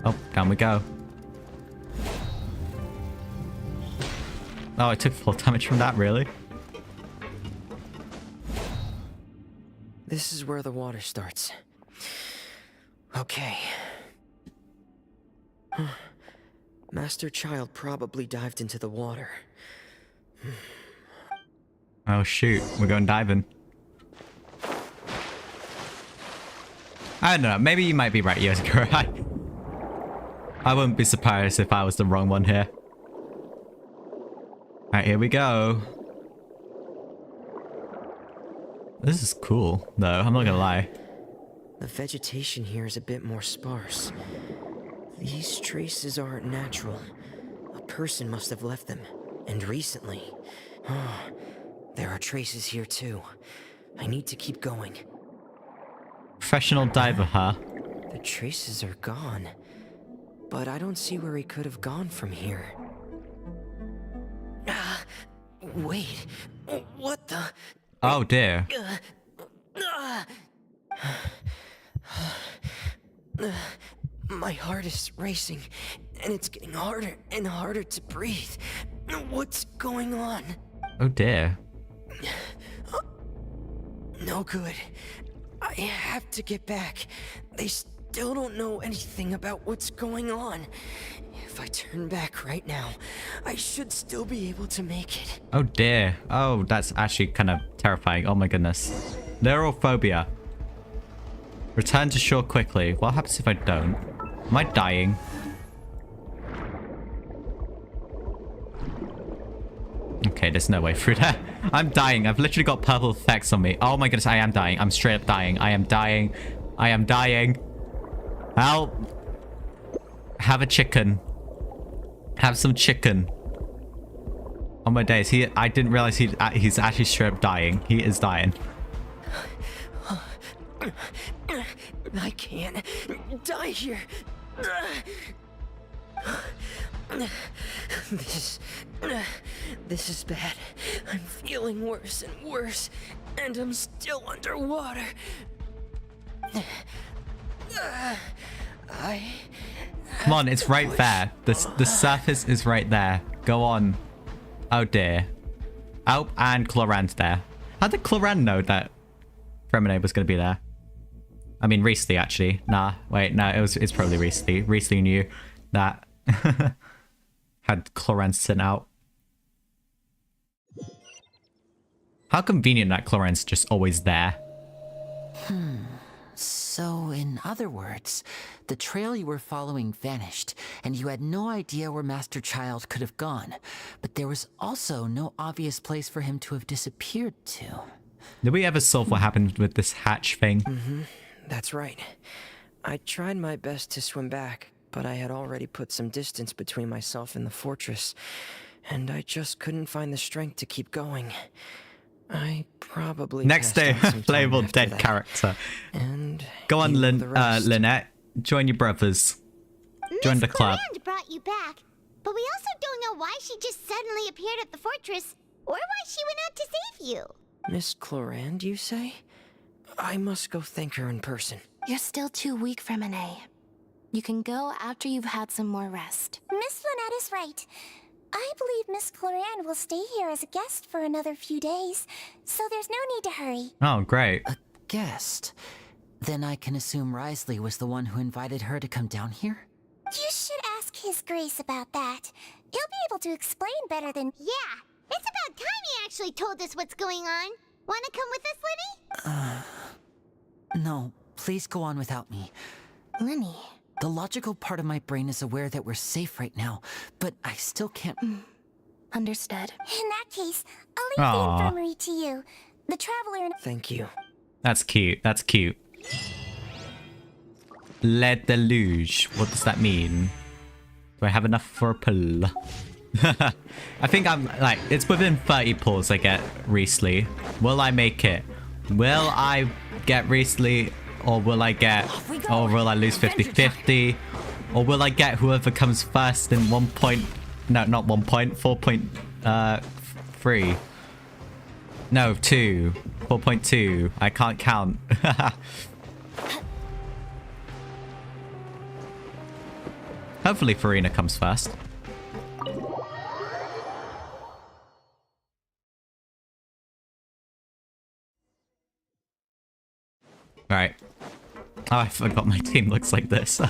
A: Oh, down we go. Oh, I took full damage from that, really?
J: This is where the water starts. Okay. Master Child probably dived into the water.
A: Oh shoot, we're going diving. I don't know, maybe you might be right, Yosakura. I wouldn't be surprised if I was the wrong one here. Alright, here we go. This is cool, though, I'm not gonna lie.
J: The vegetation here is a bit more sparse. These traces aren't natural. A person must have left them, and recently. Oh, there are traces here too. I need to keep going.
A: Professional diver, huh?
J: The traces are gone, but I don't see where he could have gone from here. Wait, what the?
A: Oh dear.
J: My heart is racing, and it's getting harder and harder to breathe. What's going on?
A: Oh dear.
J: No good. I have to get back. They still don't know anything about what's going on. If I turn back right now, I should still be able to make it.
A: Oh dear. Oh, that's actually kind of terrifying. Oh my goodness. Neurophobia. Return to shore quickly. What happens if I don't? Am I dying? Okay, there's no way through there. I'm dying. I've literally got purple effects on me. Oh my goodness, I am dying. I'm straight up dying. I am dying. I am dying. Help. Have a chicken. Have some chicken. Oh my days. I didn't realize he's actually straight up dying. He is dying.
J: I can't die here. This is bad. I'm feeling worse and worse, and I'm still underwater.
A: Come on, it's right there. The surface is right there. Go on. Oh dear. Oh, and Cloran's there. How did Cloran know that Fremenade was going to be there? I mean, Riesli, actually. Nah, wait, no, it's probably Riesli. Riesli knew that. Had Cloran sent out. How convenient that Cloran's just always there.
F: So, in other words, the trail you were following vanished, and you had no idea where Master Child could have gone. But there was also no obvious place for him to have disappeared to.
A: Did we ever solve what happened with this hatch thing?
J: That's right. I tried my best to swim back, but I had already put some distance between myself and the fortress, and I just couldn't find the strength to keep going. I probably
A: Next day, playable dead character.
J: And
A: go on, Lynette. Join your brothers. Join the club.
C: Miss Clorand brought you back, but we also don't know why she just suddenly appeared at the fortress, or why she went out to save you.
J: Miss Clorand, you say? I must go thank her in person.
C: You're still too weak, Fremenade. You can go after you've had some more rest. Miss Lynette is right. I believe Miss Clorand will stay here as a guest for another few days, so there's no need to hurry.
A: Oh, great.
F: A guest? Then I can assume Riesli was the one who invited her to come down here?
C: You should ask His Grace about that. He'll be able to explain better than... Yeah, it's about time he actually told us what's going on. Wanna come with us, Lenny?
F: No, please go on without me.
C: Lenny...
F: The logical part of my brain is aware that we're safe right now, but I still can't...
C: Understood. In that case, I'll leave
A: Aw.
C: the infirmary to you. The traveler and...
J: Thank you.
A: That's cute. That's cute. Le deluge. What does that mean? Do I have enough for a pull? I think I'm like, it's within 30 pulls I get Riesli. Will I make it? Will I get Riesli? Or will I get, or will I lose 50-50? Or will I get whoever comes first in 1 point? No, not 1 point. 4.3. No, 2. 4.2. I can't count. Hopefully Farina comes first. Alright. Oh, I forgot my team looks like this.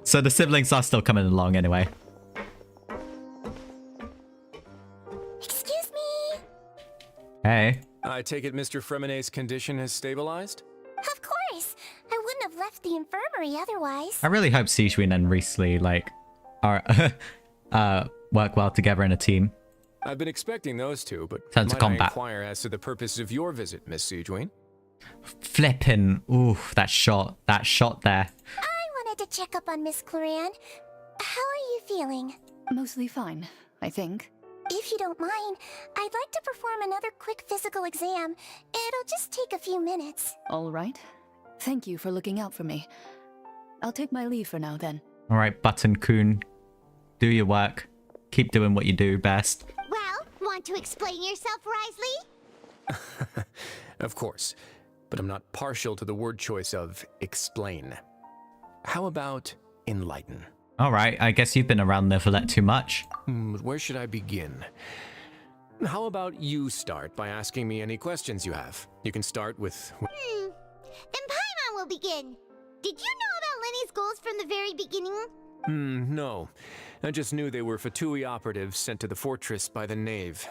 A: So the siblings are still coming along anyway.
C: Excuse me?
A: Hey.
I: I take it Mr. Fremenet's condition has stabilized?
C: Of course. I wouldn't have left the infirmary otherwise.
A: I really hope Sijuin and Riesli, like, are work well together in a team.
I: I've been expecting those two, but
A: Turn to
I: might
A: combat.
I: I inquire as to the purpose of your visit, Miss Sijuin?
A: Flippin'. Ooh, that shot. That shot there.
C: I wanted to check up on Miss Cloran. How are you feeling?
K: Mostly fine, I think.
C: If you don't mind, I'd like to perform another quick physical exam. It'll just take a few minutes.
K: All right. Thank you for looking out for me. I'll take my leave for now then.
A: Alright, Button-kun. Do your work. Keep doing what you do best.
C: Well, want to explain yourself, Risley?
I: Of course, but I'm not partial to the word choice of explain. How about enlighten?
A: Alright, I guess you've been around Neverlet too much.
I: Where should I begin? How about you start by asking me any questions you have? You can start with...
C: Then Paimon will begin. Did you know about Lenny's goals from the very beginning?
I: No. I just knew they were Fatui operatives sent to the fortress by the Knave.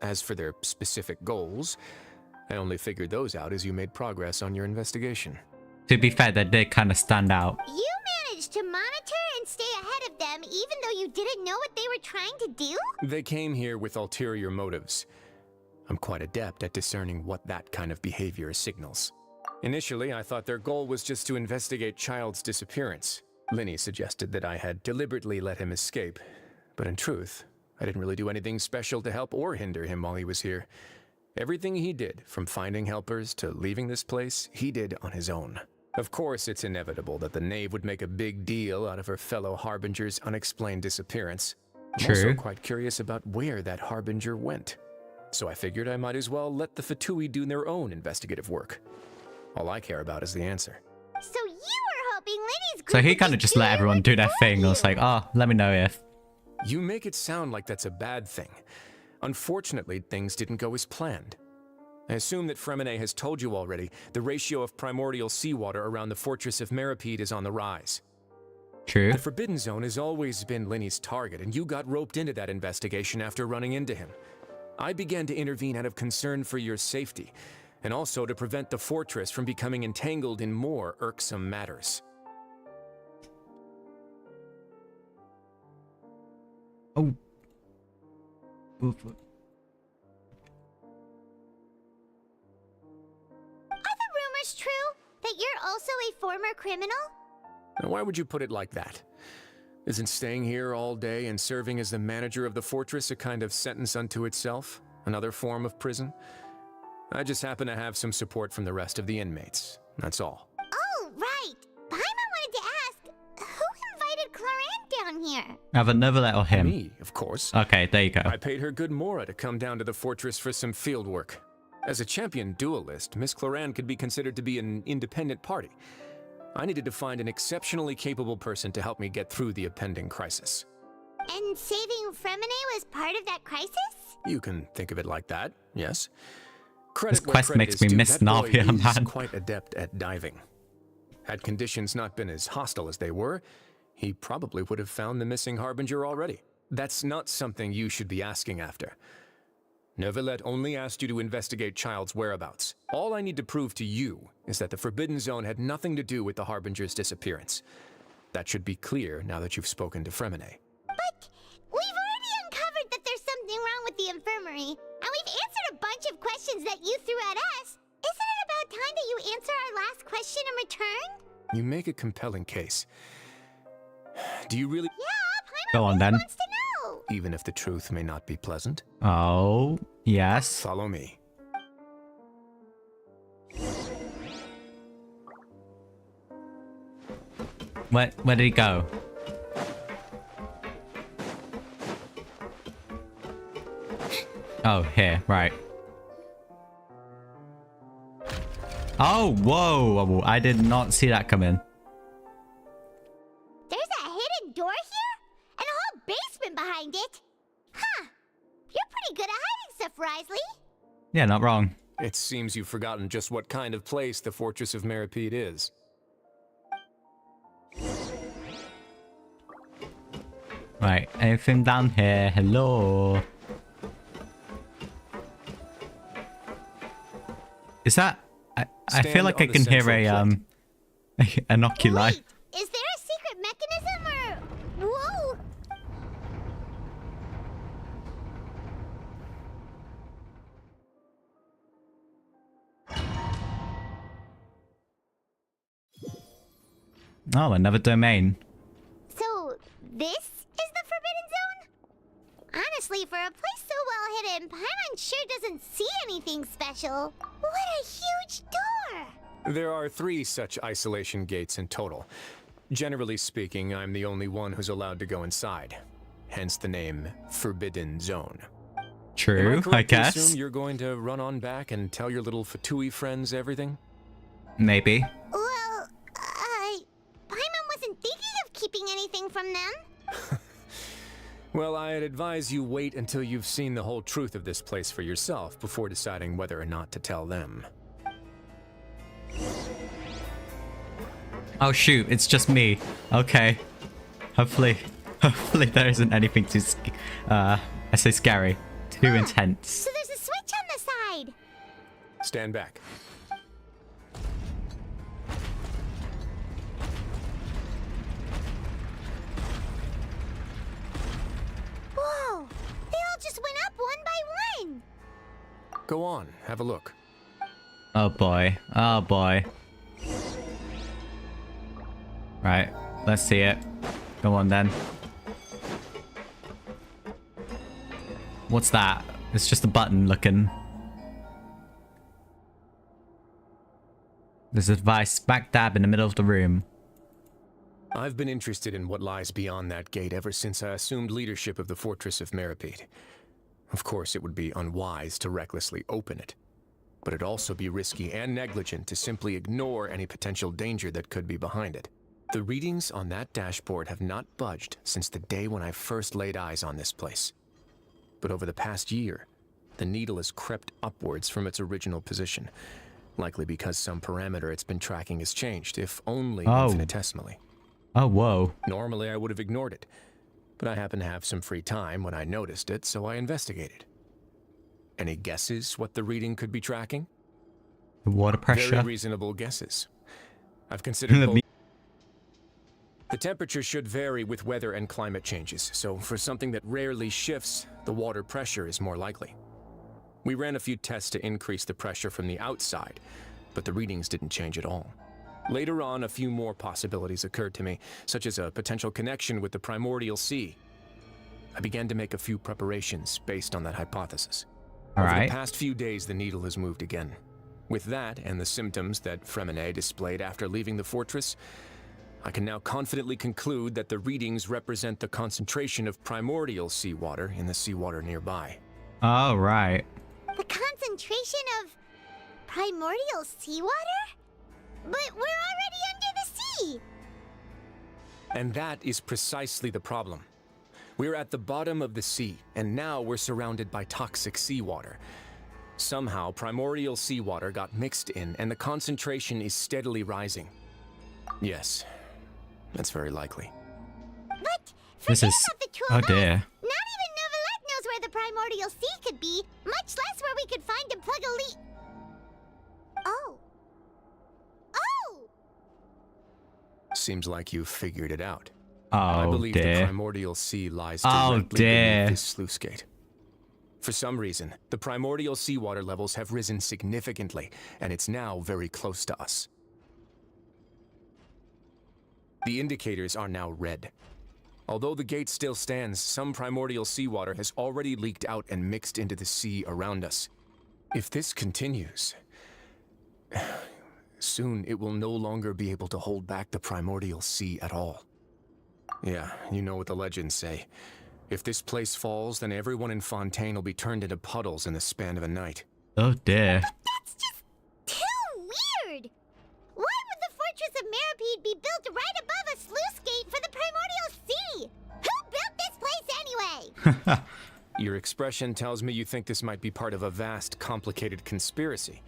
I: As for their specific goals, I only figured those out as you made progress on your investigation.
A: To be fair, they did kind of stand out.
C: You managed to monitor and stay ahead of them even though you didn't know what they were trying to do?
I: They came here with ulterior motives. I'm quite adept at discerning what that kind of behavior signals. Initially, I thought their goal was just to investigate Child's disappearance. Linny suggested that I had deliberately let him escape, but in truth, I didn't really do anything special to help or hinder him while he was here. Everything he did, from finding helpers to leaving this place, he did on his own. Of course, it's inevitable that the Knave would make a big deal out of her fellow Harbinger's unexplained disappearance. I'm also quite curious about where that Harbinger went. So I figured I might as well let the Fatui do their own investigative work. All I care about is the answer.
C: So you were hoping Lenny's group
A: So he
C: would
A: kind of just let everyone do their thing. I was like, oh, let me know if.
I: You make it sound like that's a bad thing. Unfortunately, things didn't go as planned. I assume that Fremenet has told you already the ratio of primordial seawater around the fortress of Meripede is on the rise.
A: True.
I: The Forbidden Zone has always been Linny's target, and you got roped into that investigation after running into him. I began to intervene out of concern for your safety, and also to prevent the fortress from becoming entangled in more irksome matters.
A: Oh. Oof.
C: Are the rumors true? That you're also a former criminal?
I: Now, why would you put it like that? Isn't staying here all day and serving as the manager of the fortress a kind of sentence unto itself? Another form of prison? I just happen to have some support from the rest of the inmates. That's all.
C: Oh, right. Paimon wanted to ask, who invited Cloran down here?
A: Have another let or him?
I: Me, of course.
A: Okay, there you go.
I: I paid her good mora to come down to the fortress for some field work. As a champion duelist, Miss Cloran could be considered to be an independent party. I needed to find an exceptionally capable person to help me get through the impending crisis.
C: And saving Fremenet was part of that crisis?
I: You can think of it like that, yes.
A: This
I: Where
A: quest
I: credit
A: makes
I: is
A: me
I: due,
A: miss
I: that boy
A: Navia,
I: is
A: man.
I: quite adept at diving. Had conditions not been as hostile as they were, he probably would have found the missing Harbinger already. That's not something you should be asking after. Neverlet only asked you to investigate Child's whereabouts. All I need to prove to you is that the Forbidden Zone had nothing to do with the Harbinger's disappearance. That should be clear now that you've spoken to Fremenet.
C: But we've already answer our last question in return?
I: You make a compelling case. Do you really?
C: Yeah,
A: Go
C: Paimon
A: on
C: really
A: then.
C: wants to know.
I: Even if the truth may not be pleasant?
A: Oh, yes.
I: Follow me.
A: Where did he go? Oh, here, right. Oh, whoa! I did not see that come in.
C: There's a hidden door here? And a whole basement behind it? Huh. You're pretty good at hiding stuff, Risley.
A: Yeah, not wrong.
I: It seems you've forgotten just what kind of place the Fortress of Meripede is.
A: Right, anything down here? Hello? Is that... I feel
I: Stand
A: like I
I: on the
A: can hear
I: central
A: a, an oculi.
C: Wait, is there a secret mechanism or... Whoa!
A: Oh, another domain.
C: So, this is the Forbidden Zone? Honestly, for a place so well hidden, Paimon sure doesn't see anything special. What a huge door!
I: There are 3 such isolation gates in total. Generally speaking, I'm the only one who's allowed to go inside. Hence the name Forbidden Zone. Am
A: True, I
I: correct to
A: guess.
I: assume you're going to run on back and tell your little Fatui friends everything?
A: Maybe.
C: Well, Paimon wasn't thinking of keeping anything from them.
I: Well, I'd advise you wait until you've seen the whole truth of this place for yourself before deciding whether or not to tell them.
A: Oh shoot, it's just me. Okay. Hopefully there isn't anything too, I say scary. Too intense.
C: So there's a switch on the side.
I: Stand back.
C: Whoa! They all just went up one by one.
I: Go on, have a look.
A: Oh boy. Oh boy. Right, let's see it. Go on then. What's that? It's just a button looking. There's a device smack dab in the middle of the room.
I: I've been interested in what lies beyond that gate ever since I assumed leadership of the Fortress of Meripede. Of course, it would be unwise to recklessly open it, but it'd also be risky and negligent to simply ignore any potential danger that could be behind it. The readings on that dashboard have not budged since the day when I first laid eyes on this place. But over the past year, the needle has crept upwards from its original position, likely because some parameter it's been tracking has changed, if only infinitesimally.
A: Oh, whoa.
I: Normally I would have ignored it, but I happened to have some free time when I noticed it, so I investigated. Any guesses what the reading could be tracking?
A: Water pressure.
I: Very reasonable guesses. I've considered both. The temperature should vary with weather and climate changes, so for something that rarely shifts, the water pressure is more likely. We ran a few tests to increase the pressure from the outside, but the readings didn't change at all. Later on, a few more possibilities occurred to me, such as a potential connection with the primordial sea. I began to make a few preparations based on that hypothesis. Over the past few days, the needle has moved again. With that, and the symptoms that Fremine displayed after leaving the fortress, I can now confidently conclude that the readings represent the concentration of primordial seawater in the seawater nearby.
A: Oh, right.
C: The concentration of primordial seawater? But we're already under the sea!
I: And that is precisely the problem. We're at the bottom of the sea, and now we're surrounded by toxic seawater. Somehow, primordial seawater got mixed in, and the concentration is steadily rising. Yes, that's very likely.
C: But
A: This is...
C: about the two
A: Oh
C: of us.
A: dear.
C: Not even Novelette knows where the primordial sea could be, much less where we could find and plug a leak. Oh. Oh!
I: Seems like you've figured it out.
A: Oh,
I: I believe the
A: dear.
I: primordial sea lies
A: Oh,
I: directly
A: dear.
I: beneath this sluice gate. For some reason, the primordial seawater levels have risen significantly, and it's now very close to us. The indicators are now red. Although the gate still stands, some primordial seawater has already leaked out and mixed into the sea around us. If this continues, soon it will no longer be able to hold back the primordial sea at all. Yeah, you know what the legends say. If this place falls, then everyone in Fontaine will be turned into puddles in the span of a night.
A: Oh dear.
C: That's just too weird! Why would the Fortress of Meripede be built right above a sluice gate for the Primordial Sea? Who built this place anyway?
I: Your expression tells me you think this might be part of a vast, complicated conspiracy.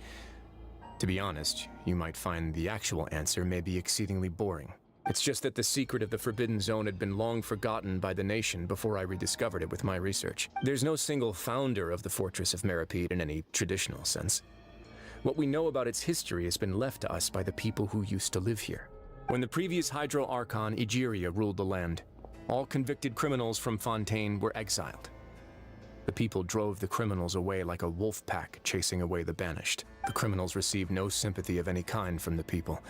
I: To be honest, you might find the actual answer may be exceedingly boring. It's just that the secret of the Forbidden Zone had been long forgotten by the nation before I rediscovered it with my research. There's no single founder of the Fortress of Meripede in any traditional sense. What we know about its history has been left to us by the people who used to live here. When the previous Hydro Archon, Egeria, ruled the land, all convicted criminals from Fontaine were exiled. The people drove the criminals away like a wolf pack chasing away the banished. The criminals received no sympathy of any kind from the people.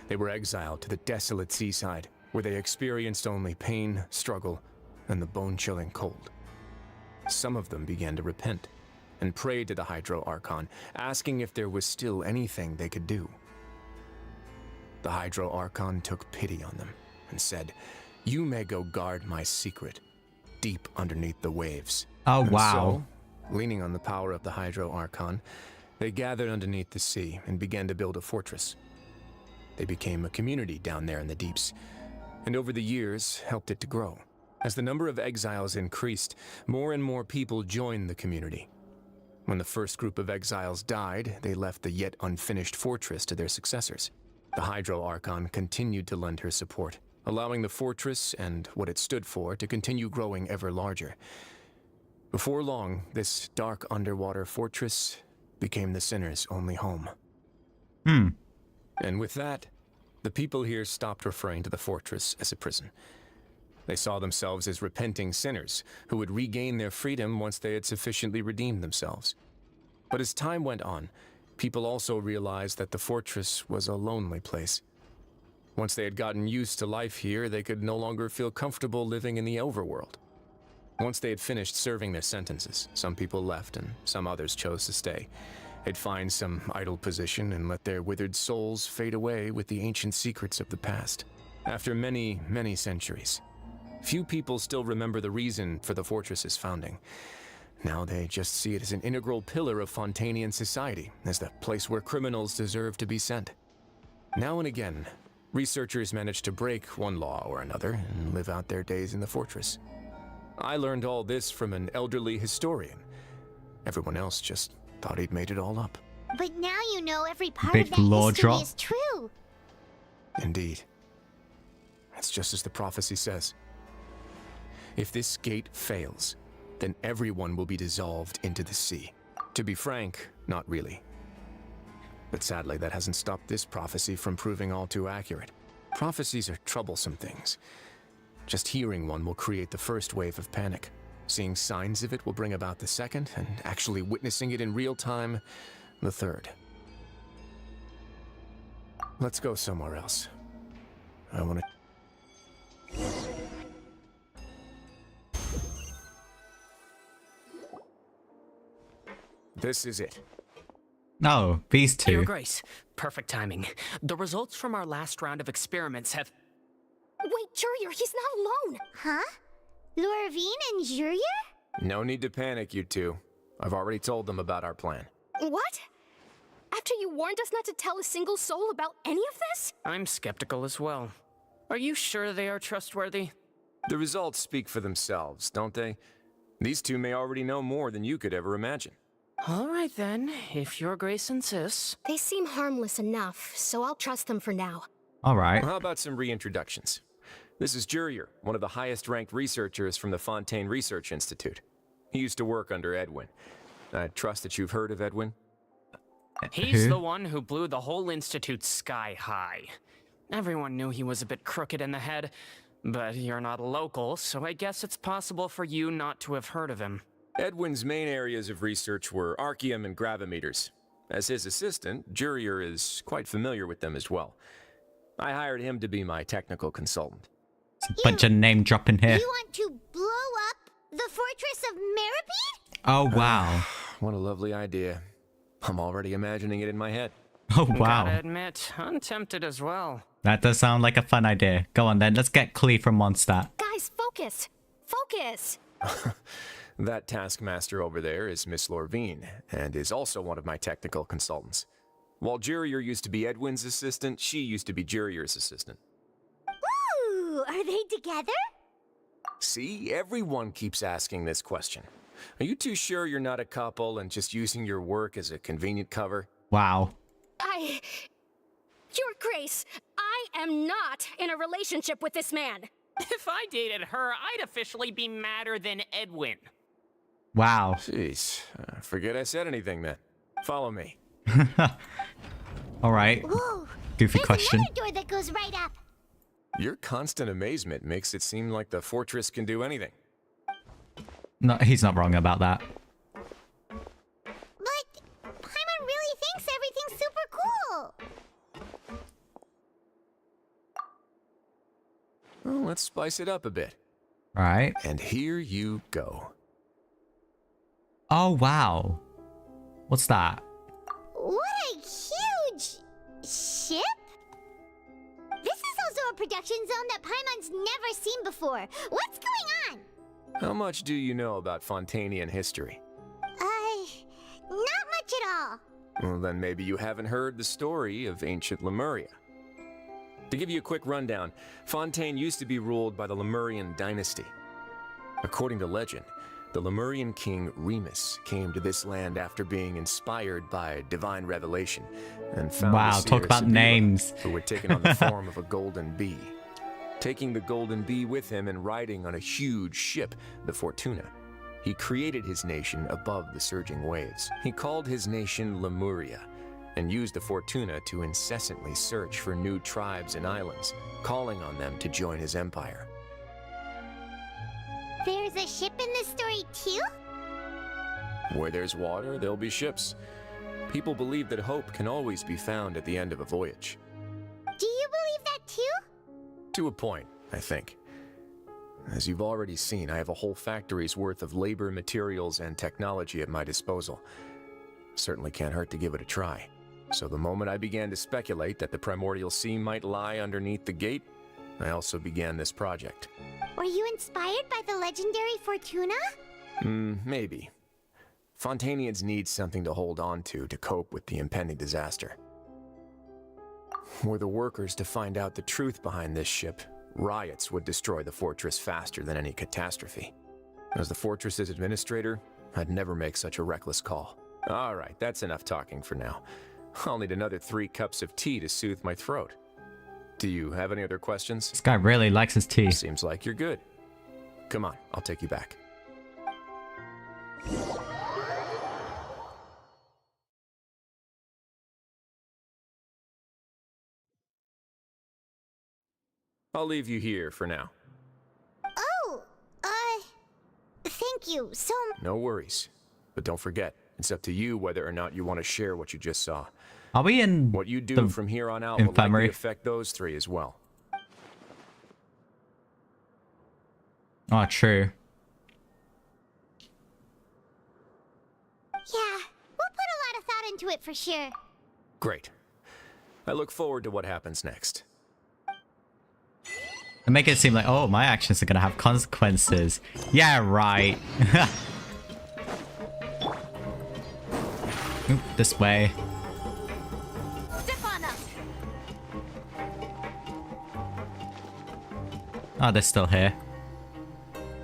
I: They were exiled to the desolate seaside, where they experienced only pain, struggle, and the bone-chilling cold. Some of them began to repent, and prayed to the Hydro Archon, asking if there was still anything they could do. The Hydro Archon took pity on them, and said, "You may go guard my secret, deep underneath the waves."
A: Oh,
I: And
A: wow.
I: so, leaning on the power of the Hydro Archon, they gathered underneath the sea and began to build a fortress. They became a community down there in the deeps, and over the years helped it to grow. As the number of exiles increased, more and more people joined the community. When the first group of exiles died, they left the yet unfinished fortress to their successors. The Hydro Archon continued to lend her support, allowing the fortress and what it stood for to continue growing ever larger. Before long, this dark underwater fortress became the sinner's only home. And with that, the people here stopped referring to the fortress as a prison. They saw themselves as repenting sinners who would regain their freedom once they had sufficiently redeemed themselves. But as time went on, people also realized that the fortress was a lonely place. Once they had gotten used to life here, they could no longer feel comfortable living in the overworld. Once they had finished serving their sentences, some people left and some others chose to stay. They'd find some idle position and let their withered souls fade away with the ancient secrets of the past. After many, many centuries, few people still remember the reason for the fortress's founding. Now they just see it as an integral pillar of Fontainian society, as the place where criminals deserve to be sent. Now and again, researchers manage to break one law or another and live out their days in the fortress. I learned all this from an elderly historian. Everyone else just thought he'd made it all up.
C: But now you know every part
A: Big
C: of that
A: law
C: history
A: drop.
C: is true.
I: Indeed. It's just as the prophecy says. If this gate fails, then everyone will be dissolved into the sea. To be frank, not really. But sadly, that hasn't stopped this prophecy from proving all too accurate. Prophecies are troublesome things. Just hearing one will create the first wave of panic. Seeing signs of it will bring about the second, and actually witnessing it in real time, the third. Let's go somewhere else. I want to... This is it.
A: No, these
H: Your
A: two.
H: Grace, perfect timing. The results from our last round of experiments have...
G: Wait, Jurier, he's not alone!
C: Huh? Lorvine and Jurier?
I: No need to panic, you two. I've already told them about our plan.
G: What? After you warned us not to tell a single soul about any of this?
H: I'm skeptical as well. Are you sure they are trustworthy?
I: The results speak for themselves, don't they? These two may already know more than you could ever imagine.
H: All right then, if Your Grace insists.
G: They seem harmless enough, so I'll trust them for now.
A: All right.
I: Well, how about some reintroductions? This is Jurier, one of the highest-ranked researchers from the Fontaine Research Institute. He used to work under Edwin. I trust that you've heard of Edwin?
H: He's
A: Who?
H: the one who blew the whole institute sky high. Everyone knew he was a bit crooked in the head, but you're not a local, so I guess it's possible for you not to have heard of him.
I: Edwin's main areas of research were archaeum and gravimeters. As his assistant, Jurier is quite familiar with them as well. I hired him to be my technical consultant.
A: It's a bunch of name dropping here.
C: You want to blow up the fortress of Meripede?
A: Oh, wow.
I: What a lovely idea. I'm already imagining it in my head.
A: Oh, wow.
H: Gotta admit, I'm tempted as well.
A: That does sound like a fun idea. Go on then, let's get Klee from Mondstadt.
G: Guys, focus! Focus!
I: That taskmaster over there is Miss Lorvine, and is also one of my technical consultants. While Jurier used to be Edwin's assistant, she used to be Jurier's assistant.
C: Ooh, are they together?
I: See, everyone keeps asking this question. Are you too sure you're not a couple and just using your work as a convenient cover?
A: Wow.
G: Your Grace, I am not in a relationship with this man.
H: If I dated her, I'd officially be madder than Edwin.
A: Wow.
I: Jeez, forget I said anything then. Follow me.
A: All right.
C: Whoa,
A: Goofy
C: there's
A: question.
C: another door that goes right up.
I: Your constant amazement makes it seem like the fortress can do anything.
A: No, he's not wrong about that.
C: But Paimon really thinks everything's super cool.
I: Well, let's spice it up a bit.
A: All right.
I: And here you go.
A: Oh, wow. What's that?
C: What a huge ship? This is also a production zone that Paimon's never seen before. What's going on?
I: How much do you know about Fontainian history?
C: Not much at all.
I: Well, then maybe you haven't heard the story of ancient Lemuria. To give you a quick rundown, Fontaine used to be ruled by the Lemurian dynasty. According to legend, the Lemurian king Remus came to this land after being inspired by divine revelation and found
A: Wow,
I: the seer
A: talk about
I: Sibylla,
A: names.
I: who had taken on the form of a golden bee. Taking the golden bee with him and riding on a huge ship, the Fortuna, he created his nation above the surging waves. He called his nation Lemuria and used the Fortuna to incessantly search for new tribes and islands, calling on them to join his empire.
C: There's a ship in this story too?
I: Where there's water, there'll be ships. People believe that hope can always be found at the end of a voyage.
C: Do you believe that too?
I: To a point, I think. As you've already seen, I have a whole factory's worth of labor, materials, and technology at my disposal. Certainly can't hurt to give it a try. So the moment I began to speculate that the primordial sea might lie underneath the gate, I also began this project.
C: Were you inspired by the legendary Fortuna?
I: Maybe. Fontainians need something to hold on to cope with the impending disaster. Were the workers to find out the truth behind this ship, riots would destroy the fortress faster than any catastrophe. As the fortress's administrator, I'd never make such a reckless call. All right, that's enough talking for now. I'll need another 3 cups of tea to soothe my throat. Do you have any other questions?
A: This guy really likes his tea.
I: Seems like you're good. Come on, I'll take you back. I'll leave you here for now.
C: Oh, thank you so much.
I: No worries. But don't forget, it's up to you whether or not you want to share what you just saw.
A: Are we in
I: What you do
A: the
I: from here on out will
A: infirmary?
I: likely affect those 3 as well.
A: Oh, true.
C: Yeah, we'll put a lot of thought into it for sure.
I: Great. I look forward to what happens next.
A: And make it seem like, oh, my actions are gonna have consequences. Yeah, right. Oop, this way.
C: Step on up.
A: Oh, they're still here.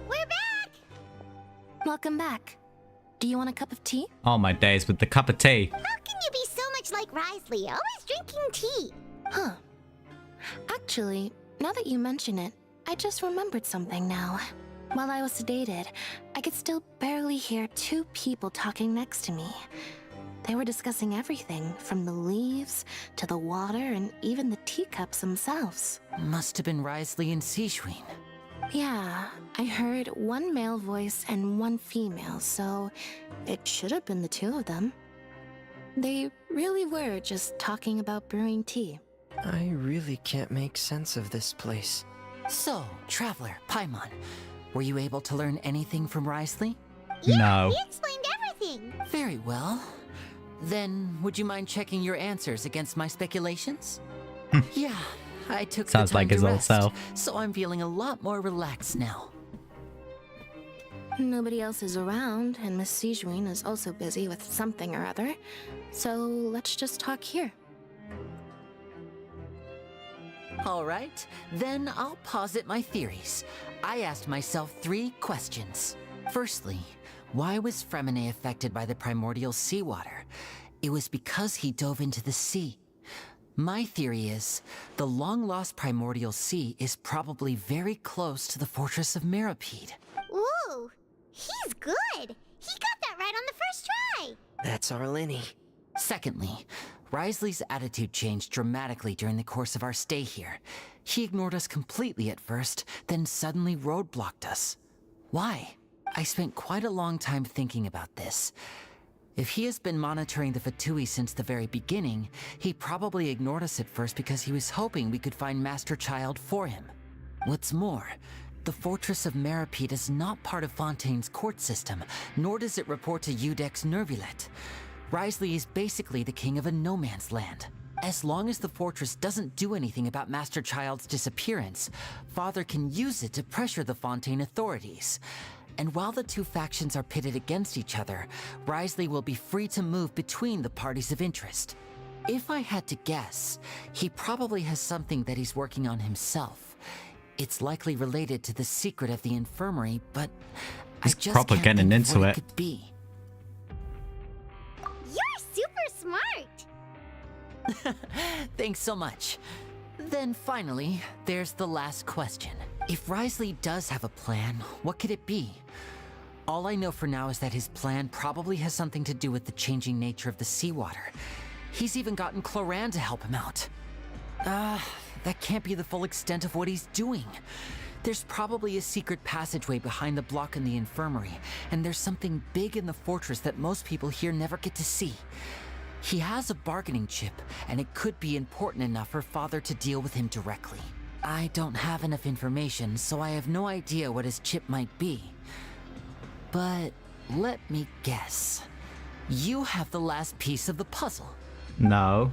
C: We're back.
G: Welcome back. Do you want a cup of tea?
A: Oh, my days with the cup of tea.
C: How can you be so much like Risley, always drinking tea?
G: Huh. Actually, now that you mention it, I just remembered something now. While I was sedated, I could still barely hear 2 people talking next to me. They were discussing everything, from the leaves to the water and even the teacups themselves.
F: Must have been Risley and Sijuin.
L: Yeah, I heard one male voice and one female, so it should have been the two of them. They really were just talking about brewing tea.
J: I really can't make sense of this place.
F: So, Traveler, Paimon, were you able to learn anything from Wriothesley?
A: No.
C: He explained everything.
F: Very well. Then, would you mind checking your answers against my speculations? Yeah, I took
A: Sounds
F: the time
A: like his
F: to
A: old
F: rest,
A: self.
F: so I'm feeling a lot more relaxed now.
L: Nobody else is around, and Miss Sijuin is also busy with something or other, so let's just talk here.
F: All right, then I'll posit my theories. I asked myself 3 questions. Firstly, why was Fremine affected by the primordial seawater? It was because he dove into the sea. My theory is, the long-lost primordial sea is probably very close to the fortress of Meropide.
C: Ooh, he's good. He got that right on the first try.
J: That's our Linny.
F: Secondly, Wriothesley's attitude changed dramatically during the course of our stay here. He ignored us completely at first, then suddenly roadblocked us. Why? I spent quite a long time thinking about this. If he has been monitoring the Fatui since the very beginning, he probably ignored us at first because he was hoping we could find Master Child for him. What's more, the Fortress of Meropide is not part of Fontaine's court system, nor does it report to Udex Nervulet. Wriothesley is basically the king of a no-man's land. As long as the fortress doesn't do anything about Master Child's disappearance, Father can use it to pressure the Fontaine authorities. And while the 2 factions are pitted against each other, Wriothesley will be free to move between the parties of interest. If I had to guess, he probably has something that he's working on himself. It's likely related to the secret of the infirmary, but
A: He's
F: I just
A: proper
F: can't
A: getting
F: think of
A: into
F: what
A: it.
F: could be.
C: You're super smart.
F: Thanks so much. Then finally, there's the last question. If Wriothesley does have a plan, what could it be? All I know for now is that his plan probably has something to do with the changing nature of the seawater. He's even gotten Cloran to help him out. That can't be the full extent of what he's doing. There's probably a secret passageway behind the block in the infirmary, and there's something big in the fortress that most people here never get to see. He has a bargaining chip, and it could be important enough for Father to deal with him directly. I don't have enough information, so I have no idea what his chip might be. But let me guess. You have the last piece of the puzzle.
A: No.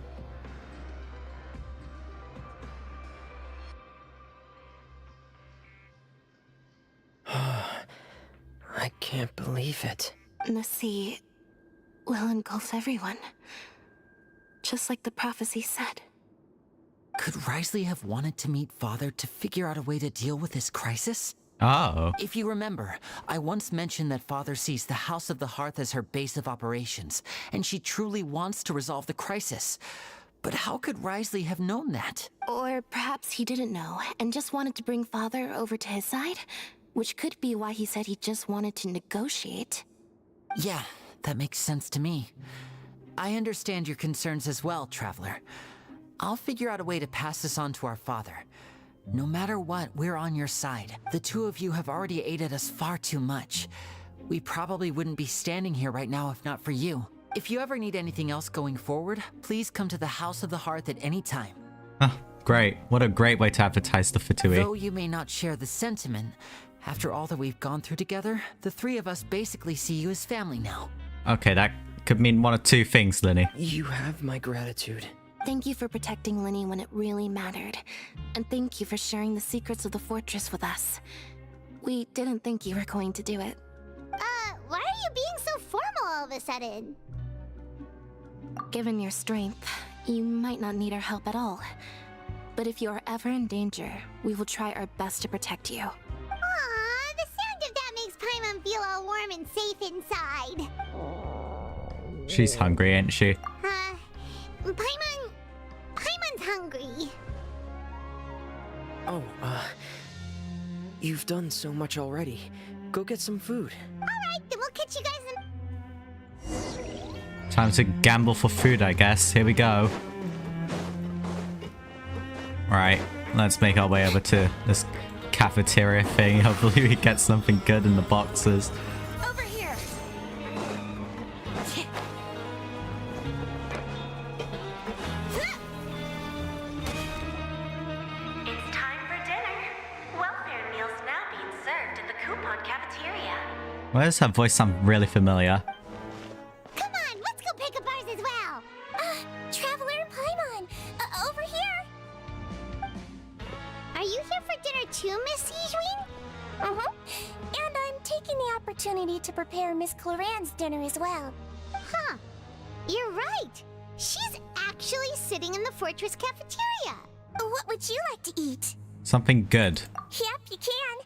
J: I can't believe it.
L: The sea will engulf everyone, just like the prophecy said.
F: Could Wriothesley have wanted to meet Father to figure out a way to deal with this crisis?
A: Oh.
F: If you remember, I once mentioned that Father sees the House of the Hearth as her base of operations, and she truly wants to resolve the crisis. But how could Wriothesley have known that?
L: Or perhaps he didn't know and just wanted to bring Father over to his side, which could be why he said he just wanted to negotiate.
F: Yeah, that makes sense to me. I understand your concerns as well, Traveler. I'll figure out a way to pass this on to our father. No matter what, we're on your side. The 2 of you have already aided us far too much. We probably wouldn't be standing here right now if not for you. If you ever need anything else going forward, please come to the House of the Hearth at any time.
A: Ah, great. What a great way to advertise the Fatui.
F: Though you may not share the sentiment, after all that we've gone through together, the 3 of us basically see you as family now.
A: Okay, that could mean one of 2 things, Linny.
J: You have my gratitude.
L: Thank you for protecting Linny when it really mattered. And thank you for sharing the secrets of the fortress with us. We didn't think you were going to do it.
C: Why are you being so formal all of a sudden?
L: Given your strength, you might not need our help at all. But if you are ever in danger, we will try our best to protect you.
C: Aww, the sound of that makes Paimon feel all warm and safe inside.
A: She's hungry, ain't she?
C: Paimon's hungry.
J: Oh, you've done so much already. Go get some food.
C: Alright, then we'll catch you guys in...
A: Time to gamble for food, I guess. Here we go. Alright, let's make our way over to this cafeteria thing. Hopefully we get something good in the boxes.
C: Over here.
M: It's time for dinner. Welfare meals now being served in the coupon cafeteria.
A: Why does her voice sound really familiar?
C: Come on, let's go pick up ours as well. Traveler and Paimon, over here. Are you here for dinner too, Miss Yijun? Uh-huh. And I'm taking the opportunity to prepare Miss Cloran's dinner as well. Huh. You're right. She's actually sitting in the fortress cafeteria. What would you like to eat?
A: Something good.
C: Yep, you can.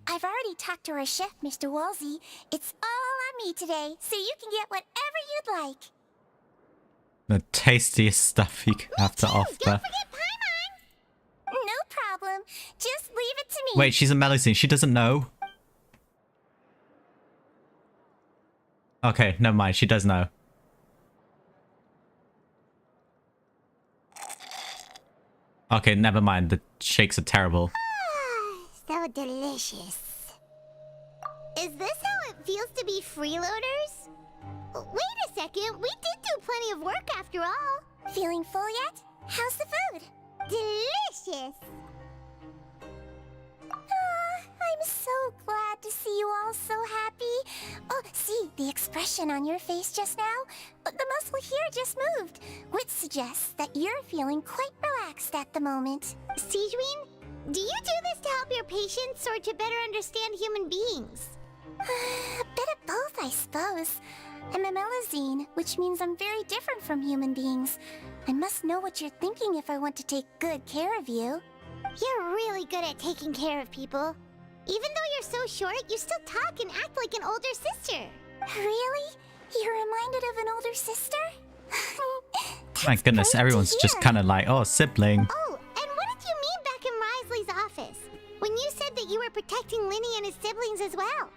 C: I've already talked to our chef, Mr. Wolsey. It's all on me today, so you can get whatever you'd like.
A: The tastiest stuff you can have to offer.
C: Don't forget Paimon! No problem. Just leave it to me.
A: Wait, she's a Melusine. She doesn't know. Okay, never mind. She does know. Okay, never mind. The shakes are terrible.
C: So delicious. Is this how it feels to be freeloaders? Wait a second, we did do plenty of work after all. Feeling full yet? How's the food? Delicious. I'm so glad to see you all so happy. Oh, see, the expression on your face just now? The muscle here just moved, which suggests that you're feeling quite relaxed at the moment. Sijuin, do you do this to help your patients or to better understand human beings? A bit of both, I suppose. I'm a Melusine, which means I'm very different from human beings. I must know what you're thinking if I want to take good care of you. You're really good at taking care of people. Even though you're so short, you still talk and act like an older sister. Really? You're reminded of an older sister?
A: My goodness, everyone's just kind of like, oh, sibling.
C: Oh, and what did you mean back in Risley's office? When you said that you were protecting Linny and his siblings as well?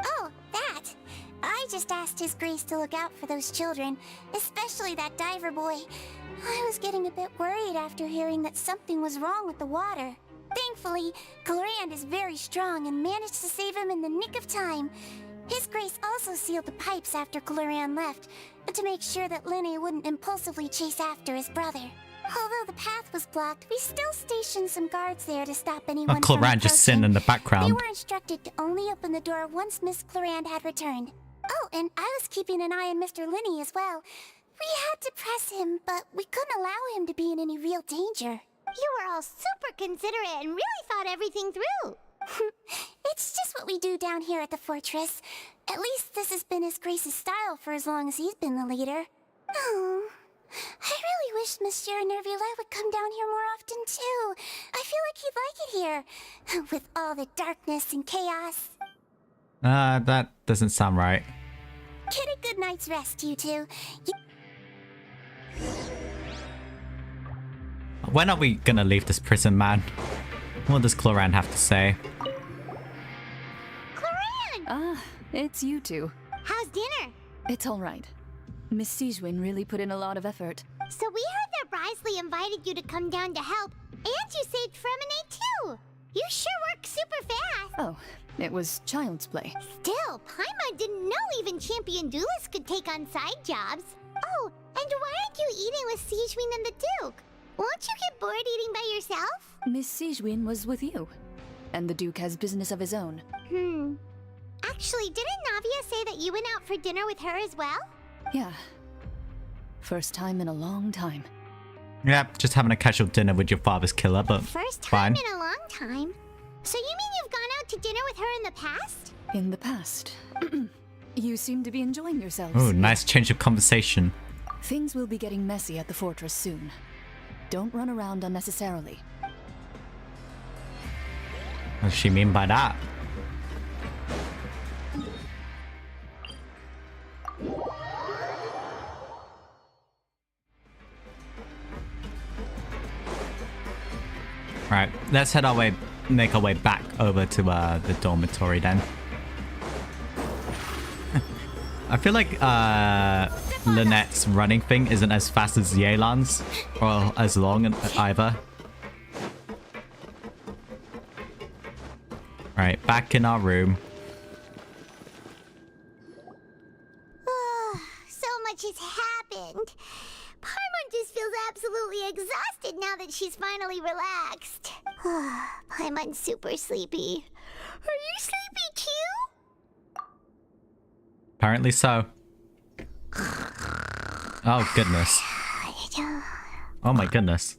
C: Oh, that. I just asked His Grace to look out for those children, especially that diver boy. I was getting a bit worried after hearing that something was wrong with the water. Thankfully, Glorand is very strong and managed to save him in the nick of time. His Grace also sealed the pipes after Glorand left, to make sure that Linne wouldn't impulsively chase after his brother. Although the path was blocked, we still stationed some guards there to stop anyone from
A: Glorand just sitting in the background.
C: They were instructed to only open the door once Miss Glorand had returned. Oh, and I was keeping an eye on Mr. Linne as well. We had to press him, but we couldn't allow him to be in any real danger. You were all super considerate and really thought everything through. It's just what we do down here at the fortress. At least this has been His Grace's style for as long as he's been the leader. Oh, I really wish Monsieur Nervula would come down here more often too. I feel like he'd like it here, with all the darkness and chaos.
A: That doesn't sound right.
C: Get a good night's rest, you two.
A: When are we gonna leave this prison, man? What does Glorand have to say?
C: Glorand!
K: It's you two.
C: How's dinner?
K: It's all right. Miss Sijuin really put in a lot of effort.
C: So we heard that Risley invited you to come down to help, and you saved Fremine too. You sure work super fast.
K: Oh, it was child's play.
C: Still, Paimon didn't know even champion duelists could take on side jobs. Oh, and why aren't you eating with Sijuin and the Duke? Won't you get bored eating by yourself?
K: Miss Sijuin was with you, and the Duke has business of his own.
C: Actually, didn't Navia say that you went out for dinner with her as well?
K: Yeah. First time in a long time.
A: Yep, just having a casual dinner with your father's killer, but
C: First time
A: fine.
C: in a long time. So you mean you've gone out to dinner with her in the past?
K: In the past. You seem to be enjoying yourselves.
A: Oh, nice change of conversation.
K: Things will be getting messy at the fortress soon. Don't run around unnecessarily.
A: What does she mean by that? Right, let's make our way back over to the dormitory then. I feel like Lynette's running thing isn't as fast as Yelan's, or as long either. Alright, back in our room.
C: So much has happened. Paimon just feels absolutely exhausted now that she's finally relaxed. Paimon's super sleepy. Are you sleepy too?
A: Apparently so. Oh, goodness. Oh, my goodness.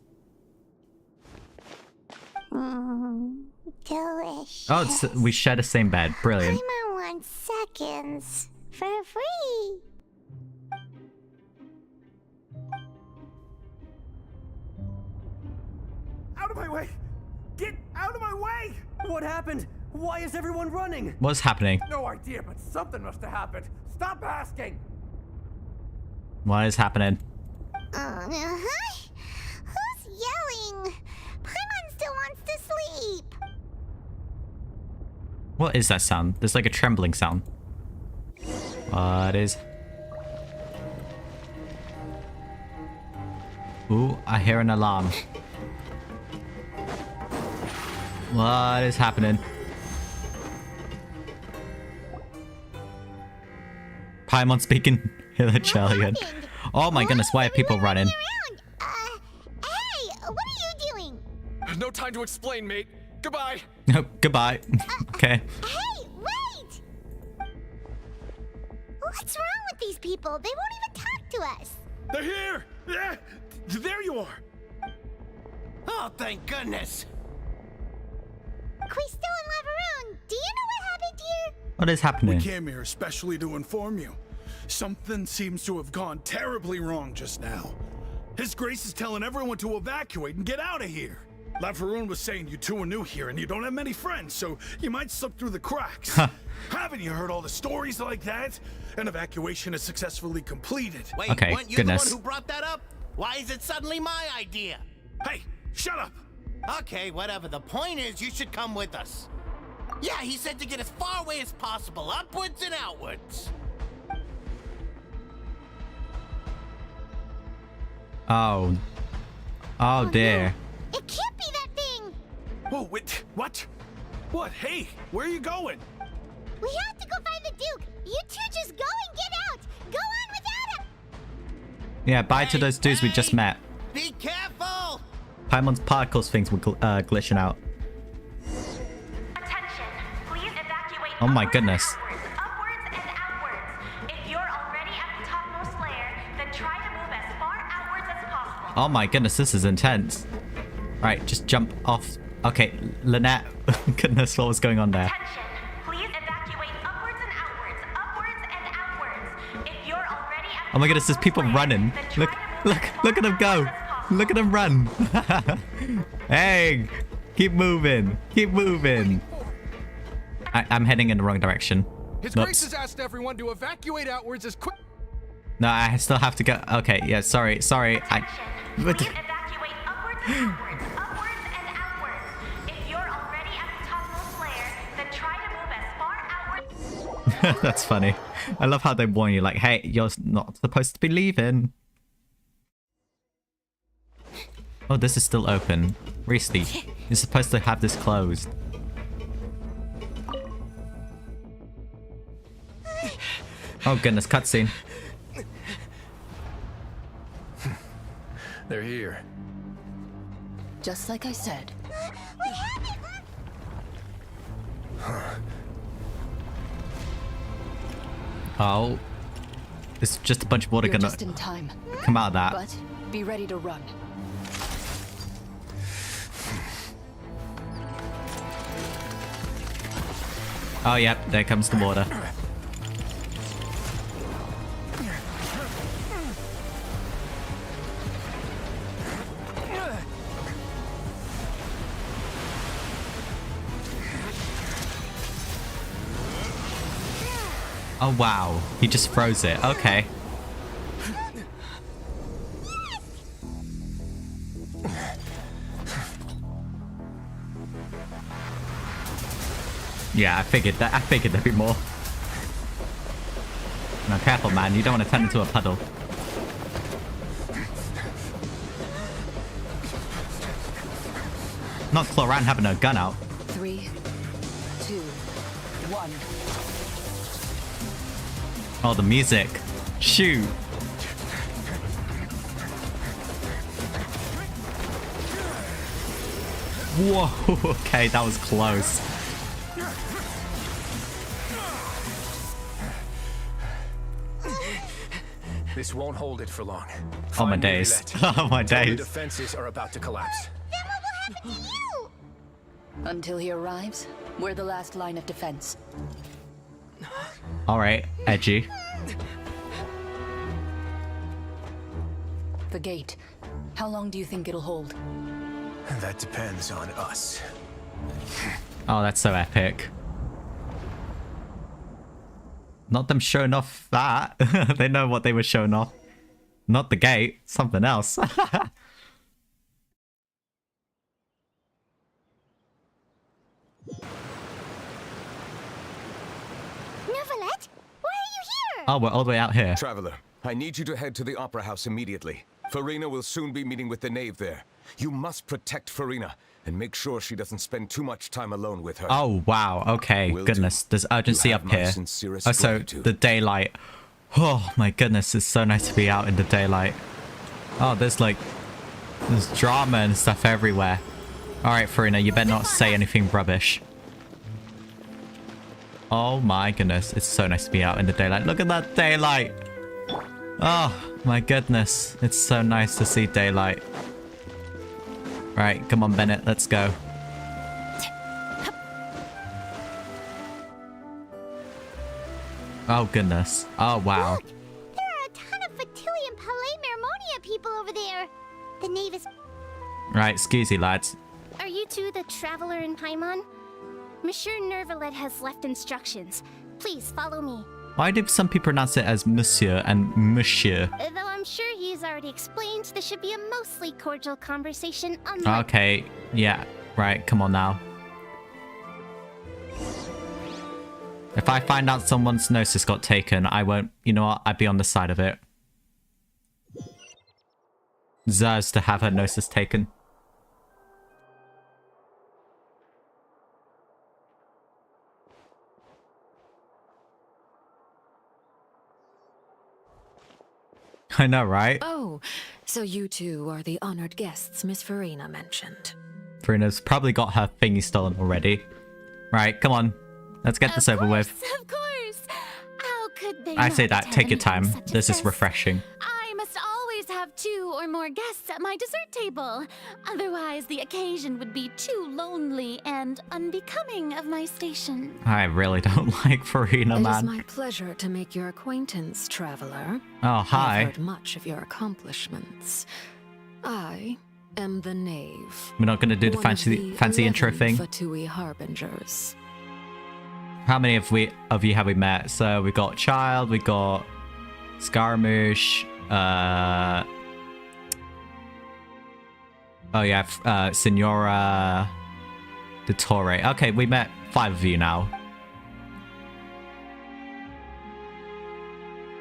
C: Delicious.
A: Oh, we share the same bed. Brilliant.
C: Paimon wants seconds for free.
N: Out of my way! Get out of my way! What happened? Why is everyone running?
A: What's happening?
N: No idea, but something must have happened. Stop asking!
A: What is happening?
C: Who's yelling? Paimon still wants to sleep.
A: What is that sound? There's like a trembling sound. What is... Ooh, I hear an alarm. What is happening? Paimon speaking. Hear the chill again. Oh my goodness, why are people running?
C: Hey, what are you doing?
N: No time to explain, mate. Goodbye.
A: Oh, goodbye. Okay.
C: Hey, wait! What's wrong with these people? They won't even talk to us.
E: They're here! Yeah, there you are!
N: Oh, thank goodness.
C: Crystal and Laveroon, do you know what happened here?
A: What is
E: We
A: happening?
E: came here especially to inform you. Something seems to have gone terribly wrong just now. His Grace is telling everyone to evacuate and get out of here. Laveroon was saying you two are new here and you don't have many friends, so you might slip through the cracks. Haven't you heard all the stories like that? An evacuation is successfully completed.
O: Wait,
A: Okay,
O: weren't you
A: goodness.
O: the one who brought that up? Why is it suddenly my idea?
E: Hey, shut up!
O: Okay, whatever. The point is, you should come with us. Yeah, he said to get as far away as possible, upwards and outwards.
A: Oh. Oh dear.
C: It can't be that thing.
E: Whoa, wait, what? What? Hey, where are you going?
C: We have to go find the Duke. You two just go and get out. Go on without him.
A: Yeah, bye to those dudes we just met.
O: Be careful!
A: Paimon's particles things were glitching out.
M: Attention, please evacuate.
A: Oh my
M: upwards
A: goodness.
M: and upwards and outwards. If you're already at the topmost layer, then try to move as far outwards as possible.
A: Oh my goodness, this is intense. Right, just jump off. Okay, Lynette. Goodness, what was going on there?
M: Attention, please evacuate upwards and outwards, upwards and outwards. If you're already at the
A: Oh my goodness, there's people running. Look at them go. Look at them run. Hey, keep moving. Keep moving. I'm heading in the wrong direction.
N: His
A: Oops.
N: Grace has asked everyone to evacuate outwards as quick.
A: No, I still have to go. Okay, yeah, sorry.
M: Please evacuate upwards and outwards, upwards and outwards. If you're already at the topmost layer, then try to move as far outwards.
A: That's funny. I love how they warn you, like, hey, you're not supposed to be leaving. Oh, this is still open. Reese, you're supposed to have this closed. Oh goodness, cutscene.
D: They're here.
K: Just like I said.
C: What happened?
A: Oh. It's just a bunch of water
K: You're
A: gonna
K: just in time.
A: come out of that.
K: But be ready to run.
A: Oh, yep, there comes the water. Oh, wow. He just froze it. Okay. Yeah, I figured that. I figured there'd be more. Now, careful, man. You don't want to turn into a puddle. Not Cloran having her gun out.
K: 3, 2, 2, 1.
A: Oh, the music. Shoot. Whoa, okay, that was close.
I: This won't hold it for long.
A: Oh my days. Oh my
I: The
A: days.
I: defenses are about to collapse.
C: Then what will happen to you?
K: Until he arrives, we're the last line of defense.
A: Alright, edgy.
K: The gate. How long do you think it'll hold?
I: That depends on us.
A: Oh, that's so epic. Not them showing off that. They know what they were showing off. Not the gate, something else.
C: Neverlet, why are you here?
A: Oh, we're all the way out here.
P: Traveler, I need you to head to the Opera House immediately. Farina will soon be meeting with the knave there. You must protect Farina and make sure she doesn't spend too much time alone with her.
A: Oh, wow. Okay, goodness. There's urgency up here. Oh, so the daylight. Oh, my goodness. It's so nice to be out in the daylight. Oh, there's drama and stuff everywhere. Alright, Farina, you better not say anything rubbish. Oh my goodness. It's so nice to be out in the daylight. Look at that daylight. Oh, my goodness. It's so nice to see daylight. Right, come on, Bennett. Let's go. Oh, goodness. Oh, wow.
C: Look, there are a ton of Fatilian Palais Mermonia people over there. The knave is...
A: Right, scusi, lads.
C: Are you two the traveler in Paimon? Monsieur Neverlet has left instructions. Please follow me.
A: Why do some people pronounce it as Monsieur and Monsieur?
C: Though I'm sure he's already explained, this should be a mostly cordial conversation.
A: Okay, yeah, right, come on now. If I find out someone's Gnosis got taken, I won't, you know what, I'd be on the side of it. Deserves to have her Gnosis taken. I know, right?
Q: Oh, so you two are the honored guests Miss Farina mentioned.
A: Farina's probably got her thingy stolen already. Right, come on. Let's get this over with.
C: Of course. How could they
A: I say
C: not
A: that.
C: have
A: Take your
C: anything
A: time.
C: such as
A: This is refreshing.
C: I must always have 2 or more guests at my dessert table. Otherwise, the occasion would be too lonely and unbecoming of my station.
A: I really don't like Farina,
Q: It is
A: man.
Q: my pleasure to make your acquaintance, traveler.
A: Oh, hi.
Q: I've heard much of your accomplishments. I am the knave.
A: We're not going to do the
Q: one of
A: fancy intro
Q: 11
A: thing.
Q: Fatui harbingers.
A: How many of you have we met? So we got Child, we got Scaramouche, oh yeah, Senora de Torre. Okay, we met 5 of you now.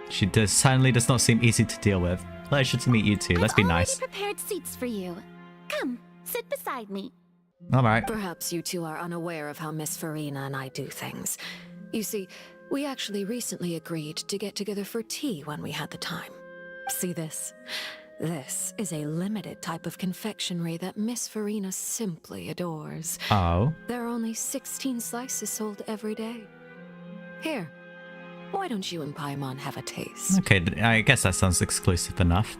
A: She certainly does not seem easy to deal with. Pleasure to meet you too. Let's be nice.
C: I've prepared seats for you. Come, sit beside me.
A: Alright.
Q: Perhaps you two are unaware of how Miss Farina and I do things. You see, we actually recently agreed to get together for tea when we had the time. See this? This is a limited type of confectionery that Miss Farina simply adores.
A: Oh.
Q: There are only 16 slices sold every day. Here, why don't you and Paimon have a taste?
A: Okay, I guess that sounds exclusive enough.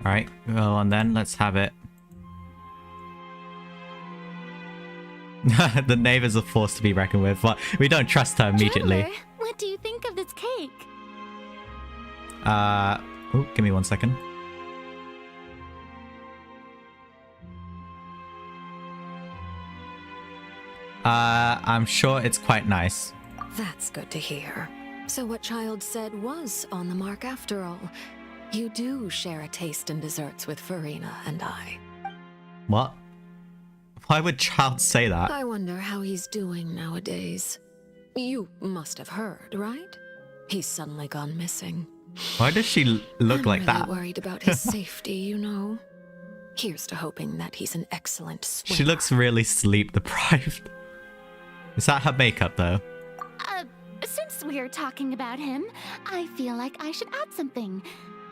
A: Alright, go on then, let's have it. The knave is a force to be reckoned with, but we don't trust her immediately.
C: Traveler, what do you think of this cake?
A: Oh, give me 1 second. I'm sure it's quite nice.
Q: That's good to hear. So what Child said was on the mark after all. You do share a taste in desserts with Farina and I.
A: What? Why would Child say that?
Q: I wonder how he's doing nowadays. You must have heard, right? He's suddenly gone missing.
A: Why does she look like
Q: I'm
A: that?
Q: really worried about his safety, you know. Here's to hoping that he's an excellent swimmer.
A: She looks really sleep deprived. Is that her makeup though?
C: Since we're talking about him, I feel like I should add something.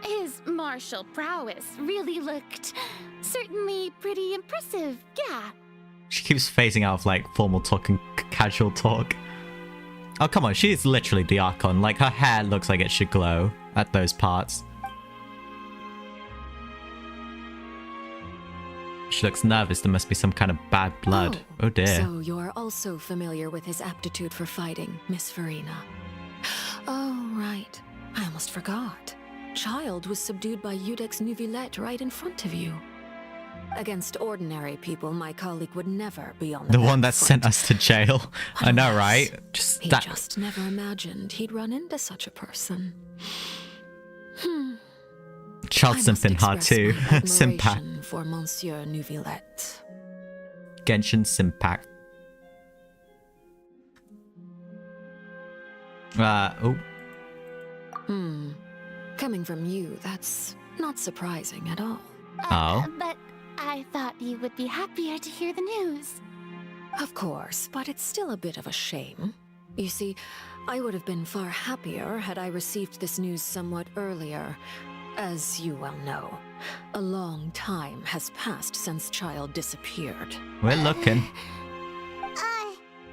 C: His martial prowess really looked certainly pretty impressive, yeah.
A: She keeps phasing out of like formal talk and casual talk. Oh, come on, she is literally the Archon. Like, her hair looks like it should glow at those parts. She looks nervous. There must be some kind of bad blood. Oh dear.
Q: So you're also familiar with his aptitude for fighting, Miss Farina. Oh, right. I almost forgot. Child was subdued by Udex Nuvillette right in front of you. Against ordinary people, my colleague would never be on the
A: one that
Q: back foot.
A: sent us to jail. I know, right?
Q: He just never imagined he'd run into such a person.
A: Child something hard too. Simpak.
Q: Admiration for Monsieur Nuvillette.
A: Genshin Simpak. Oh.
Q: Coming from you, that's not surprising at all.
A: Oh.
C: But I thought you would be happier to hear the news.
Q: Of course, but it's still a bit of a shame. You see, I would have been far happier had I received this news somewhat earlier. As you well know, a long time has passed since Child disappeared.
A: We're looking.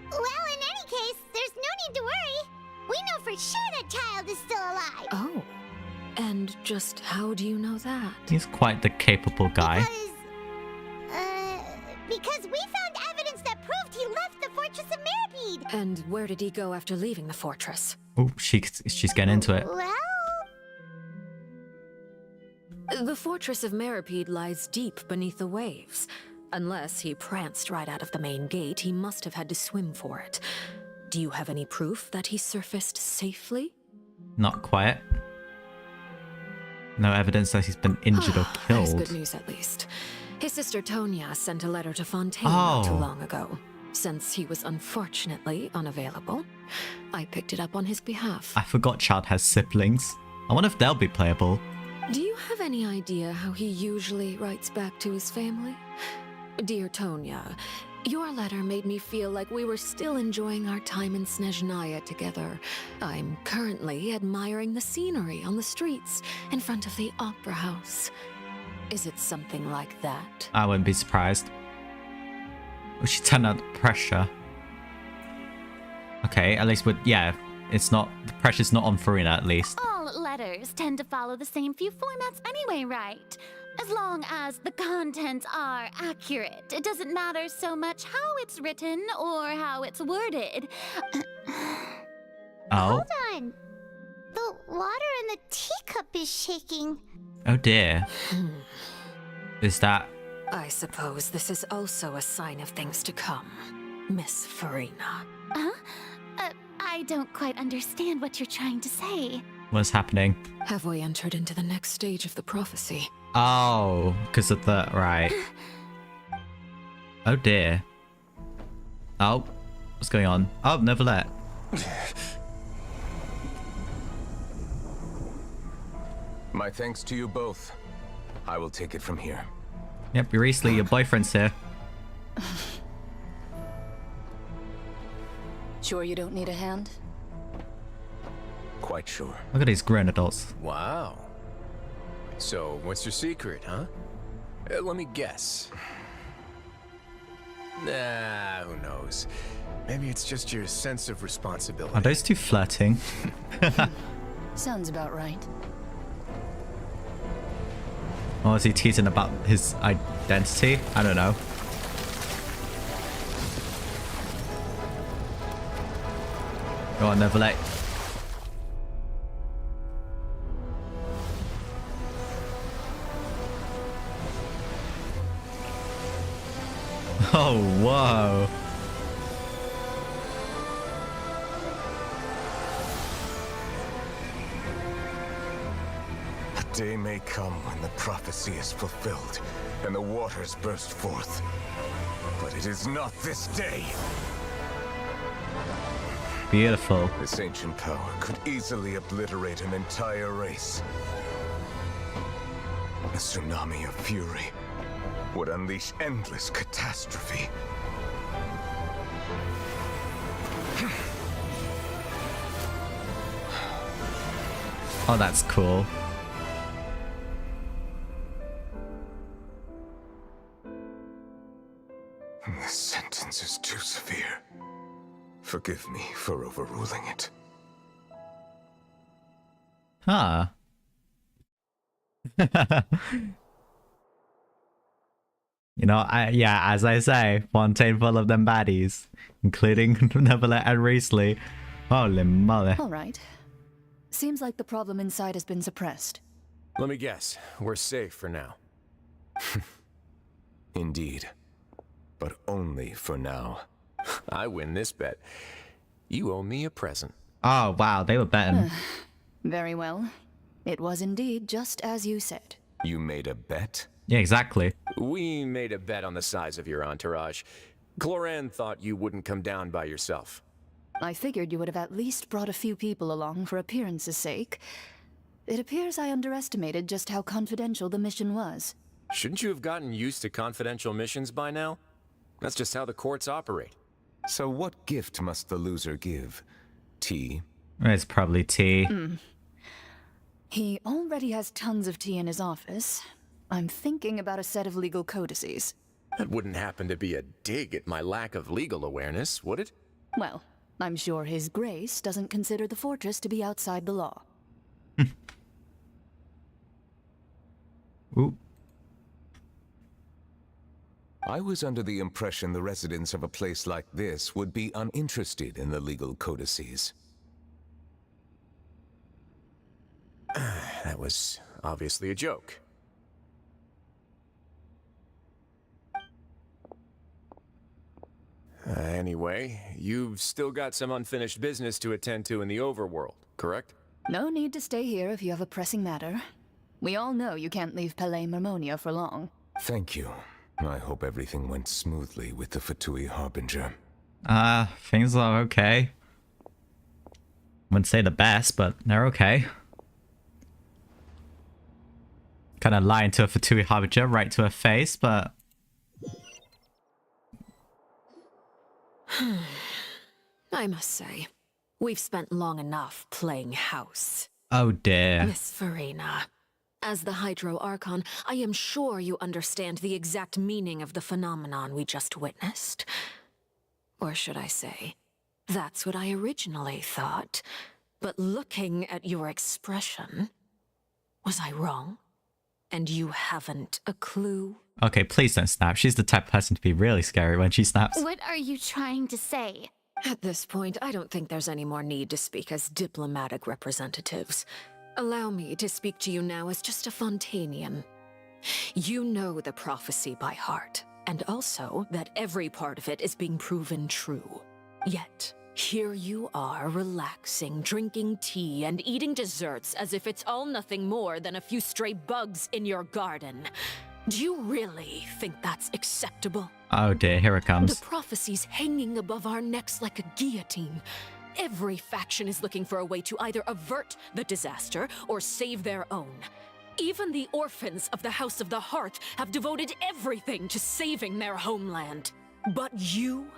C: Well, in any case, there's no need to worry. We know for sure that Child is still alive.
Q: Oh, and just how do you know that?
A: He's quite the capable guy.
C: Because we found evidence that proved he left the Fortress of Meripede.
Q: And where did he go after leaving the fortress?
A: Oh, she's getting into it.
C: Well,
Q: the Fortress of Meripede lies deep beneath the waves. Unless he pranced right out of the main gate, he must have had to swim for it. Do you have any proof that he surfaced safely?
A: Not quite. No evidence that he's been injured or
Q: That's
A: killed.
Q: good news, at least. His sister Tonya sent a letter to Fontaine
A: Oh.
Q: not too long ago. Since he was unfortunately unavailable, I picked it up on his behalf.
A: I forgot Child has siblings. I wonder if they'll be playable.
Q: Do you have any idea how he usually writes back to his family? Dear Tonya, your letter made me feel like we were still enjoying our time in Snezhnaya together. I'm currently admiring the scenery on the streets in front of the Opera House. Is it something like that?
A: I wouldn't be surprised. Oh, she turned out the pressure. Okay, at least it's not, the pressure's not on Farina at least.
C: all letters tend to follow the same few formats anyway, right? As long as the contents are accurate, it doesn't matter so much how it's written or how it's worded.
A: Oh.
C: Hold on. The water in the teacup is shaking.
A: Oh dear. Is that...
Q: I suppose this is also a sign of things to come, Miss Farina.
C: Huh? I don't quite understand what you're trying to say.
A: What's happening?
Q: Have we entered into the next stage of the prophecy?
A: Oh, because of the... Right. Oh dear. Oh, what's going on? Oh, Nuvillette.
P: My thanks to you both. I will take it from here.
A: Yep, Eurisli, your boyfriend's here.
K: Sure you don't need a hand?
P: Quite sure.
A: Look at these grown adults.
I: Wow. So, what's your secret, huh? Let me guess. Nah, who knows? Maybe it's just your sense of responsibility.
A: Are those two flirting?
K: Sounds about right.
A: Or is he teasing about his identity? I don't know. Go on, Nuvillette. Oh, whoa.
P: A day may come when the prophecy is fulfilled and the waters burst forth. But it is not this day.
A: Beautiful.
P: This ancient power could easily obliterate an entire race. A tsunami of fury. would unleash endless catastrophe.
A: Oh, that's cool.
P: This sentence is too severe. Forgive me for overruling it.
A: Huh. You know, as I say, Fontaine full of them baddies, including Neverlet and Riesli. Holy moly.
K: All right. Seems like the problem inside has been suppressed.
I: Let me guess, we're safe for now.
P: Indeed. But only for now.
I: I win this bet. You owe me a present.
A: Oh, wow, they were betting.
K: Very well. It was indeed just as you said.
P: You made a bet?
A: Yeah, exactly.
I: We made a bet on the size of your entourage. Cloran thought you wouldn't come down by yourself.
K: I figured you would have at least brought a few people along for appearance's sake. It appears I underestimated just how confidential the mission was.
I: Shouldn't you have gotten used to confidential missions by now? That's just how the courts operate.
P: So what gift must the loser give? Tea?
A: It's probably tea.
K: He already has tons of tea in his office. I'm thinking about a set of legal codices.
I: That wouldn't happen to be a dig at my lack of legal awareness, would it?
K: Well, I'm sure His Grace doesn't consider the fortress to be outside the law.
A: Ooh.
P: I was under the impression the residents of a place like this would be uninterested in the legal codices.
I: That was obviously a joke. Anyway, you've still got some unfinished business to attend to in the overworld, correct?
K: No need to stay here if you have a pressing matter. We all know you can't leave Palais Mermonia for long.
P: Thank you. I hope everything went smoothly with the Fatui Harbinger.
A: Things are okay. Wouldn't say the best, but they're okay. Kind of lying to a Fatui Harbinger right to her face, but...
Q: I must say, we've spent long enough playing house.
A: Oh dear.
Q: Miss Farina, as the Hydro Archon, I am sure you understand the exact meaning of the phenomenon we just witnessed. Or should I say, that's what I originally thought. But looking at your expression, was I wrong? And you haven't a clue?
A: Okay, please don't snap. She's the type of person to be really scary when she snaps.
C: What are you trying to say?
Q: At this point, I don't think there's any more need to speak as diplomatic representatives. Allow me to speak to you now as just a Fontainian. You know the prophecy by heart, and also that every part of it is being proven true. Yet, here you are relaxing, drinking tea, and eating desserts as if it's all nothing more than a few stray bugs in your garden. Do you really think that's acceptable?
A: Oh dear, here it comes.
Q: The prophecy's hanging above our necks like a guillotine. Every faction is looking for a way to either avert the disaster or save their own. Even the orphans of the House of the Hearth have devoted everything to saving their homeland. But you?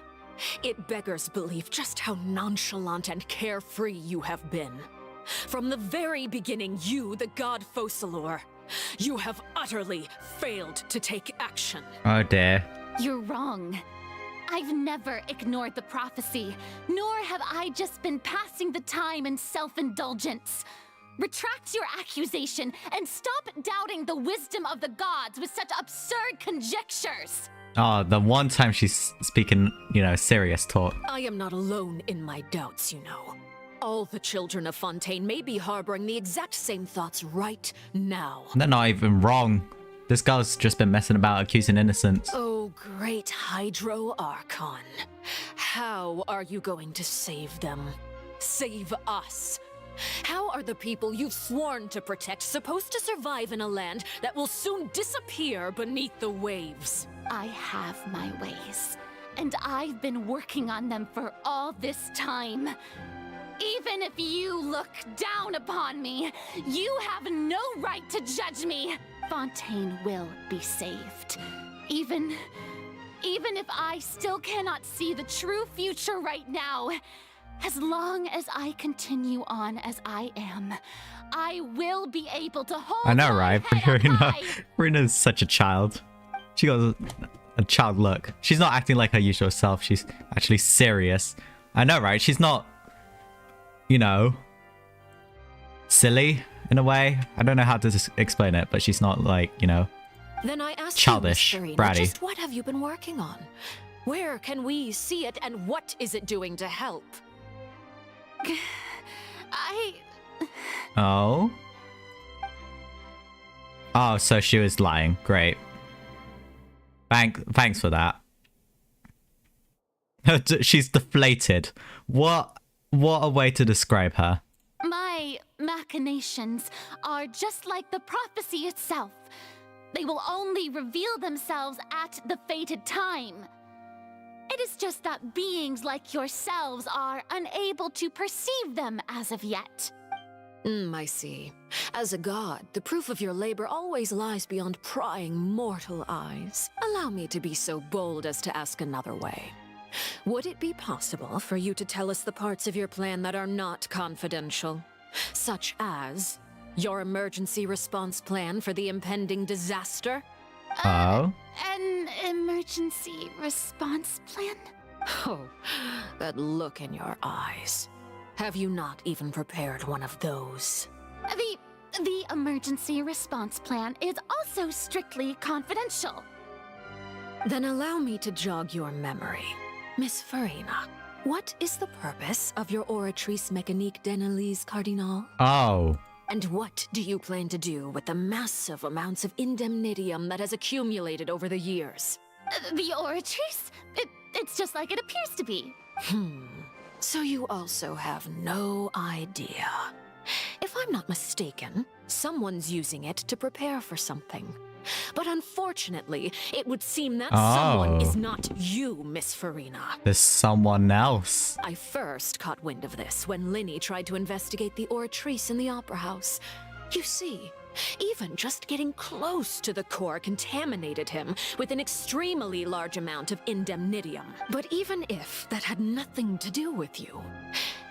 Q: It beggars belief just how nonchalant and carefree you have been. From the very beginning, you, the god Focalor, you have utterly failed to take action.
A: Oh dear.
C: You're wrong. I've never ignored the prophecy, nor have I just been passing the time in self-indulgence. Retract your accusation and stop doubting the wisdom of the gods with such absurd conjectures.
A: Oh, the one time she's speaking, serious talk.
Q: I am not alone in my doubts, you know. All the children of Fontaine may be harboring the exact same thoughts right now.
A: They're not even wrong. This girl's just been messing about accusing innocents.
Q: Oh, great Hydro Archon. How are you going to save them? Save us? How are the people you've sworn to protect supposed to survive in a land that will soon disappear beneath the waves?
C: I have my ways, and I've been working on them for all this time. Even if you look down upon me, you have no right to judge me.
R: Fontaine will be saved. Even if I still cannot see the true future right now, as long as I continue on as I am, I will be able to hold
A: I know,
R: my
A: right?
R: head up high.
A: Farina's such a child. She got a child look. She's not acting like her usual self. She's actually serious. I know, right? She's not, you know, silly in a way. I don't know how to explain it, but she's not like, you know,
Q: Then I ask
A: childish,
Q: you, Miss Farina,
A: bratty.
Q: just what have you been working on? Where can we see it, and what is it doing to help?
A: Oh. Oh, so she was lying. Great. Thanks for that. She's deflated. What a way to describe her.
R: My machinations are just like the prophecy itself. They will only reveal themselves at the fated time. It is just that beings like yourselves are unable to perceive them as of yet.
Q: I see. As a god, the proof of your labor always lies beyond prying mortal eyes. Allow me to be so bold as to ask another way. Would it be possible for you to tell us the parts of your plan that are not confidential? Such as your emergency response plan for the impending disaster?
A: Oh?
R: An emergency response plan?
Q: Oh, that look in your eyes. Have you not even prepared one of those?
R: The emergency response plan is also strictly confidential.
Q: Then allow me to jog your memory. Miss Farina, what is the purpose of your Oratrice Mécanique d'Analyse Cardinal?
A: Oh.
Q: And what do you plan to do with the massive amounts of indemnitium that has accumulated over the years?
R: The Oratrice? It's just like it appears to be.
Q: So you also have no idea. If I'm not mistaken, someone's using it to prepare for something. But unfortunately, it would seem that someone is not you, Miss Farina.
A: There's someone else.
Q: I first caught wind of this when Linny tried to investigate the Oratrice in the Opera House. You see, even just getting close to the core contaminated him with an extremely large amount of indemnitium. But even if that had nothing to do with you,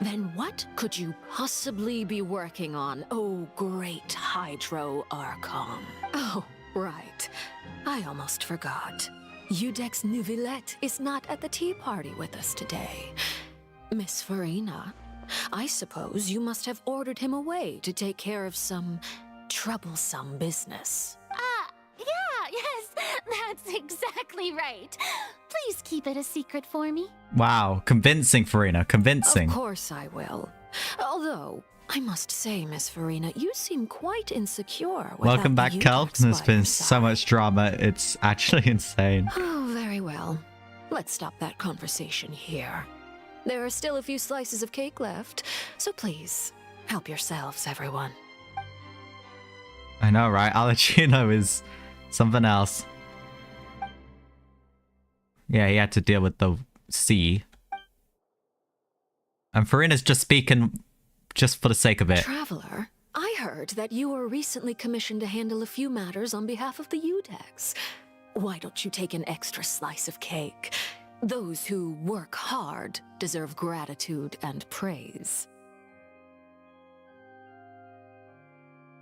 Q: then what could you possibly be working on, oh great Hydro Archon? Oh, right. I almost forgot. Udex Neuvillette is not at the tea party with us today. Miss Farina, I suppose you must have ordered him away to take care of some troublesome business.
R: Yes, that's exactly right. Please keep it a secret for me.
A: Wow, convincing, Farina, convincing.
Q: Of course I will. Although, I must say, Miss Farina, you seem quite insecure.
A: Welcome back, Kel. There's been so much drama, it's actually insane.
Q: Oh, very well. Let's stop that conversation here. There are still a few slices of cake left, so please, help yourselves, everyone.
A: I know, right? Alicino is something else. Yeah, he had to deal with the sea. And Farina's just speaking just for the sake of it.
Q: Traveler, I heard that you were recently commissioned to handle a few matters on behalf of the Udex. Why don't you take an extra slice of cake? Those who work hard deserve gratitude and praise.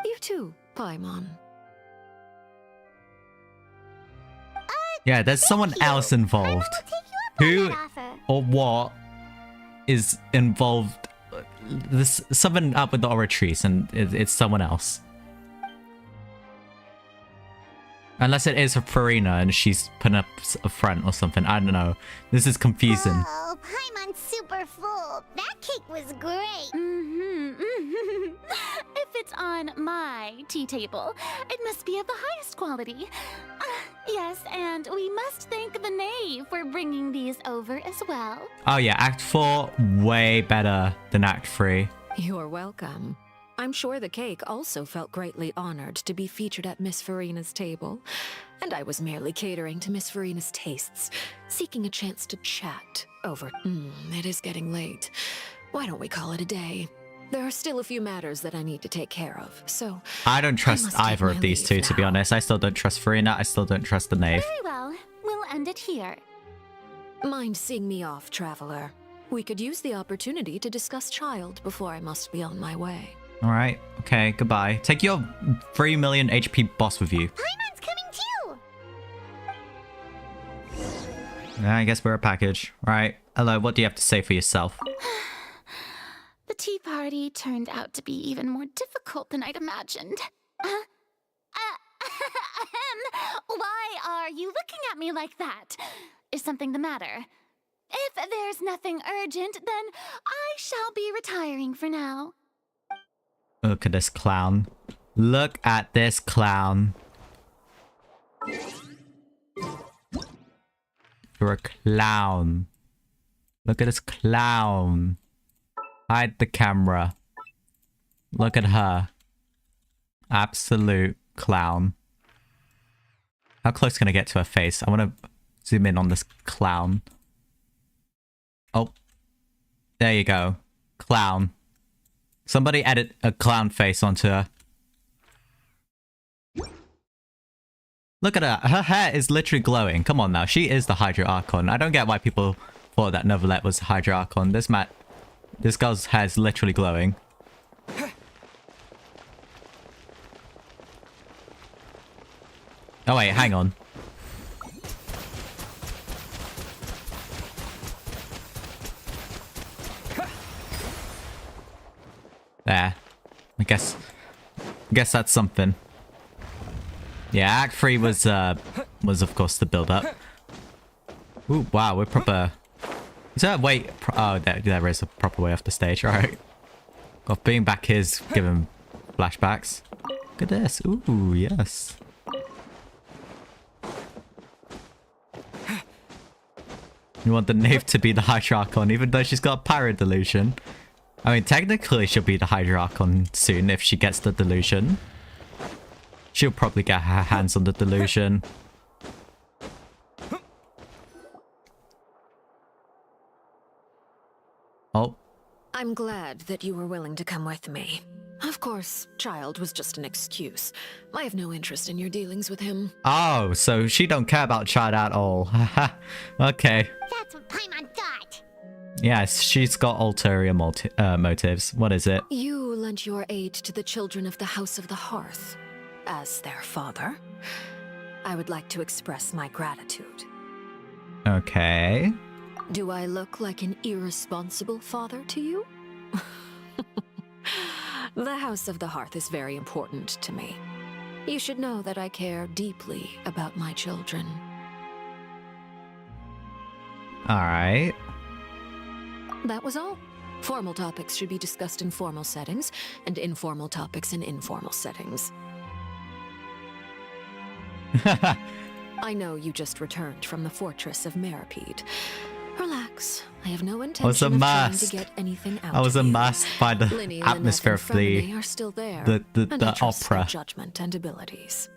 Q: You too, Paimon.
A: Yeah, there's someone else involved. Who or what is involved? There's something up with the Oratrice, and it's someone else. Unless it is Farina and she's putting up a front or something. I don't know. This is confusing.
C: Oh, Paimon's super full. That cake was great.
R: If it's on my tea table, it must be of the highest quality. Yes, and we must thank the knave for bringing these over as well.
A: Oh yeah, Act 4 way better than Act 3.
Q: You're welcome. I'm sure the cake also felt greatly honored to be featured at Miss Farina's table. And I was merely catering to Miss Farina's tastes, seeking a chance to chat over... it is getting late. Why don't we call it a day? There are still a few matters that I need to take care of, so...
A: I don't trust
Q: must take
A: either
Q: my
A: of these
Q: leave
A: two, to be
Q: now.
A: honest. I still don't trust Farina. I still don't trust the knave.
R: Very well. We'll end it here.
Q: Mind seeing me off, traveler? We could use the opportunity to discuss Child before I must be on my way.
A: All right. Okay. Goodbye. Take your 3 million HP boss with you.
C: Paimon's coming too!
A: Yeah, I guess we're a package. Right. Hello. What do you have to say for yourself?
R: The tea party turned out to be even more difficult than I'd imagined. Why are you looking at me like that? Is something the matter? If there's nothing urgent, then I shall be retiring for now.
A: Look at this clown. Look at this clown. You're a clown. Look at this clown. Hide the camera. Look at her. Absolute clown. How close can I get to her face? I want to zoom in on this clown. Oh. There you go. Clown. Somebody edit a clown face onto her. Look at her. Her hair is literally glowing. Come on now. She is the Hydra Archon. I don't get why people thought that Novelet was Hydra Archon. This girl's hair is literally glowing. Oh wait, hang on. There. I guess that's something. Yeah, Act 3 was of course the build-up. Ooh, wow, we're proper... Is there a way... Oh, there is a proper way off the stage, alright. Got being back here's giving flashbacks. Look at this. Ooh, yes. You want the knave to be the Hydra Archon, even though she's got a pirate delusion. I mean, technically she'll be the Hydra Archon soon if she gets the delusion. She'll probably get her hands on the delusion. Oh.
Q: I'm glad that you were willing to come with me. Of course, Child was just an excuse. I have no interest in your dealings with him.
A: Oh, so she don't care about Child at all. Okay.
C: That's what Paimon thought.
A: Yes, she's got ulterior motives. What is it?
Q: You lent your aid to the children of the House of the Hearth. As their father, I would like to express my gratitude.
A: Okay.
Q: Do I look like an irresponsible father to you? The House of the Hearth is very important to me. You should know that I care deeply about my children.
A: Alright.
Q: That was all. Formal topics should be discussed in formal settings, and informal topics in informal settings. I know you just returned from the fortress of Meripede. Relax. I have no intention of trying to get anything out
A: I was
Q: of you.
A: amassed by the
Q: Linny,
A: atmosphere of
Q: Lynette, and
A: the
Q: Fremine are still there,
A: the
Q: and I trust their
A: opera.
Q: judgment and abilities.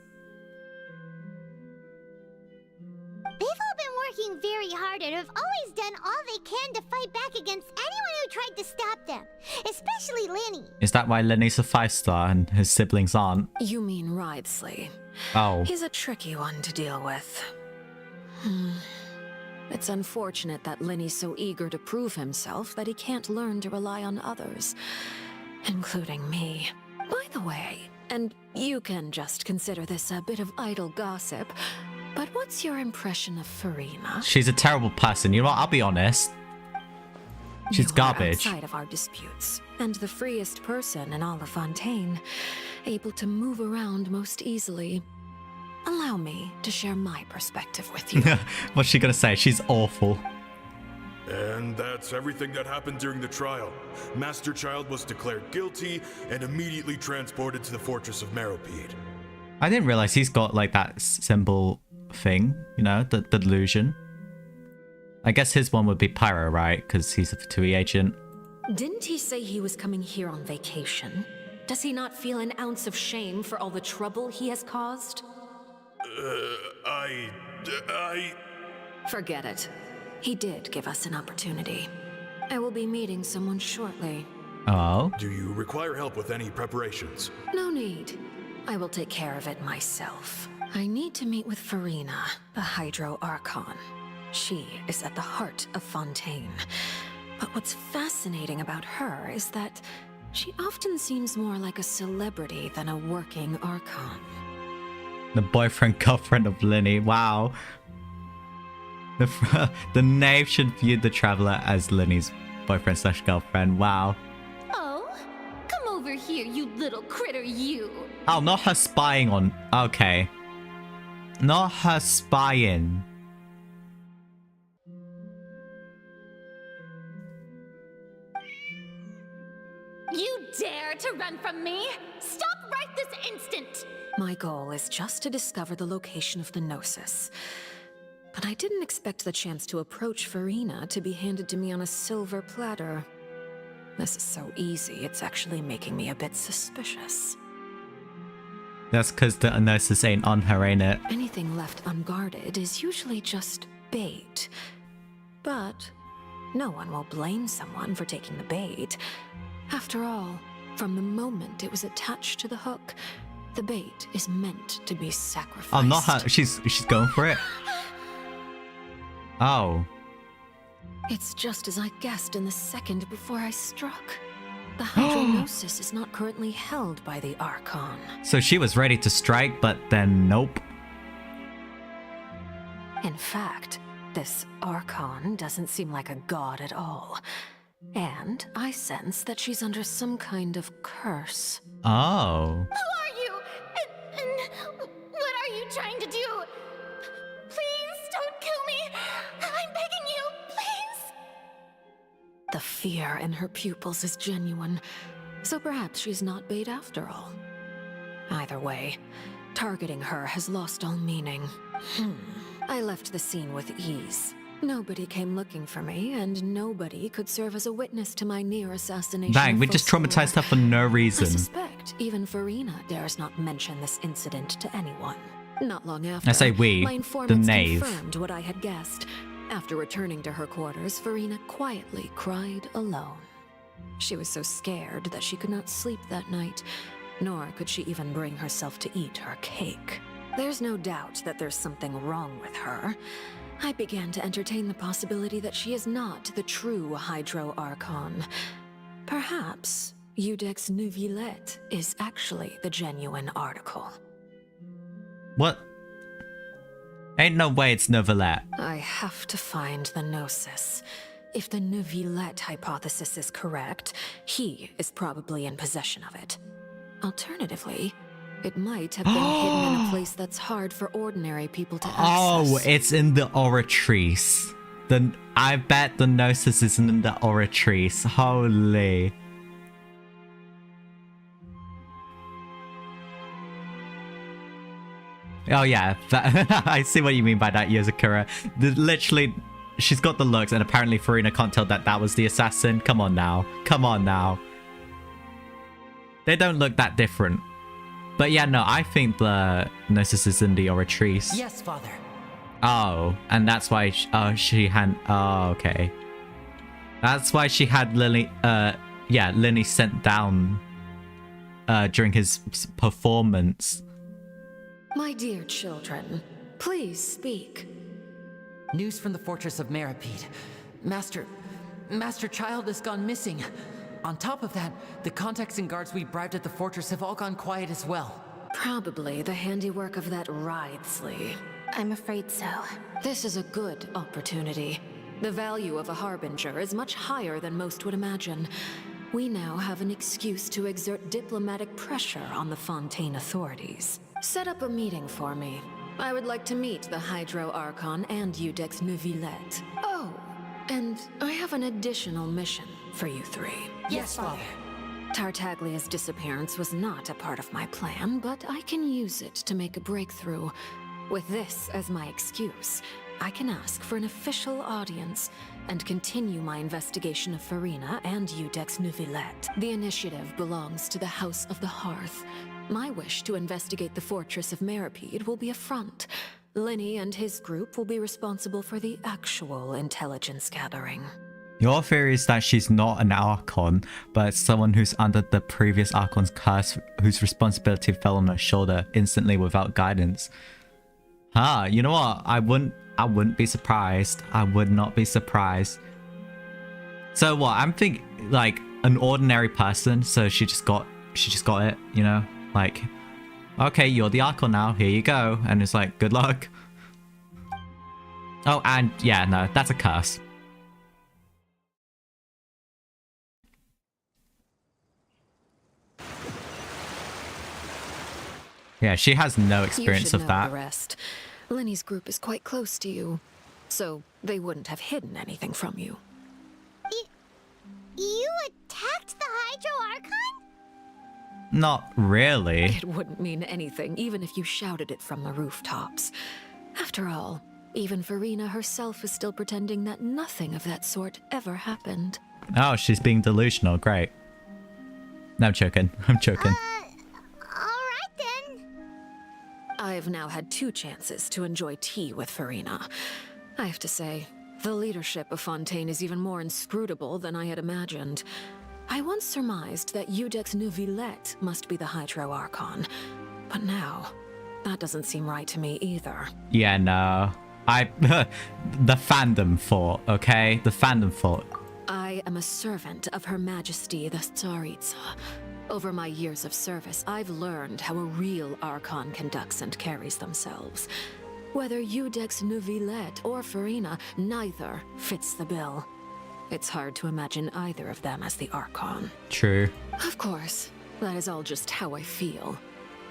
C: They've all been working very hard and have always done all they can to fight back against anyone who tried to stop them. Especially Linny.
A: Is that why Lenny's a 5-star and his siblings aren't?
Q: You mean Wriothesley.
A: Oh.
Q: He's a tricky one to deal with. It's unfortunate that Linny's so eager to prove himself that he can't learn to rely on others, including me. By the way, and you can just consider this a bit of idle gossip, but what's your impression of Farina?
A: She's a terrible person. You know what? I'll be honest. She's
Q: You are
A: garbage.
Q: outside of our disputes, and the freest person in all of Fontaine, able to move around most easily. Allow me to share my perspective with you.
A: What's she gonna say? She's awful.
S: And that's everything that happened during the trial. Master Child was declared guilty and immediately transported to the fortress of Meripede.
A: I didn't realize he's got like that symbol thing, you know, the delusion. I guess his one would be Pyro, right? Because he's a Fatui agent.
Q: Didn't he say he was coming here on vacation? Does he not feel an ounce of shame for all the trouble he has caused? Forget it. He did give us an opportunity. I will be meeting someone shortly.
A: Oh?
S: Do you require help with any preparations?
Q: No need. I will take care of it myself. I need to meet with Farina, the Hydro Archon. She is at the heart of Fontaine. But what's fascinating about her is that she often seems more like a celebrity than a working Archon.
A: The boyfriend girlfriend of Linny. Wow. The knave should view the traveler as Linny's boyfriend slash girlfriend. Wow.
R: Oh, come over here, you little critter, you.
A: Oh, not her spying on. Okay. Not her spying.
R: You dare to run from me? Stop right this instant!
Q: My goal is just to discover the location of the Gnosis. But I didn't expect the chance to approach Farina to be handed to me on a silver platter. This is so easy, it's actually making me a bit suspicious.
A: That's because the Gnosis ain't on her, ain't it?
Q: Anything left unguarded is usually just bait. But no one will blame someone for taking the bait. After all, from the moment it was attached to the hook, the bait is meant to be sacrificed.
A: Oh, not her. She's going for it. Oh.
Q: It's just as I guessed in the second before I struck. The Hydronosis is not currently held by the Archon.
A: So she was ready to strike, but then nope.
Q: In fact, this Archon doesn't seem like a god at all. And I sense that she's under some kind of curse.
A: Oh.
R: Who are you? And what are you trying to do? Please don't kill me. I'm begging you, please.
Q: The fear in her pupils is genuine, so perhaps she's not bait after all. Either way, targeting her has lost all meaning. I left the scene with ease. Nobody came looking for me, and nobody could serve as a witness to my near assassination.
A: Dang, we just traumatized her for no reason.
Q: I suspect even Farina dares not mention this incident to anyone. Not long after,
A: I say we,
Q: my
A: the
Q: informants
A: knave.
Q: confirmed what I had guessed. After returning to her quarters, Farina quietly cried alone. She was so scared that she could not sleep that night, nor could she even bring herself to eat her cake. There's no doubt that there's something wrong with her. I began to entertain the possibility that she is not the true Hydro Archon. Perhaps Eudex Neuvillette is actually the genuine article.
A: What? Ain't no way it's Neuvillette.
Q: I have to find the Gnosis. If the Neuvillette hypothesis is correct, he is probably in possession of it. Alternatively, it might have been hidden in a place that's hard for ordinary people to access.
A: Oh, it's in the Oratrice. I bet the Gnosis isn't in the Oratrice. Holy. Oh yeah, I see what you mean by that, Yozakura. Literally, she's got the looks, and apparently Farina can't tell that was the assassin. Come on now. Come on now. They don't look that different. But yeah, no, I think the Gnosis is in the Oratrice.
F: Yes, Father.
A: Oh, and that's why she had... Oh, okay. That's why she had Lily... Lily sent down during his performance.
Q: My dear children, please speak.
F: News from the fortress of Meripede. Master Child has gone missing. On top of that, the contacts and guards we bribed at the fortress have all gone quiet as well.
Q: Probably the handiwork of that Ridesley.
L: I'm afraid so.
Q: This is a good opportunity. The value of a harbinger is much higher than most would imagine. We now have an excuse to exert diplomatic pressure on the Fontaine authorities. Set up a meeting for me. I would like to meet the Hydro Archon and Eudex Neuvillette. Oh, and I have an additional mission for you three.
F: Yes, Father.
Q: Tartaglia's disappearance was not a part of my plan, but I can use it to make a breakthrough. With this as my excuse, I can ask for an official audience and continue my investigation of Farina and Eudex Neuvillette. The initiative belongs to the House of the Hearth. My wish to investigate the fortress of Meripede will be a front. Linny and his group will be responsible for the actual intelligence gathering.
A: Your theory is that she's not an Archon, but someone who's under the previous Archon's curse, whose responsibility fell on her shoulder instantly without guidance. Huh, you know what? I wouldn't be surprised. I would not be surprised. So what? I'm thinking like an ordinary person, so she just got it, you know? Like, okay, you're the Archon now, here you go. And it's like, good luck. Oh, and yeah, no, that's a curse. Yeah, she has no experience
Q: you should
A: of
Q: know
A: that.
Q: The rest. Lenny's group is quite close to you, so they wouldn't have hidden anything from you.
C: You attacked the Hydro Archon?
A: Not really.
Q: It wouldn't mean anything, even if you shouted it from the rooftops. After all, even Farina herself is still pretending that nothing of that sort ever happened.
A: Oh, she's being delusional. Great. No, I'm joking. I'm joking.
C: Alright then.
Q: I've now had 2 chances to enjoy tea with Farina. I have to say, the leadership of Fontaine is even more inscrutable than I had imagined. I once surmised that Iudex Neuvillette must be the Hydro Archon, but now, that doesn't seem right to me either.
A: Yeah, no. the fandom thought, okay? The fandom thought.
Q: I am a servant of Her Majesty the Tsaritsa. Over my years of service, I've learned how a real Archon conducts and carries themselves. Whether Iudex Neuvillette or Farina, neither fits the bill. It's hard to imagine either of them as the Archon.
A: True.
Q: Of course, that is all just how I feel.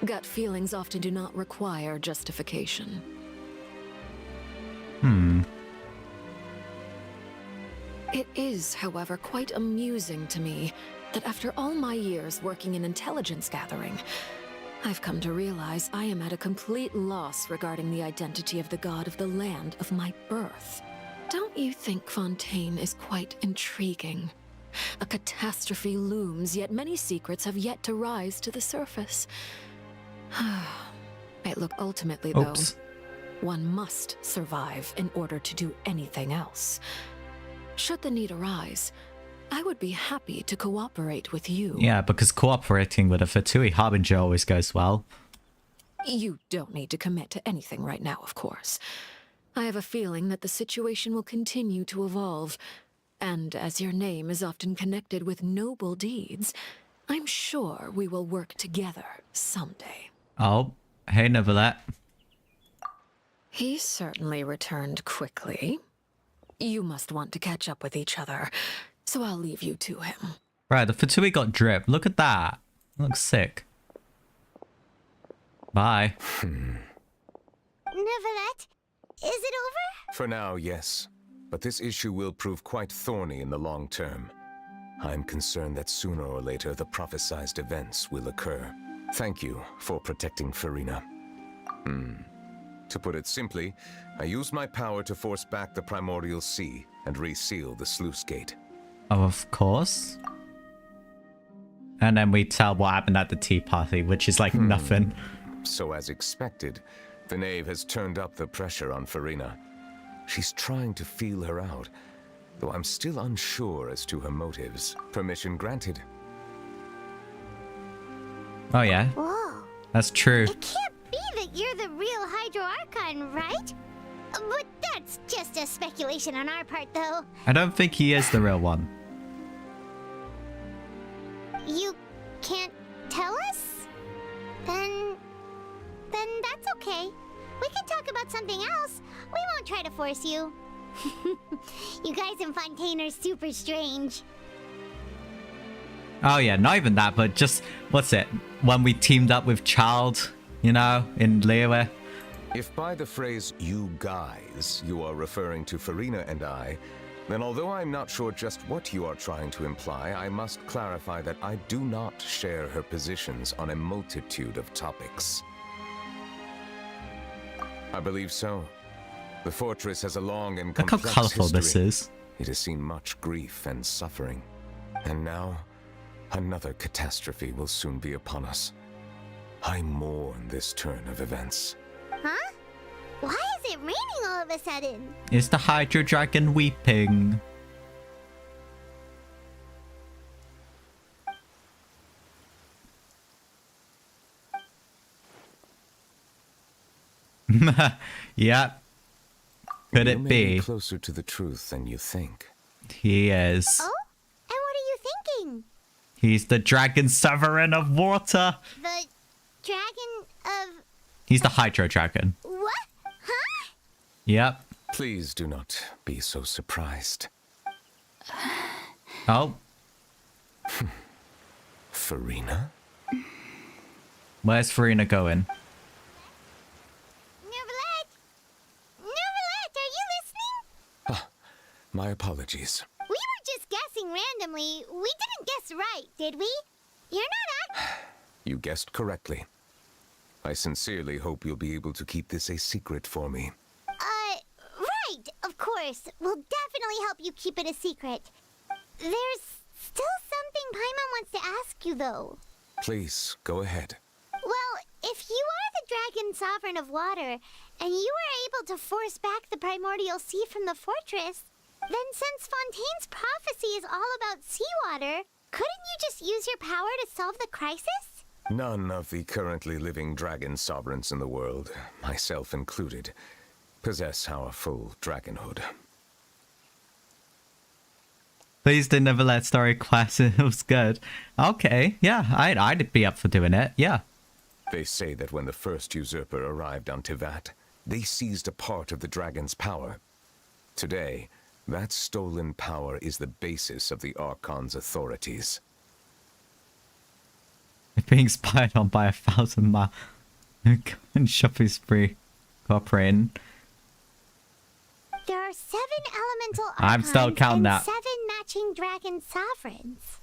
Q: Gut feelings often do not require justification. It is, however, quite amusing to me that after all my years working in intelligence gathering, I've come to realize I am at a complete loss regarding the identity of the god of the land of my birth. Don't you think Fontaine is quite intriguing? A catastrophe looms, yet many secrets have yet to rise to the surface. Ultimately, though, one must survive in order to do anything else. Should the need arise, I would be happy to cooperate with you.
A: Yeah, because cooperating with a Fatui Harbinger always goes well.
Q: You don't need to commit to anything right now, of course. I have a feeling that the situation will continue to evolve, and as your name is often connected with noble deeds, I'm sure we will work together someday.
A: Oh, hey, Neuvillette.
Q: He certainly returned quickly. You must want to catch up with each other, so I'll leave you to him.
A: Right, the Fatui got drip. Look at that. Looks sick. Bye.
C: Neuvillette, is it over?
P: For now, yes. But this issue will prove quite thorny in the long term. I'm concerned that sooner or later the prophesized events will occur. Thank you for protecting Farina. To put it simply, I used my power to force back the Primordial Sea and reseal the sluice gate.
A: Oh, of course. And then we tell what happened at the tea party, which is like nothing.
P: So as expected, the knave has turned up the pressure on Farina. She's trying to feel her out, though I'm still unsure as to her motives. Permission granted.
A: Oh yeah?
C: Whoa.
A: That's true.
C: It can't be that you're the real Hydro Archon, right? But that's just a speculation on our part, though.
A: I don't think he is the real one.
C: You can't tell us? Then that's okay. We can talk about something else. We won't try to force you. You guys in Fontaine are super strange.
A: Oh yeah, not even that, but just, what's it? When we teamed up with Child, you know, in Liyue.
P: If by the phrase, you guys, you are referring to Farina and I, then although I'm not sure just what you are trying to imply, I must clarify that I do not share her positions on a multitude of topics. I believe so. The fortress has a long and
A: Look how
P: complex
A: colourful
P: history.
A: this is.
P: It has seen much grief and suffering. And now, another catastrophe will soon be upon us. I mourn this turn of events.
C: Huh? Why is it raining all of a sudden?
A: Is the Hydro Dragon weeping? Yep. Could
P: You
A: it
P: may
A: be?
P: closer to the truth than you think.
A: He is.
C: Oh? And what are you thinking?
A: He's the dragon sovereign of water.
C: The dragon of...
A: He's the hydro dragon.
C: What? Huh?
A: Yep.
P: Please do not be so surprised.
A: Oh.
P: Farina?
A: Where's Farina going?
C: Neverlet! Neverlet, are you listening?
P: Ah, my apologies.
C: We were just guessing randomly. We didn't guess right, did we? You're not
P: You guessed correctly. I sincerely hope you'll be able to keep this a secret for me.
C: Right, of course. We'll definitely help you keep it a secret. There's still something Paimon wants to ask you, though.
P: Please, go ahead.
C: Well, if you are the dragon sovereign of water, and you were able to force back the primordial sea from the fortress, then since Fontaine's prophecy is all about seawater, couldn't you just use your power to solve the crisis?
P: None of the currently living dragon sovereigns in the world, myself included, possess our full dragonhood.
A: Please do never let story quest. It was good. Okay, yeah, I'd be up for doing it. Yeah.
P: They say that when the first usurper arrived on Tivat, they seized a part of the dragon's power. Today, that stolen power is the basis of the Archon's authorities.
A: Being spied on by 1,000 mile and shopping spree cooperating.
C: There are 7 elemental archons
A: I'm still counting
C: and
A: that.
C: 7 matching dragon sovereigns.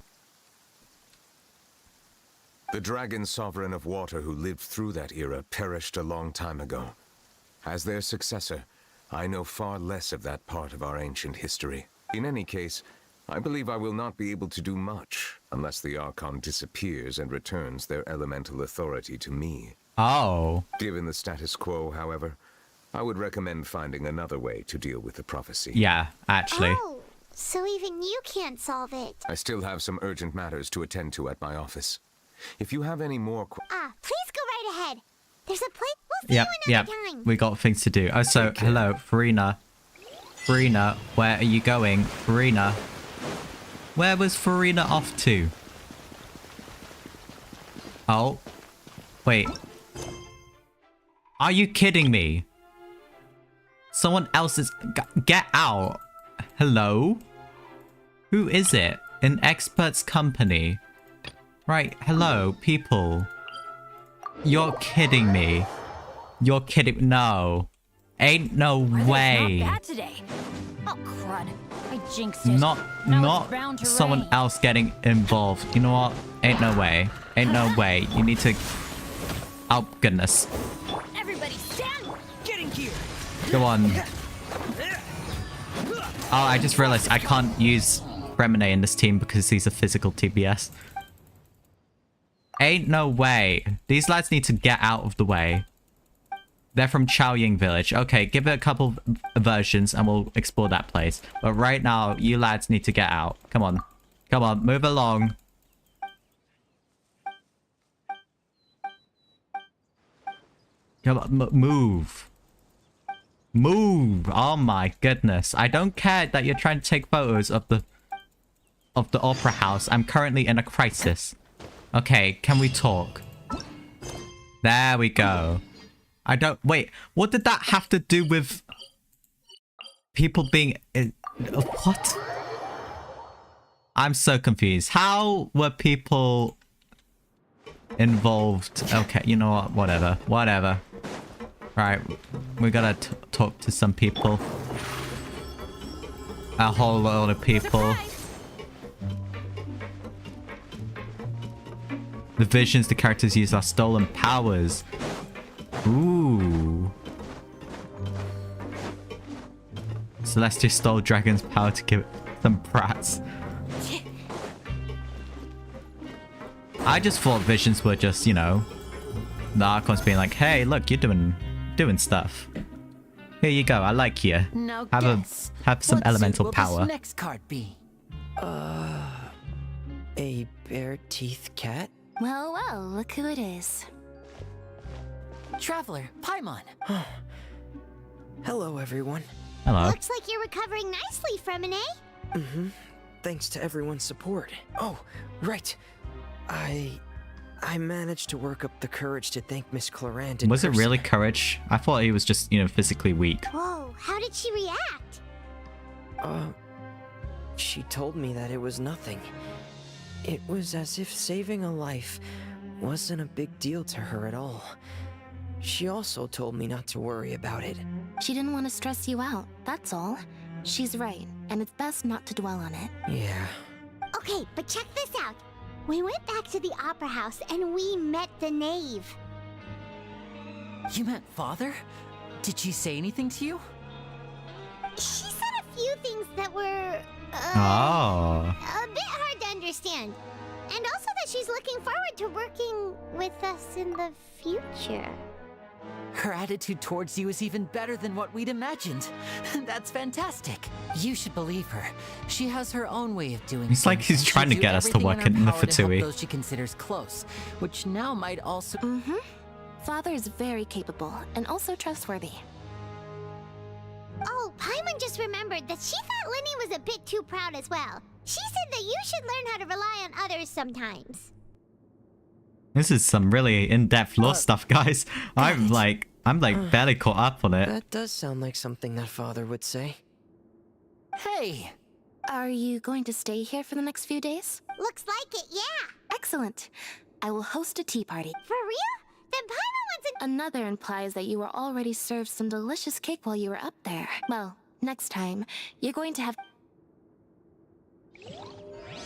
P: The dragon sovereign of water who lived through that era perished a long time ago. As their successor, I know far less of that part of our ancient history. In any case, I believe I will not be able to do much unless the Archon disappears and returns their elemental authority to me.
A: Oh.
P: Given the status quo, however, I would recommend finding another way to deal with the prophecy.
A: Yeah, actually.
C: Oh, so even you can't solve it.
P: I still have some urgent matters to attend to at my office. If you have any more
C: Please go right ahead. There's a place. We'll see
A: Yep,
C: you
A: yep.
C: another time.
A: We got things to do. Oh, so, hello, Farina. Farina, where are you going? Farina. Where was Farina off to? Oh. Wait. Are you kidding me? Someone else is... Get out. Hello? Who is it? An expert's company. Right, hello, people. You're kidding me. You're kidding... No. Ain't no way.
R: Not bad today. Oh, crud. I jinxed it.
A: Not
R: Now it's bound to
A: someone
R: rain.
A: else getting involved. You know what? Ain't no way. Ain't no way. You need to... Oh, goodness.
R: Everybody stand!
N: Get in gear!
A: Go on. Oh, I just realized I can't use Remine in this team because he's a physical TBS. Ain't no way. These lads need to get out of the way. They're from Chaoying Village. Okay, give it a couple versions and we'll explore that place. But right now, you lads need to get out. Come on. Come on, move along. Come on, move. Move. Oh my goodness. I don't care that you're trying to take photos of the opera house. I'm currently in a crisis. Okay, can we talk? There we go. I don't... Wait, what did that have to do with people being... what? I'm so confused. How were people involved? Okay, you know what? Whatever. Whatever. Right, we gotta talk to some people. A whole lot of people. The visions the characters use are stolen powers. Ooh. Celestia stole Dragon's power to give it some brats. I just thought visions were just, you know, the Archons being like, hey, look, you're doing stuff. Here you go, I like you.
F: Now
A: Have some elemental
F: will
A: power.
F: This next card be?
J: A bare teeth cat?
C: Well, well, look who it is.
F: Traveler, Paimon.
J: Hello, everyone.
A: Hello.
C: Looks like you're recovering nicely from an A.
J: Mm-hmm. Thanks to everyone's support. Oh, right. I managed to work up the courage to thank Miss Clorant in
A: Was it
J: person.
A: really courage? I thought he was just, physically weak.
C: Whoa, how did she react?
J: She told me that it was nothing. It was as if saving a life wasn't a big deal to her at all. She also told me not to worry about it.
L: She didn't want to stress you out, that's all. She's right, and it's best not to dwell on it.
J: Yeah.
C: Okay, but check this out. We went back to the opera house and we met the knave.
F: You met Father? Did she say anything to you?
C: She said a few things that were
A: Oh.
C: a bit hard to understand. And also that she's looking forward to working with us in the future.
F: Her attitude towards you is even better than what we'd imagined. That's fantastic. You should believe her. She has her own way of doing
A: It's like
F: things,
A: he's
F: and
A: trying to
F: she'll do
A: get us to
F: everything
A: work
F: in her
A: in the
F: power to help
A: Fatui.
F: those she considers close, which now might also...
L: Mm-hmm. Father is very capable and also trustworthy.
C: Oh, Paimon just remembered that she thought Linny was a bit too proud as well. She said that you should learn how to rely on others sometimes.
A: This is some really in-depth lore stuff, guys. I'm barely caught up on it.
J: That does sound like something that Father would say.
F: Hey!
L: Are you going to stay here for the next few days?
C: Looks like it, yeah.
L: Excellent. I will host a tea party.
C: For real? Then Paimon wants a...
L: Another implies that you were already served some delicious cake while you were up there. Well, next time, you're going to have...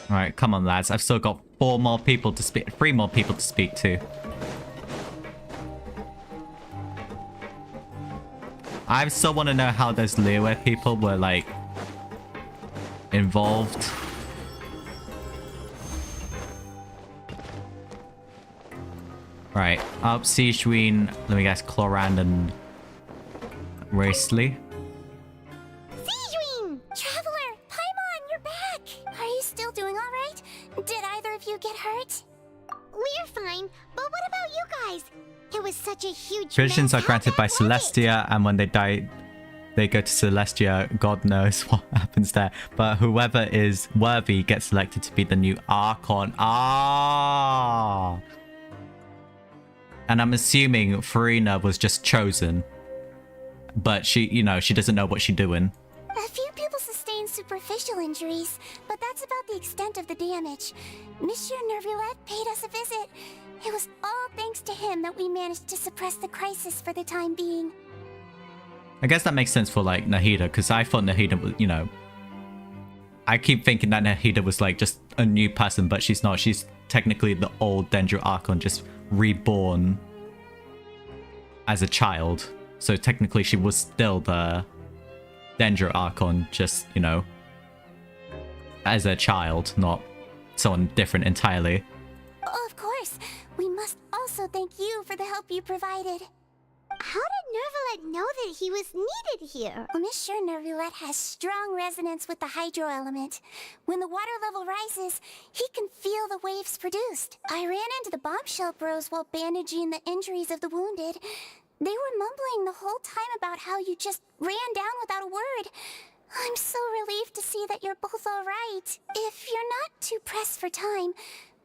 A: Alright, come on, lads. I've still got 3 more people to speak to. I still want to know how those Liyue people were, like, involved. Right, up Siegeween, let me guess, Clorand and Racely.
C: Siegeween! Traveler! Paimon, you're back! Are you still doing alright? Did either of you get hurt? We're fine, but what about you guys? It was such a huge
A: Visions
C: mess.
A: are granted by Celestia, and when they die, they go to Celestia. God knows what happens there. But whoever is worthy gets selected to be the new Archon. Ah! And I'm assuming Furina was just chosen. But she, she doesn't know what she's doing.
C: A few people sustained superficial injuries, but that's about the extent of the damage. Monsieur Nervulette paid us a visit. It was all thanks to him that we managed to suppress the crisis for the time being.
A: I guess that makes sense for, like, Nahida, because I thought Nahida was, I keep thinking that Nahida was, like, just a new person, but she's not. She's technically the old Dendro Archon, just reborn as a child. So technically she was still the Dendro Archon, just, as a child, not someone different entirely.
C: Of course, we must also thank you for the help you provided. How did Nervulette know that he was needed here? Well, Monsieur Nervulette has strong resonance with the hydro element. When the water level rises, he can feel the waves produced. I ran into the bombshell bros while bandaging the injuries of the wounded. They were mumbling the whole time about how you just ran down without a word. I'm so relieved to see that you're both all right. If you're not too pressed for time,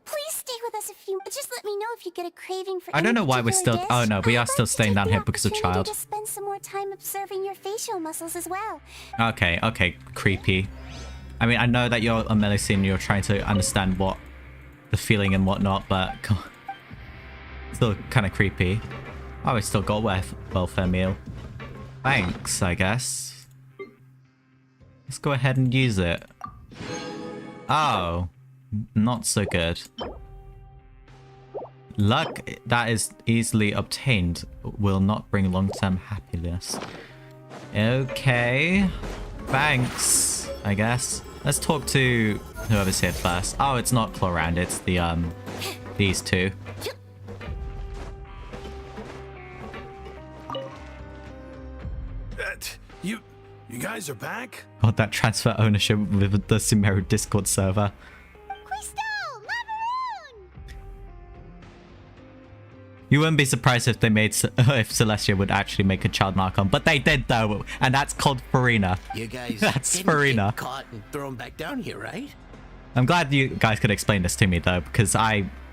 C: please stay with us just let me know if you get a craving for
A: I don't know why we're still...
C: dish.
A: Oh no, we are still staying down here because of Child.
C: To spend some more time observing your facial muscles as well.
A: Okay, creepy. I mean, I know that you're a Melusine and you're trying to understand what the feeling and whatnot, but still kind of creepy. Oh, we still got welfare meal. Thanks, I guess. Let's go ahead and use it. Oh, not so good. Luck that is easily obtained will not bring long-term happiness. Okay. Thanks, I guess. Let's talk to whoever's here first. Oh, it's not Clorand, it's the, these two.
E: You guys are back?
A: God, that transfer ownership with the Sumeru Discord server. You wouldn't be surprised if they made if Celestia would actually make a child Archon, but they did though, and that's called Farina.
O: You guys
A: That's
O: didn't
A: Farina.
O: get caught and thrown back down here, right?
A: I'm glad you guys could explain this to me though, because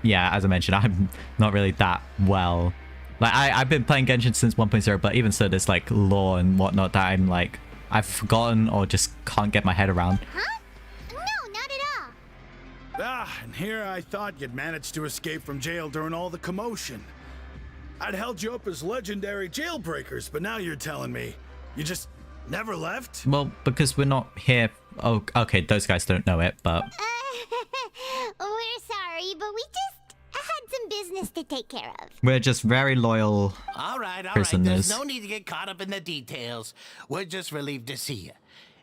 A: yeah, as I mentioned, I'm not really that well. Like I've been playing Genshin since 1.0, but even so, there's like lore and whatnot that I'm like I've forgotten or just can't get my head around.
C: Huh? No, not at all.
E: Ah, and here I thought you'd managed to escape from jail during all the commotion. I'd held you up as legendary jailbreakers, but now you're telling me you just never left?
A: Well, because we're not here. Oh, okay, those guys don't know it, but
C: We're sorry, but we just had some business to take care of.
A: we're just very loyal
O: All right.
A: prisoners.
O: There's no need to get caught up in the details. We're just relieved to see you.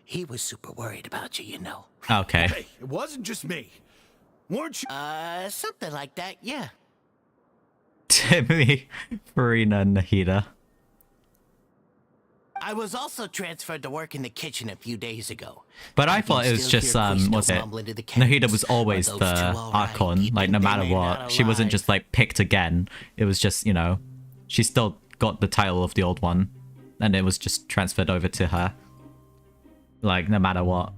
O: He was super worried about you, you know.
A: Okay.
E: Hey, it wasn't just me. Weren't you?
O: Something like that, yeah.
A: Timmy, Farina, and Nahida.
O: I was also transferred to work in the kitchen a few days ago.
A: But I thought it was just what's it? Nahida was always the Archon, like no matter what. She wasn't just like picked again. It was just, you know, she still got the title of the old one, and it was just transferred over to her. Like no matter what.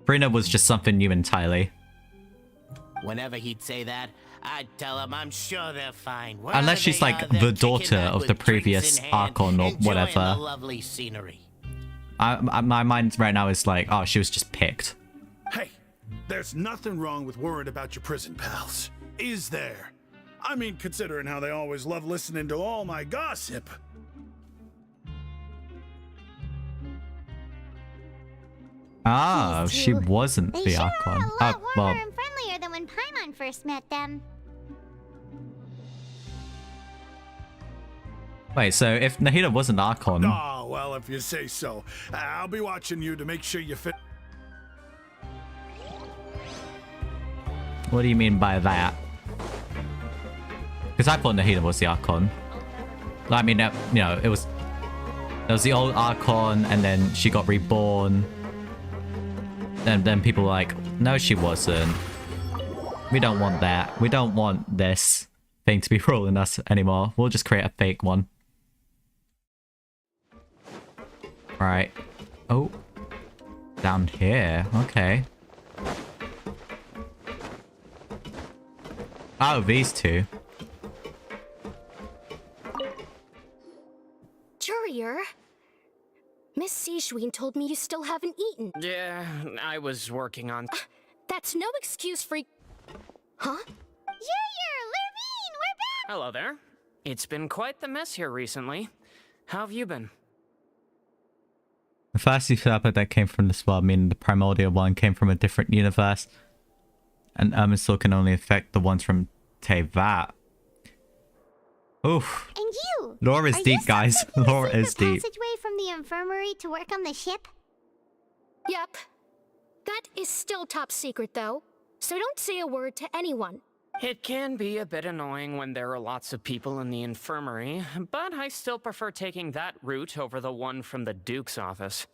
A: Farina was just something new entirely.
O: Whenever he'd say that, I'd tell him I'm sure they're fine.
A: Unless she's like the daughter of the previous Archon or whatever.
O: The lovely scenery.
A: My mind right now is like, oh, she was just picked.
E: Hey, there's nothing wrong with worrying about your prison pals, is there? I mean, considering how they always love listening to all my gossip.
A: Ah, she wasn't
C: They
A: the
C: sure
A: Archon.
C: are a lot
A: well,
C: warmer and friendlier than when Paimon first met them.
A: wait, so if Nahida wasn't Archon,
E: Oh, well, if you say so. I'll be watching you to make sure you fit.
A: what do you mean by that? Because I thought Nahida was the Archon. I mean, you know, there was the old Archon, and then she got reborn. And then people were like, no, she wasn't. We don't want that. We don't want this thing to be ruling us anymore. We'll just create a fake one. Right. Oh. Down here. Okay. Oh, these two.
G: Jurier, Miss Sijween told me you still haven't eaten.
H: Yeah, I was working on...
G: That's no excuse for... Huh?
C: Jurier, Lurvine, we're back!
H: Hello there. It's been quite the mess here recently. How have you been?
A: The first usurper that came from this world, meaning the primordial one, came from a different universe. And Irminsul can only affect the ones from Teyvat. Oof.
C: And you?
A: Lore is deep, guys. Lore is deep.
C: Passageway from the infirmary to work on the ship?
G: Yep. That is still top secret, though. So don't say a word to anyone.
H: It can be a bit annoying when there are lots of people in the infirmary, but I still prefer taking that route over the one from the Duke's office.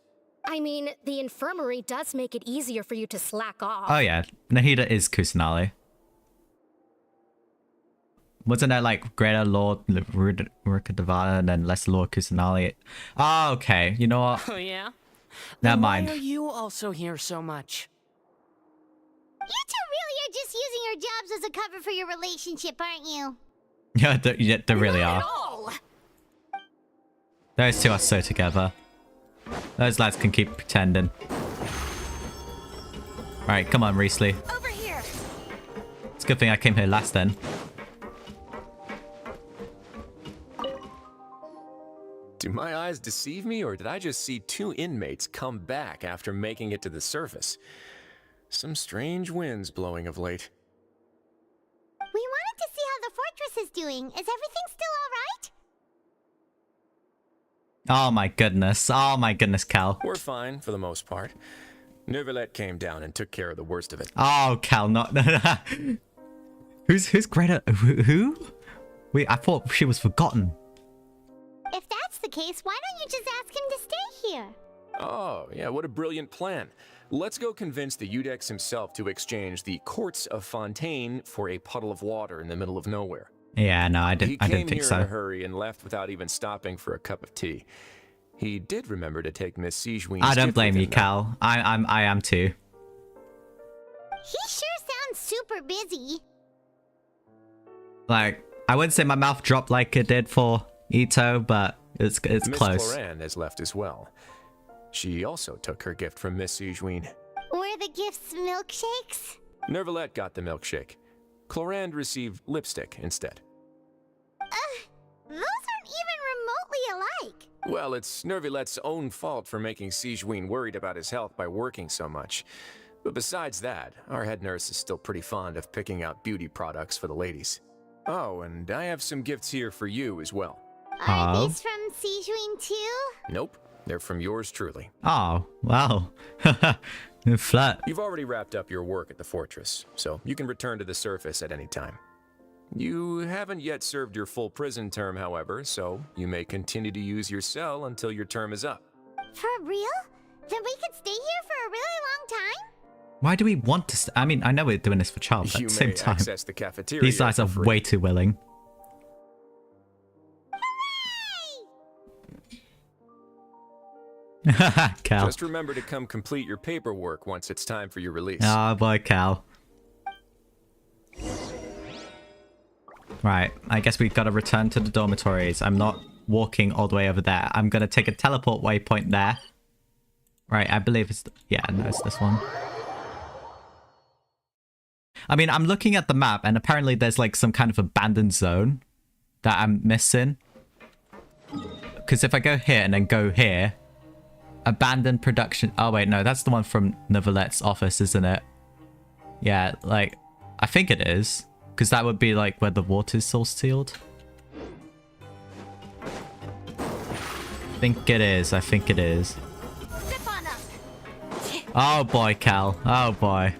G: I mean, the infirmary does make it easier for you to slack off.
A: Oh yeah, Nahida is Kusanali. Wasn't that like Greater Lord Rukadavana and then Lesser Lord Kusanali? Oh, okay. You know what?
H: Oh yeah?
A: Never
H: Then
A: mind.
H: Why are you also here so much?
C: You two really are just using your jobs as a cover for your relationship, aren't you?
A: Yeah, they really are.
C: all.
A: Those two are so together. Those lads can keep pretending. Alright, come on, Riesli.
C: Over here.
A: It's a good thing I came here last then.
I: Do my eyes deceive me, or did I just see two inmates come back after making it to the surface? Some strange winds blowing of late.
C: We wanted to see how the fortress is doing. Is everything still alright?
A: Oh my goodness. Oh my goodness, Cal.
I: We're fine, for the most part. Neuvillette came down and took care of the worst of it.
A: Oh, Cal, not... Who's Greta? Who? Wait, I thought she was forgotten.
C: If that's the case, why don't you just ask him to stay here?
I: Oh, yeah, what a brilliant plan. let's go convince the Udex himself to exchange the courts of Fontaine for a puddle of water in the middle of nowhere.
A: Yeah, no, I didn't think
I: He came here in
A: so.
I: a hurry and left without even stopping for a cup of tea. He did remember to take Miss Sijeween's
A: I don't
I: gift
A: blame
I: with
A: you,
I: him, though.
A: Cal. I am too.
C: He sure sounds super busy.
A: Like, I wouldn't say my mouth dropped like it did for Ito, but it's
I: Miss
A: close.
I: Cloran has left as well. She also took her gift from Miss Sijeween.
C: Were the gifts milkshakes?
I: Nervalette got the milkshake. Clorand received lipstick instead.
C: Those aren't even remotely alike.
I: Well, it's Nervalette's own fault for making Sijeween worried about his health by working so much. But besides that, our head nurse is still pretty fond of picking out beauty products for the ladies. Oh, and I have some gifts here for you as well.
C: Are these from Sijeween too?
I: Nope, they're from yours truly.
A: Oh, wow. Flat.
I: You've already wrapped up your work at the fortress, so you can return to the surface at any time. You haven't yet served your full prison term, however, so you may continue to use your cell until your term is up.
C: For real? Then we could stay here for a really long time?
A: Why do we want to? I mean, I know we're doing this for Charles, but at
I: You
A: the same
I: may
A: time,
I: access the cafeteria
A: these guys
I: for
A: are
I: free.
A: way too willing. Cal.
I: Just remember to come complete your paperwork once it's time for your release.
A: Oh boy, Cal. Right, I guess we've got to return to the dormitories. I'm not walking all the way over there. I'm going to take a teleport waypoint there. Right, I believe it's... Yeah, no, it's this one. I mean, I'm looking at the map, and apparently there's like some kind of abandoned zone that I'm missing. Because if I go here and then go here... Abandoned production... Oh, wait, no, that's the one from Nervalette's office, isn't it? Yeah, like... I think it is. Because that would be like where the water's all sealed. I think it is. I think it is. Oh boy, Cal. Oh boy.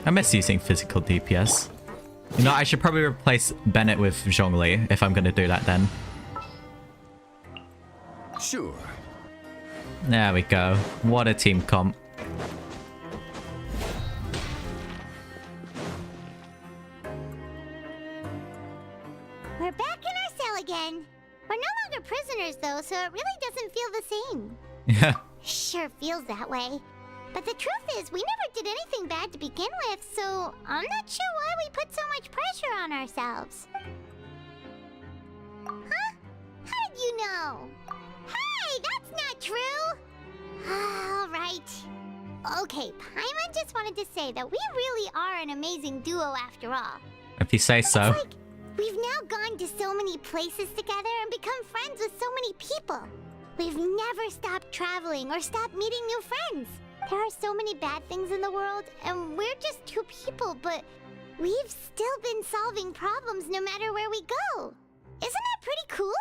A: I miss using physical DPS. You know, I should probably replace Bennett with Zhongli if I'm going to do that then.
I: Sure.
A: There we go. What a team comp.
C: We're back in our cell again. We're no longer prisoners though, so it really doesn't feel the same.
A: Yeah.
C: Sure feels that way. But the truth is, we never did anything bad to begin with, so I'm not sure why we put so much pressure on ourselves. Huh? How did you know? Hey, that's not true! Alright. Okay, Paimon just wanted to say that we really are an amazing duo after all.
A: If you say so.
C: It's like we've now gone to so many places together and become friends with so many people. We've never stopped traveling or stopped meeting new friends. There are so many bad things in the world, and we're just two people, but we've still been solving problems no matter where we go. Isn't that pretty cool?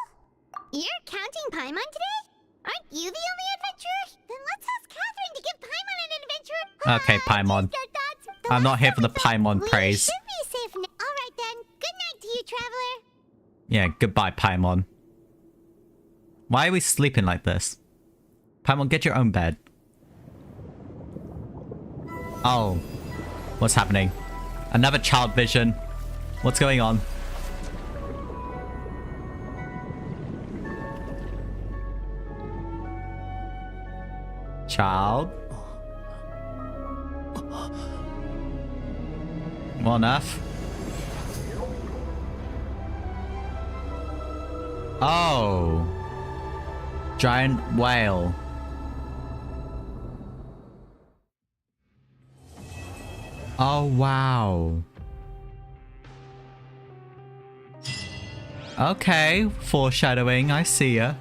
C: You're counting Paimon today? Aren't you the only adventurer? Then let's ask Catherine to give Paimon an adventure.
A: Okay, Paimon. I'm not here for the Paimon praise.
C: Should be safe now. All right then. Good night to you, traveler.
A: Yeah, goodbye, Paimon. Why are we sleeping like this? Paimon, get your own bed. Oh. What's happening? Another child vision. What's going on? Child? What on earth? Oh. Giant whale. Oh, wow. Okay, foreshadowing, I see ya.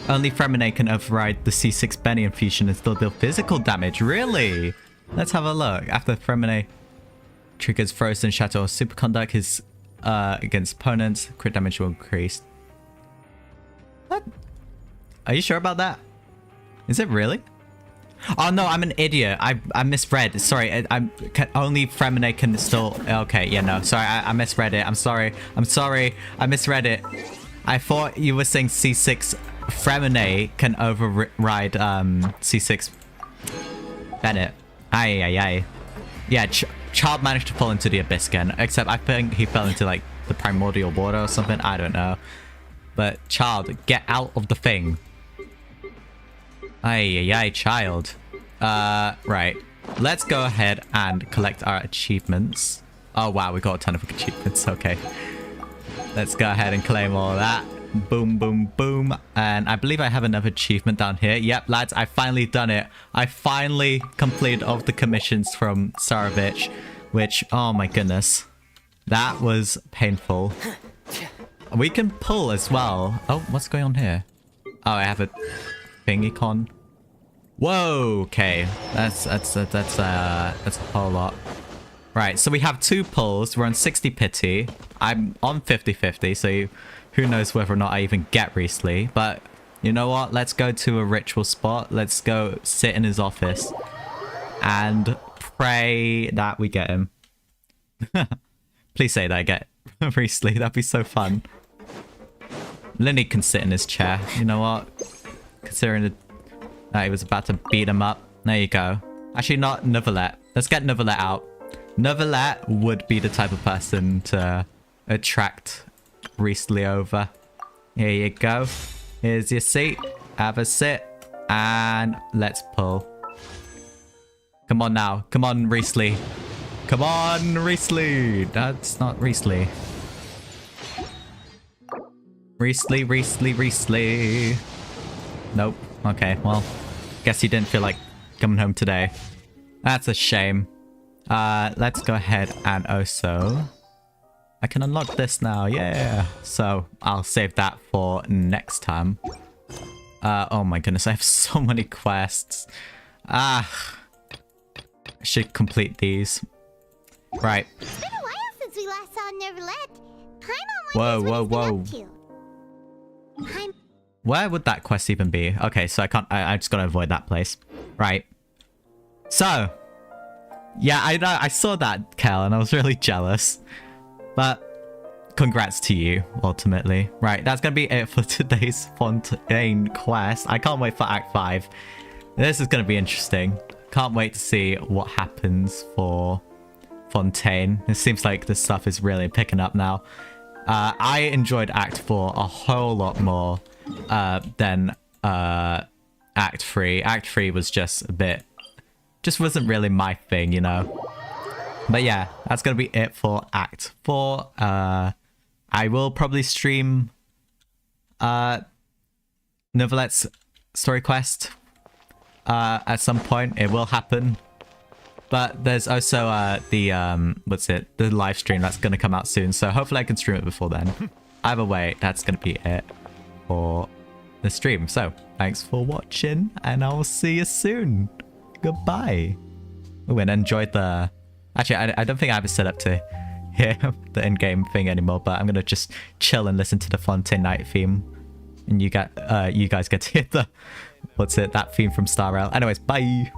A: Only Fremine can override the C6 Benny infusion and still deal physical damage. Really? Let's have a look. After Fremine triggers Frozen Shatter or Superconduct, his against opponents, crit damage will increase. What? Are you sure about that? Is it really? Oh no, I'm an idiot. I misread. Sorry, only Fremine can still... Okay, yeah, no. Sorry, I misread it. I'm sorry. I misread it. I thought you were saying C6 Fremine can override C6 Bennett. Aye. Yeah, Child managed to fall into the abyss again, except I think he fell into like the primordial water or something. I don't know. But Child, get out of the thing. Aye, Child. Right. Let's go ahead and collect our achievements. Oh wow, we got a ton of achievements. Okay. Let's go ahead and claim all that. Boom, boom, boom. And I believe I have another achievement down here. Yep, lads, I finally done it. I finally completed all of the commissions from Sarovich, which, oh my goodness. That was painful. We can pull as well. Oh, what's going on here? Oh, I have a thingy con. Whoa, okay. That's a whole lot. Right, so we have 2 pulls. We're on 60 pity. I'm on 50-50, so who knows whether or not I even get Riesli. But you know what? Let's go to a ritual spot. Let's go sit in his office and pray that we get him. Please say that I get Riesli. That'd be so fun. Linny can sit in his chair. You know what? Considering that he was about to beat him up. There you go. Actually, not Neuvillette. Let's get Neuvillette out. Neuvillette would be the type of person to attract Riesli over. Here you go. Here's your seat. Have a sit. And let's pull. Come on now. Come on, Riesli. Come on, Riesli. That's not Riesli. Riesli. Nope. Okay, well, guess he didn't feel like coming home today. That's a shame. Let's go ahead and also... I can unlock this now, yeah! So, I'll save that for next time. Oh my goodness, I have so many quests. I should complete these. Right.
C: It's been a while since we last saw Neuvillette. Paimon
A: Whoa. Where would that quest even be? Okay, so I just gotta avoid that place. Right. So, yeah, I saw that, Kel, and I was really jealous. But congrats to you, ultimately. Right, that's gonna be it for today's Fontaine quest. I can't wait for Act 5. This is gonna be interesting. Can't wait to see what happens for Fontaine. It seems like this stuff is really picking up now. I enjoyed Act 4 a whole lot more than Act 3. Act 3 was just a bit... just wasn't really my thing, you know? But yeah, that's gonna be it for Act 4. I will probably stream Neuvillette's story quest at some point. It will happen. But there's also the live stream that's gonna come out soon. So hopefully I can stream it before then. Either way, that's gonna be it for the stream. So thanks for watching, and I'll see you soon. Goodbye. Oh, and enjoyed the... Actually, I don't think I have it set up to hear the in-game thing anymore, but I'm gonna just chill and listen to the Fontaine Night theme, and you guys get to hear the that theme from Star Rail. Anyways, bye.